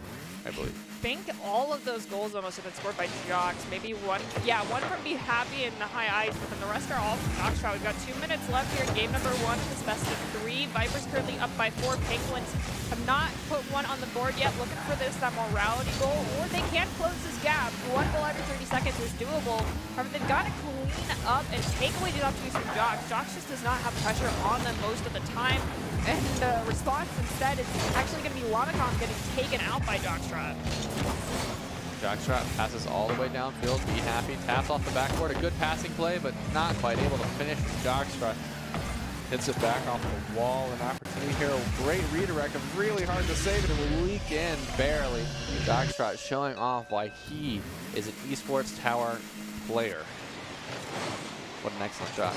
I believe. I think all of those goals almost have been scored by Jocks. Maybe one, yeah, one from Be Happy and the High Ice, but then the rest are all from Jockstrut. We've got 2 minutes left here in game number 1. It's best of 3. Vipers currently up by 4. Penguins have not put one on the board yet. Looking for that morality goal, or they can close this gap. 1 goal every 30 seconds is doable. However, they've got to clean up and take away these opportunities from Jocks. Jocks just does not have pressure on them most of the time. And the response instead is actually going to be Lamacon getting taken out by Jockstrut. Jockstrut passes all the way downfield. Be Happy taps off the backboard. A good passing play, but not quite able to finish. Jockstrut hits it back off the wall. An opportunity here. A great redirect. Really hard to save, and it will leak in barely. Jockstrut showing off why he is an Esports Tower player. What an excellent shot.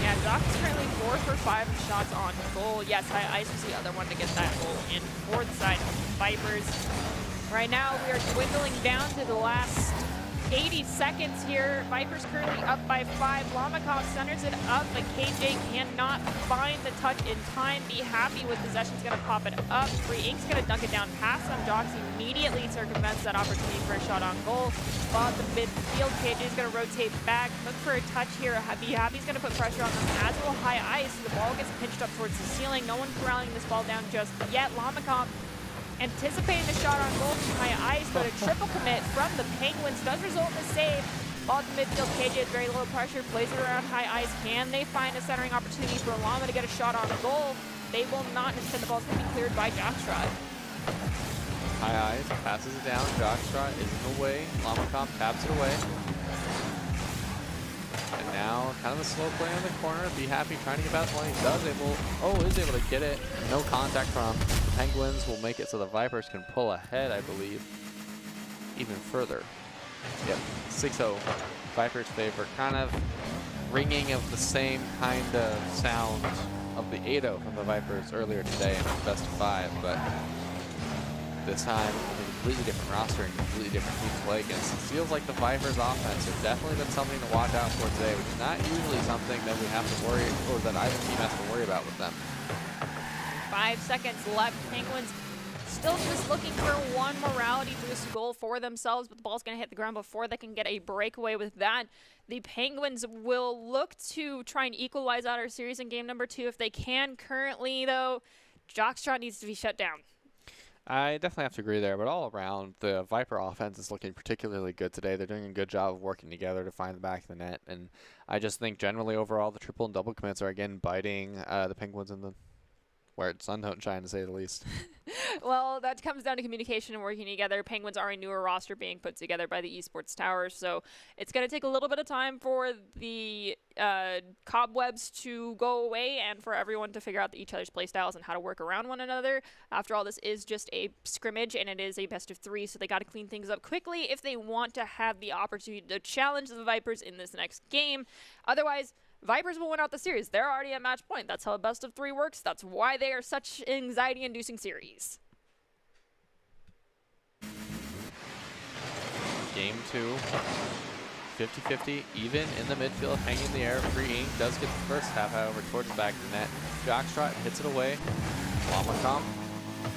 Yeah, Doc is currently 4 for 5 shots on goal. Yes, High Ice was the other one to get that goal in for the side of the Vipers. Right now, we are dwindling down to the last 80 seconds here. Vipers currently up by 5. Lamacon centers it up, but KJ cannot find the touch in time. Be Happy with possession's going to pop it up. Free Ink's going to dunk it down past some Jocks. Immediately circumvents that opportunity for a shot on goal. Ball at the midfield. KJ's going to rotate back. Look for a touch here. Be Happy's going to put pressure on them, as will High Ice. The ball gets pinched up towards the ceiling. No one corralling this ball down just yet. Lamacon anticipating the shot on goal from High Ice, but a triple commit from the Penguins does result in a save. Ball at the midfield. KJ has very low pressure. Plays it around High Ice. Can they find a centering opportunity for Llama to get a shot on goal? They will not. Instead, the ball's going to be cleared by Jockstrut. High Ice passes it down. Jockstrut is in the way. Lamacon taps it away. And now, kind of a slow play on the corner. Be Happy trying to get past one. He is able to get it. No contact from the Penguins. Will make it so the Vipers can pull ahead, I believe, even further. Yep, 6-0. Vipers favor. Kind of ringing of the same kind of sound of the 8-0 from the Vipers earlier today in the best of 5, but this time a completely different roster and completely different team to play against. It feels like the Vipers offense has definitely been something to watch out for today, which is not usually something that we have to worry, or that either team has to worry about with them. 5 seconds left. Penguins still just looking for one morality boost goal for themselves, but the ball's going to hit the ground before they can get a breakaway with that. The Penguins will look to try and equalize out our series in game number 2 if they can. Currently, though, Jockstrut needs to be shut down. I definitely have to agree there, but all around, the Viper offense is looking particularly good today. They're doing a good job of working together to find the back of the net, and I just think generally overall the triple and double commits are again biting the Penguins in the where it's sun don't shine, to say the least. Well, that comes down to communication and working together. Penguins are a newer roster being put together by the Esports Tower, so it's going to take a little bit of time for the cobwebs to go away and for everyone to figure out each other's play styles and how to work around one another. After all, this is just a scrimmage, and it is a best of 3, so they got to clean things up quickly if they want to have the opportunity to challenge the Vipers in this next game. Otherwise, Vipers will win out the series. They're already at match point. That's how a best of 3 works. That's why they are such anxiety-inducing series. Game 2, 50-50, even in the midfield, hanging in the air. Free Ink does get the first half, however, towards the back of the net. Jockstrut hits it away. Lamacon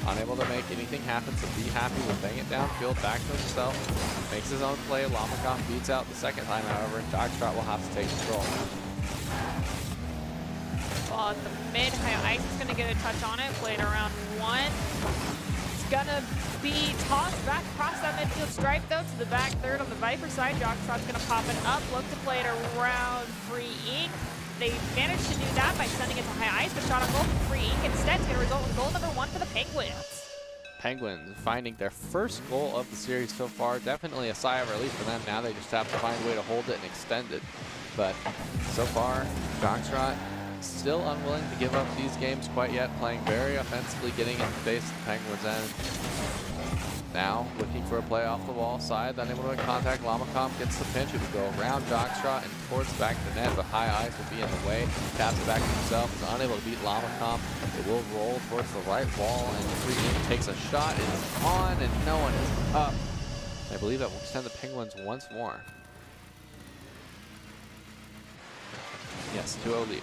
unable to make anything happen, so Be Happy will bang it downfield back to himself, makes his own play. Lamacom beats out the second time, however, and Dogstrot will have to take control. Well, at the mid, High Ice is going to get a touch on it, played around 1. It's going to be tossed back across that midfield stripe, though, to the back third on the Viper side. Dogstrot's going to pop it up, look to play it around Free Ink. They managed to do that by sending it to High Ice, but shot on goal from Free Ink. Instead, it's going to result in goal number 1 for the Penguins. Penguins finding their first goal of the series so far. Definitely a sigh of relief for them. Now they just have to find a way to hold it and extend it. But so far, Dogstrot still unwilling to give up these games quite yet, playing very offensively, getting in the face of the Penguins' end. Now looking for a play off the wall side, unable to make contact. Lamacom gets the pinch. It will go around Dogstrot and towards the back of the net, but High Ice will be in the way. Taps it back to himself, is unable to beat Lamacom. It will roll towards the right wall, and Free Ink takes a shot. It is on, and no one is up. I believe that will extend the Penguins once more. Yes, 2-0 lead.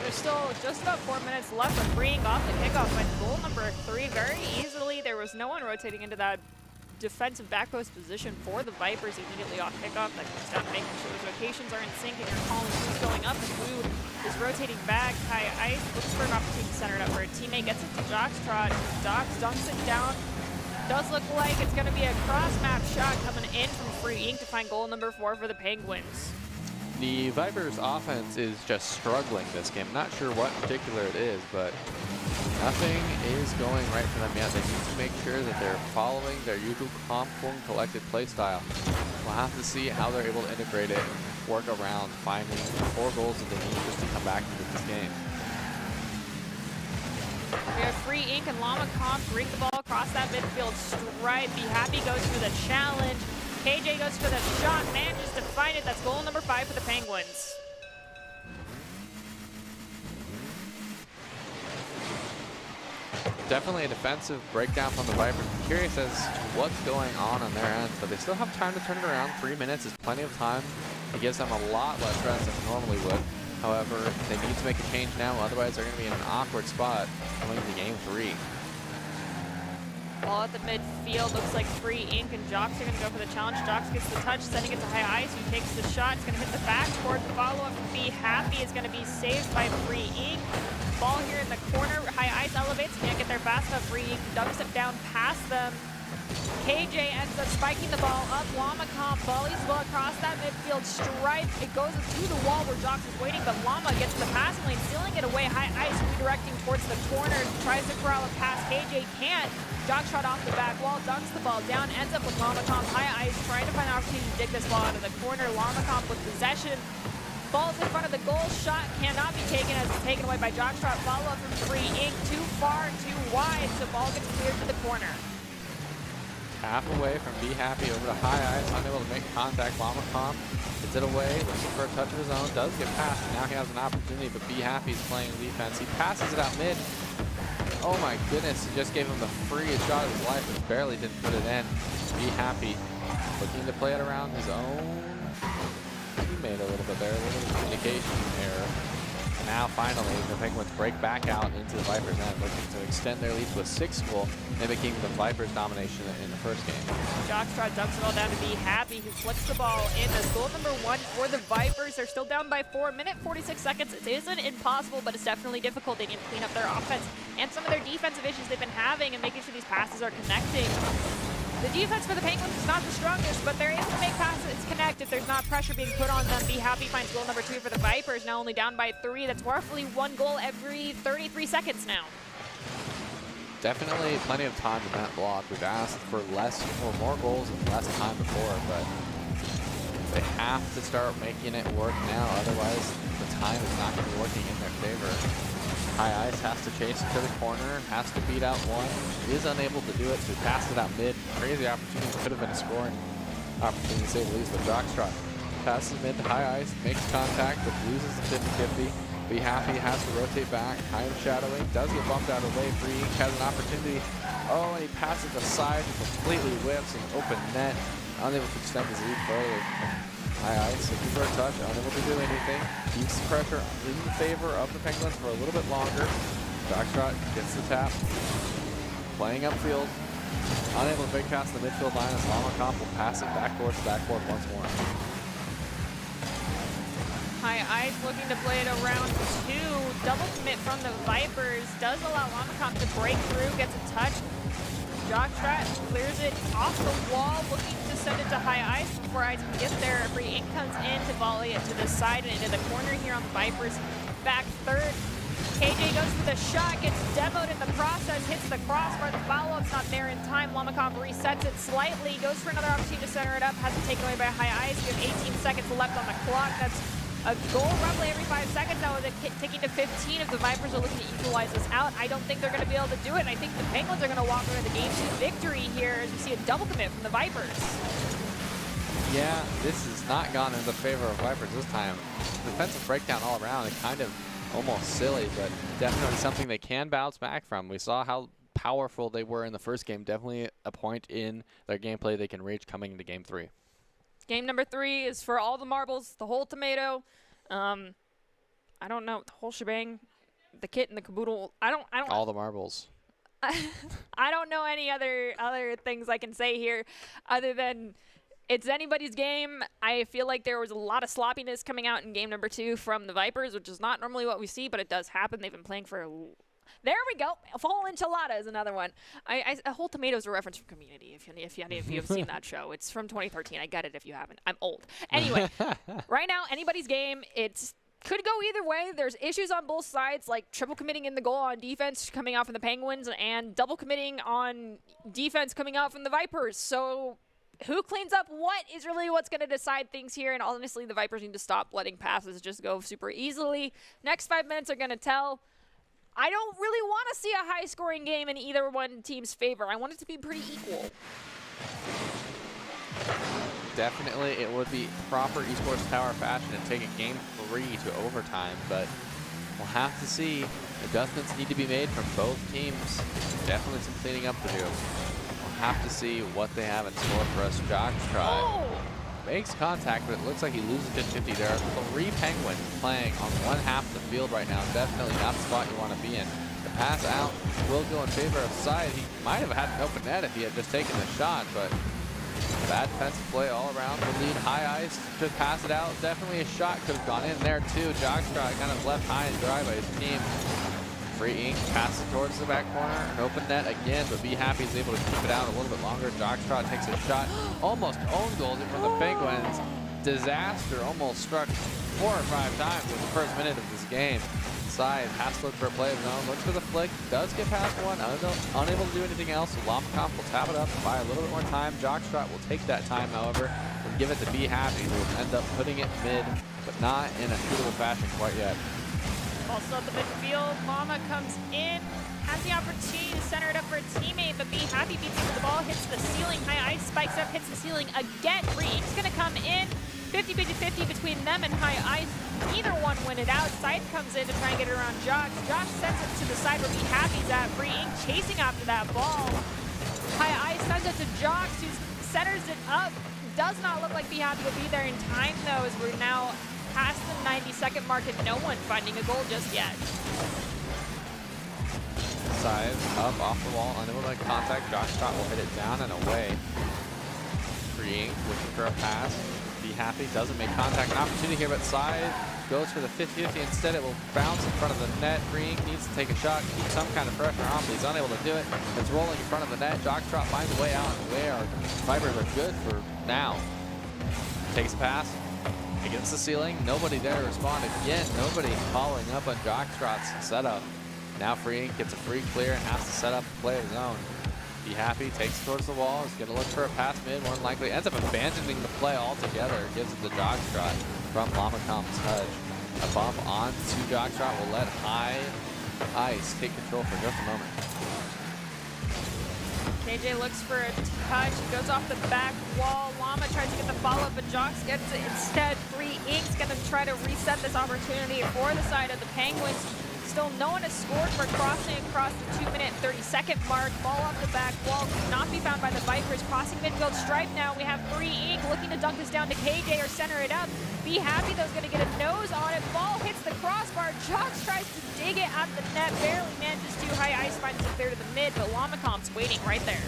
There's still just about 4 minutes left of freeing off the kickoff by goal number 3 very easily. There was no one rotating into that defensive back post position for the Vipers immediately off kickoff. That comes down to making sure those rotations are in sync and you're calling who's going up and who is rotating back. High Ice looks for an opportunity to center it up for a teammate, gets it to Jockstrot. Dox dunks it down. Does look like it's going to be a cross-map shot coming in from Free Ink to find goal number 4 for the Penguins. The Vipers' offense is just struggling this game. Not sure what in particular it is, but nothing is going right for them yet. They need to make sure that they're following their usual calm, cool, and collected play style. We'll have to see how they're able to integrate it and work around finding 4 goals that they need just to come back into this game. We have Free Ink and Lamacom bring the ball across that midfield stripe. Be Happy goes for the challenge. KJ goes for the shot, manages to find it. That's goal number 5 for the Penguins. Definitely a defensive breakdown from the Vipers. I'm curious as to what's going on their end, but they still have time to turn it around. 3 minutes is plenty of time. It gives them a lot less rest than it normally would. However, they need to make a change now, otherwise they're going to be in an awkward spot going into game 3. Ball at the midfield, looks like Free Ink and Jocks are going to go for the challenge. Jocks gets the touch, sending it to High Ice, who takes the shot. It's going to hit the backboard. The follow-up from Be Happy is going to be saved by Free Ink. Ball here in the corner. High Ice elevates, can't get there fast enough. Free Ink dumps it down past them. KJ ends up spiking the ball up. Lamacom volleys the ball across that midfield stripe. It goes to the wall where Jocks is waiting, but Llama gets the passing lane, stealing it away. High Ice redirecting towards the corner, tries to corral it past. KJ can't. Jock shot off the back wall, dunks the ball down, ends up with Lamacom. High Ice trying to find an opportunity to dig this ball out of the corner. Lamacom with possession. Falls in front of the goal. Shot cannot be taken as it's taken away by Jockstrot. Follow-up from Free Ink. Too far, too wide, so ball gets cleared to the corner. Half away from Be Happy over to High Ice, unable to make contact. Lamacom gets it away, looking for a touch of his own, does get past, and now he has an opportunity, but Be Happy is playing defense. He passes it out mid. Oh my goodness, he just gave him the freest shot of his life, but barely didn't put it in. Be Happy looking to play it around his own teammate a little bit there, a little bit of communication error. And now finally, the Penguins break back out into the Vipers' end, looking to extend their lead to a 6-goal, mimicking the Vipers' domination in the first game. Jockstrot dumps it all down to Be Happy, who flicks the ball in as goal number 1 for the Vipers. They're still down by 4. Minute 46 seconds. It isn't impossible, but it's definitely difficult. They need to clean up their offense and some of their defensive issues they've been having and making sure these passes are connecting. The defense for the Penguins is not the strongest, but they're able to make passes connect if there's not pressure being put on them. Be Happy finds goal number 2 for the Vipers, now only down by 3. That's roughly 1 goal every 33 seconds now. Definitely plenty of time in that block. We've asked for less or more goals and less time before, but they have to start making it work now. Otherwise, the time is not going to be working in their favor. High Ice has to chase it to the corner, has to beat out one, is unable to do it, so he passes it out mid. Crazy opportunity, could have been a scoring opportunity to say the least, but Jockstrot passes mid to High Ice, makes contact, but loses the 50-50. Be Happy has to rotate back, kind of shadowing, does get bumped out of the way. Free Ink has an opportunity. Oh, and he passes aside and completely whips an open net, unable to extend his lead further. High Ice looking for a touch, unable to do anything. Keeps the pressure in favor of the Penguins for a little bit longer. Jockstrot gets the tap. playing upfield. Unable to break past the midfield line as Lamacomp will pass it backboard to backboard once more. High Ice looking to play it around 2. Double commit from the Vipers. Does allow Lamacomp to break through, gets a touch. Jockstrat clears it off the wall, looking to send it to High Ice before Ice can get there. Free Ink comes in to volley it to the side and into the corner here on the Vipers. Back third. KJ goes for the shot, gets demoed in the process, hits the crossbar. The follow-up's not there in time. Lamacomp resets it slightly, goes for another opportunity to center it up, has it taken away by High Ice. We have 18 seconds left on the clock. That's a goal roughly every 5 seconds now, with it ticking to 15. If the Vipers are looking to equalize this out, I don't think they're going to be able to do it. And I think the Penguins are going to walk away with a Game 2 victory here as we see a double commit from the Vipers. Yeah, this has not gone in the favor of Vipers this time. Defensive breakdown all around, and kind of almost silly, but definitely something they can bounce back from. We saw how powerful they were in the first game. Definitely a point in their gameplay they can reach coming into Game 3. Game number 3 is for all the marbles, the whole tomato. I don't know, the whole shebang, the kit and the caboodle. I don't. All the marbles. I don't know any other things I can say here, other than it's anybody's game. I feel like there was a lot of sloppiness coming out in game number 2 from the Vipers, which is not normally what we see, but it does happen. They've been playing for there we go. A full enchilada is another one. A whole tomato is a reference from Community. If any of you have seen that show, it's from 2013. I get it if you haven't. I'm old. Anyway, right now, anybody's game. It's could go either way. There's issues on both sides, like triple committing in the goal on defense coming out from the Penguins and double committing on defense coming out from the Vipers. So who cleans up what is really what's going to decide things here. And honestly, the Vipers need to stop letting passes just go super easily. Next 5 minutes are going to tell. I don't really want to see a high-scoring game in either one team's favor. I want it to be pretty equal. Definitely, it would be proper Esports Tower fashion to take a Game 3 to overtime, but we'll have to see. Adjustments need to be made from both teams. Definitely some cleaning up to do. We'll have to see what they have in store for us. Jockstrot makes contact, but it looks like he loses 50-50. There are 3 Penguins playing on one half of the field right now. Definitely not the spot you want to be in. The pass out will go in favor of Side. He might have had an open net if he had just taken the shot, but bad defensive play all around. The lead High Ice could pass it out. Definitely a shot could have gone in there too. Jockstrot kind of left high and dry by his team. Free Ink passes towards the back corner. An open net again, but Be Happy is able to keep it out a little bit longer. Jockstrot takes a shot. Almost own goals in from the Penguins. Disaster almost struck 4 or 5 times in the first minute of this game. Side has to look for a play of his own. Looks for the flick. Does get past one. Unable to do anything else. Lamacomp will tap it up, buy a little bit more time. Jockstrot will take that time, however, and give it to Be Happy, who will end up putting it mid, but not in a suitable fashion quite yet. Also at the midfield, Mama comes in, has the opportunity to center it up for a teammate, but Be Happy beats him to the ball, hits the ceiling. High Ice spikes up, hits the ceiling again. Free Ink's gonna come in. 50-50 between them and High Ice. Neither one win it out. Side comes in to try and get it around Jock. Josh sends it to the side where Be Happy's at. Free Ink chasing after that ball. High Ice sends it to Jock, who centers it up. Does not look like Be Happy will be there in time, though, as we're now past the 90-second mark and no one finding a goal just yet. Side up off the wall, unable to contact. Jockstrot will hit it down and away. Free Ink looking for a pass. Be Happy doesn't make contact. An opportunity here, but Side goes for the 50-50. Instead, it will bounce in front of the net. Free Ink needs to take a shot, keep some kind of pressure on, but he's unable to do it. It's rolling in front of the net. Jockstrot finds a way out, and the way our Vipers are good for now. Takes a pass. Against the ceiling, nobody there to respond. Again, nobody following up on Jockstrot's setup. Now Free Ink gets a free clear and has to set up a play of his own. Be Happy takes towards the wall, is going to look for a pass mid, more than likely ends up abandoning the play altogether. Gives it to Jockstrot from Lamacomp's touch. A bump onto Jockstrot will let High Ice take control for just a moment. KJ looks for a touch, goes off the back wall. Llama tries to get the follow-up, but Jocks gets it instead. Free Ink's gonna try to reset this opportunity for the side of the Penguins. Still no one has scored. We're crossing across the 2-minute and 30-second mark. Ball off the back wall, not be found by the Vipers. Crossing midfield stripe now. We have 3 Ink looking to dunk this down to KJ or center it up. Be Happy, though, is going to get a nose on it. Ball hits the crossbar. Jox tries to dig it at the net. Barely manages to. High Ice finds it clear to the mid, but Lamacom's waiting right there.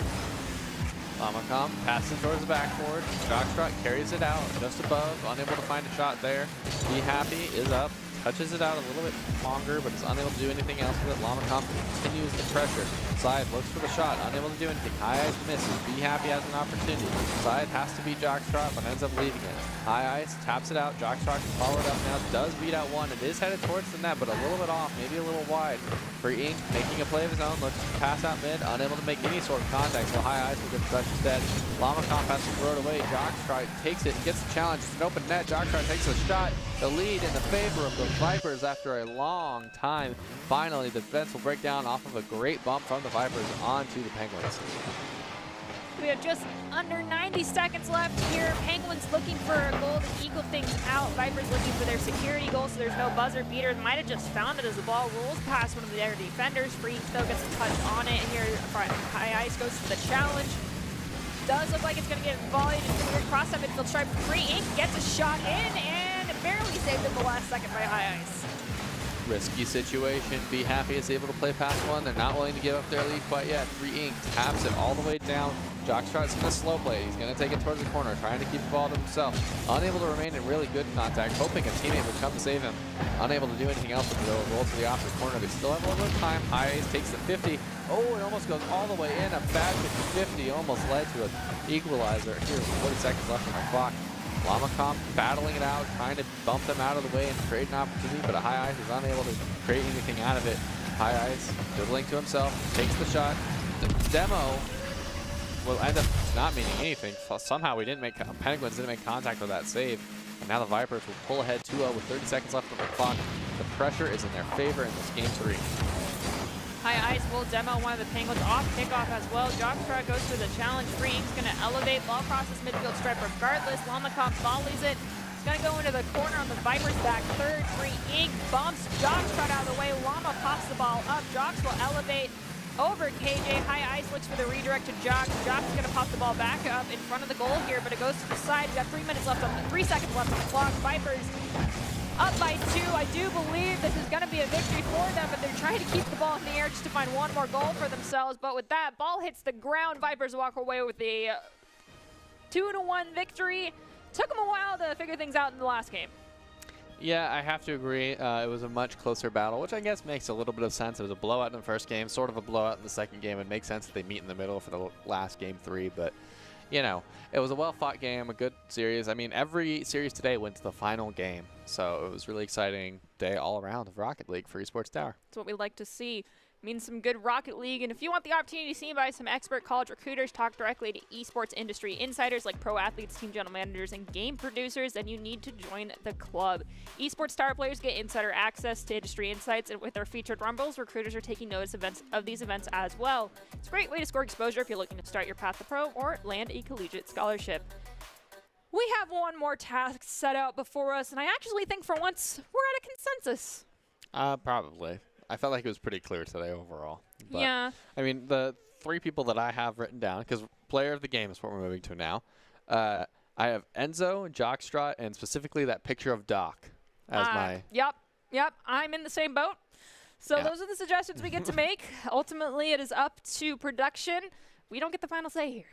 Lamacom passes towards the backboard. Jockstrut carries it out just above, unable to find a shot there. Be Happy is up, touches it out a little bit longer, but is unable to do anything else with it. Lamacom continues the pressure. Side looks for the shot, unable to do anything. High Ice misses. Be Happy has an opportunity. Side has to beat Jockstrut, but ends up leaving it. High Ice taps it out. Jockstrut can follow it up now. Does beat out one. It is headed towards the net, but a little bit off, maybe a little wide. For Ink, making a play of his own, looks to pass out mid, unable to make any sort of contact, so High Ice will get the touch instead. Lamacom has to throw it away. Jockstrut takes it, gets the challenge. It's an open net. Jockstrut takes a shot. The lead in the favor of the Vipers after a long time. Finally, the defense will break down off of a great bump from the Vipers onto the Penguins. We have just under 90 seconds left here. Penguins looking for a goal to equal things out. Vipers looking for their security goal, so there's no buzzer beater. Might have just found it as the ball rolls past one of their defenders. Freak still gets a touch on it here. High Ice goes for the challenge. Does look like it's going to get volleyed and cross that midfield stripe. Free Ink gets a shot in and barely saved in the last second by High Ice. Risky situation. Be Happy is able to play past one. They're not willing to give up their lead quite yet. 3 Ink taps it all the way down. Jockstrut's going to slow play. He's going to take it towards the corner, trying to keep the ball to himself. Unable to remain in really good contact, hoping a teammate would come to save him. Unable to do anything else with it. Roll to the opposite corner. They still have a little bit of time. High Ice takes the 50. Oh, it almost goes all the way in. A bad 50-50 almost led to an equalizer. Here's 40 seconds left on our clock. Lamacom battling it out, trying to bump them out of the way and create an opportunity, but a High Ice is unable to create anything out of it. High Ice dribbling to himself, takes the shot. The demo will end up not meaning anything. Somehow we didn't make, Penguins didn't make contact with that save. And now the Vipers will pull ahead 2-0 with 30 seconds left on the clock. The pressure is in their favor in this game 3. High Ice will demo one of the Penguins off kickoff as well. Jockstrut goes for the challenge. Free Ink's going to elevate. Ball crosses midfield stripe regardless. Lamacom volleys it. It's going to go into the corner on the Vipers back third. Free Ink bumps Jockstrut out of the way. Llama pops the ball up. Jox will elevate over KJ. High Ice looks for the redirect to Jox. Jox is going to pop the ball back up in front of the goal here, but it goes to the side. We've got 3 minutes left on 3 seconds left on the clock. Vipers up by 2. I do believe this is going to be a victory for them, but they're trying to keep the ball in the air just to find one more goal for themselves. But with that, ball hits the ground. Vipers walk away with a 2-1 victory. Took them a while to figure things out in the last game. Yeah, I have to agree. It was a much closer battle, which I guess makes a little bit of sense. It was a blowout in the first game, sort of a blowout in the second game. It makes sense that they meet in the middle for the last game 3, but you know, it was a well-fought game, a good series. I mean, every series today went to the final game, so it was really exciting day all around of Rocket League for Esports Tower. That's what we like to see. Means some good Rocket League, and if you want the opportunity to see by some expert college recruiters, talk directly to esports industry insiders like pro athletes, team general managers, and game producers, then you need to join the club. Esports Tower players get insider access to industry insights, and with their featured rumbles, recruiters are taking notice of these events as well. It's a great way to score exposure if you're looking to start your path to pro or land a collegiate scholarship. We have one more task set out before us, and I actually think for once we're at a consensus. Probably. I felt like it was pretty clear today overall. But, yeah. I mean, the 3 people that I have written down, because player of the game is what we're moving to now. I have Enzo, Jockstrut, and specifically that picture of Doc as my... Yep. I'm in the same boat. So those are the suggestions we get to make. Ultimately, it is up to production. We don't get the final say here.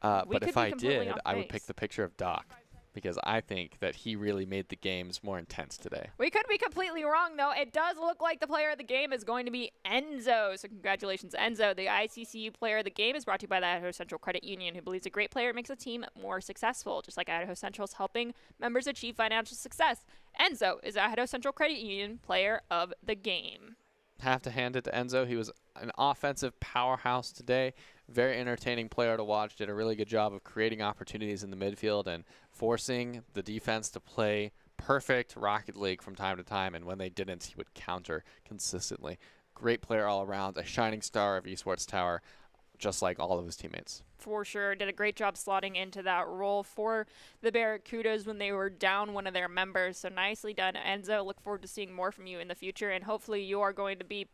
But if I did, I would pick the picture of Doc, because I think that he really made the games more intense today. We could be completely wrong, though. It does look like the player of the game is going to be Enzo. So congratulations, Enzo. The ICCU player of the game is brought to you by the Idaho Central Credit Union, who believes a great player makes a team more successful, just like Idaho Central is helping members achieve financial success. Enzo is Idaho Central Credit Union player of the game. Have to hand it to Enzo. He was an offensive powerhouse today. Very entertaining player to watch. Did a really good job of creating opportunities in the midfield and forcing the defense to play perfect Rocket League from time to time. And when they didn't, he would counter consistently. Great player all around. A shining star of Esports Tower. just like all of his teammates. For sure. Did a great job slotting into that role for the Barracudas when they were down one of their members. So nicely done, Enzo. Look forward to seeing more from you in the future. And hopefully you are going to be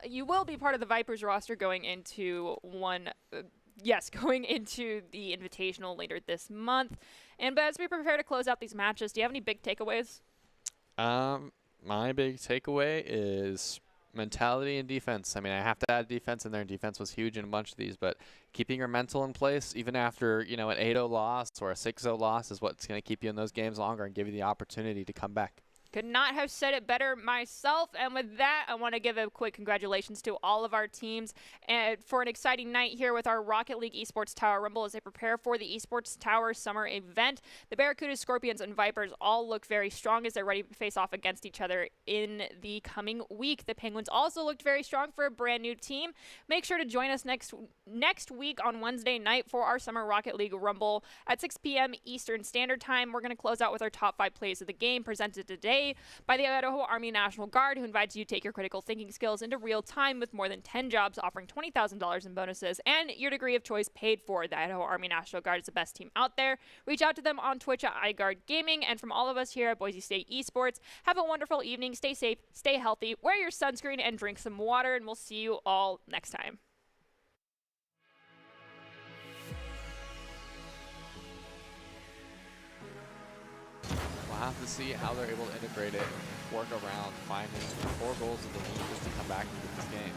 you will be part of the Vipers roster going into going into the Invitational later this month. And but as we prepare to close out these matches, do you have any big takeaways? My big takeaway is mentality and defense. I mean, I have to add defense in there. Defense was huge in a bunch of these, but keeping your mental in place, even after, an 8-0 loss or a 6-0 loss, is what's going to keep you in those games longer and give you the opportunity to come back. Could not have said it better myself. And with that, I want to give a quick congratulations to all of our teams and for an exciting night here with our Rocket League Esports Tower Rumble as they prepare for the Esports Tower Summer event. The Barracudas, Scorpions, and Vipers all look very strong as they're ready to face off against each other in the coming week. The Penguins also looked very strong for a brand new team. Make sure to join us next week on Wednesday night for our Summer Rocket League Rumble at 6 p.m. Eastern Standard Time. We're going to close out with our top 5 plays of the game presented today by the Idaho Army National Guard, who invites you to take your critical thinking skills into real time with more than 10 jobs offering $20,000 in bonuses and your degree of choice paid for. The Idaho Army National Guard is the best team out there. Reach out to them on Twitch at iGuard Gaming. And from all of us here at Boise State Esports, have a wonderful evening. Stay safe, stay healthy, wear your sunscreen, and drink some water. And we'll see you all next time. We'll have to see how they're able to integrate it, work around finding 4 goals of the lead just to come back and get this game.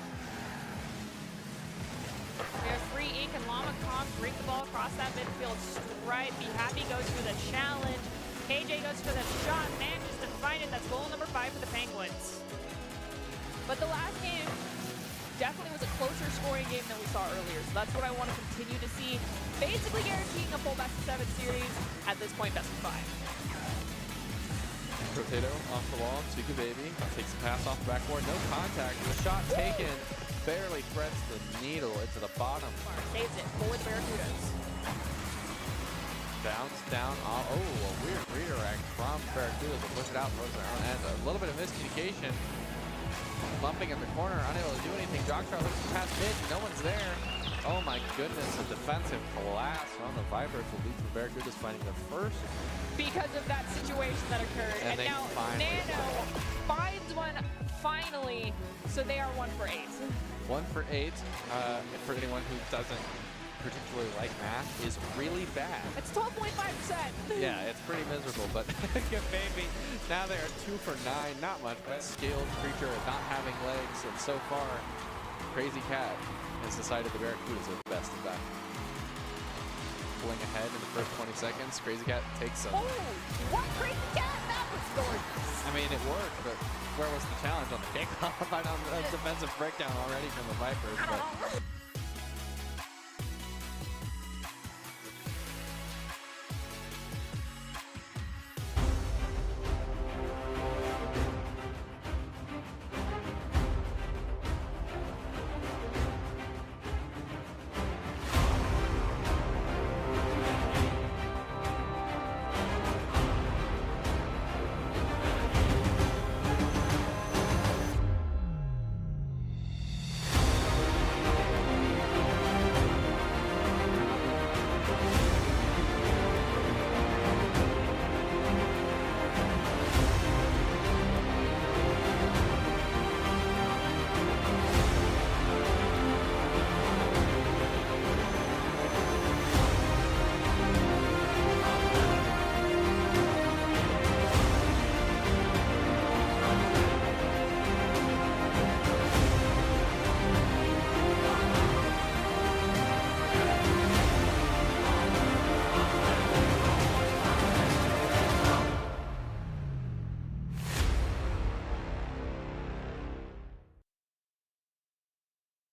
We have Free Ink and Llama Kong bring the ball across that midfield stripe. Be Happy goes for the challenge. KJ goes for the shot, manages to find it. That's goal number 5 for the Penguins. But the last game definitely was a closer scoring game than we saw earlier. So that's what I want to continue to see. Basically guaranteeing a full best of 7 series. At this point, best of 5. Potato off the wall, Tuka Baby takes the pass off the backboard, no contact. The shot taken, barely threads the needle into the bottom. Saves it for the Barracudas. Bounce down, a weird redirect from Barracudas to push it out towards their own end. A little bit of miscommunication. Bumping in the corner, unable to do anything. Jockstrap looks past mid, no one's there. Oh my goodness, a defensive collapse on the Vipers will lead to the Barracudas finding their first. Because of that situation that occurred. And now Nano finds one finally, so they are 1 for 8. 1 for 8, for anyone who doesn't particularly like math, is really bad. It's 12.5%. Yeah, it's pretty miserable, but baby, now they are 2 for 9, not much. But scaled creature not having legs, and so far, Crazy Cat has decided the Barracudas are the best of that. Pulling ahead in the first 20 seconds, Crazy Cat takes some. Oh, what Crazy Cat? That was gorgeous. I mean, it worked, but where was the challenge on the kickoff? I know a defensive breakdown already from the Vipers. But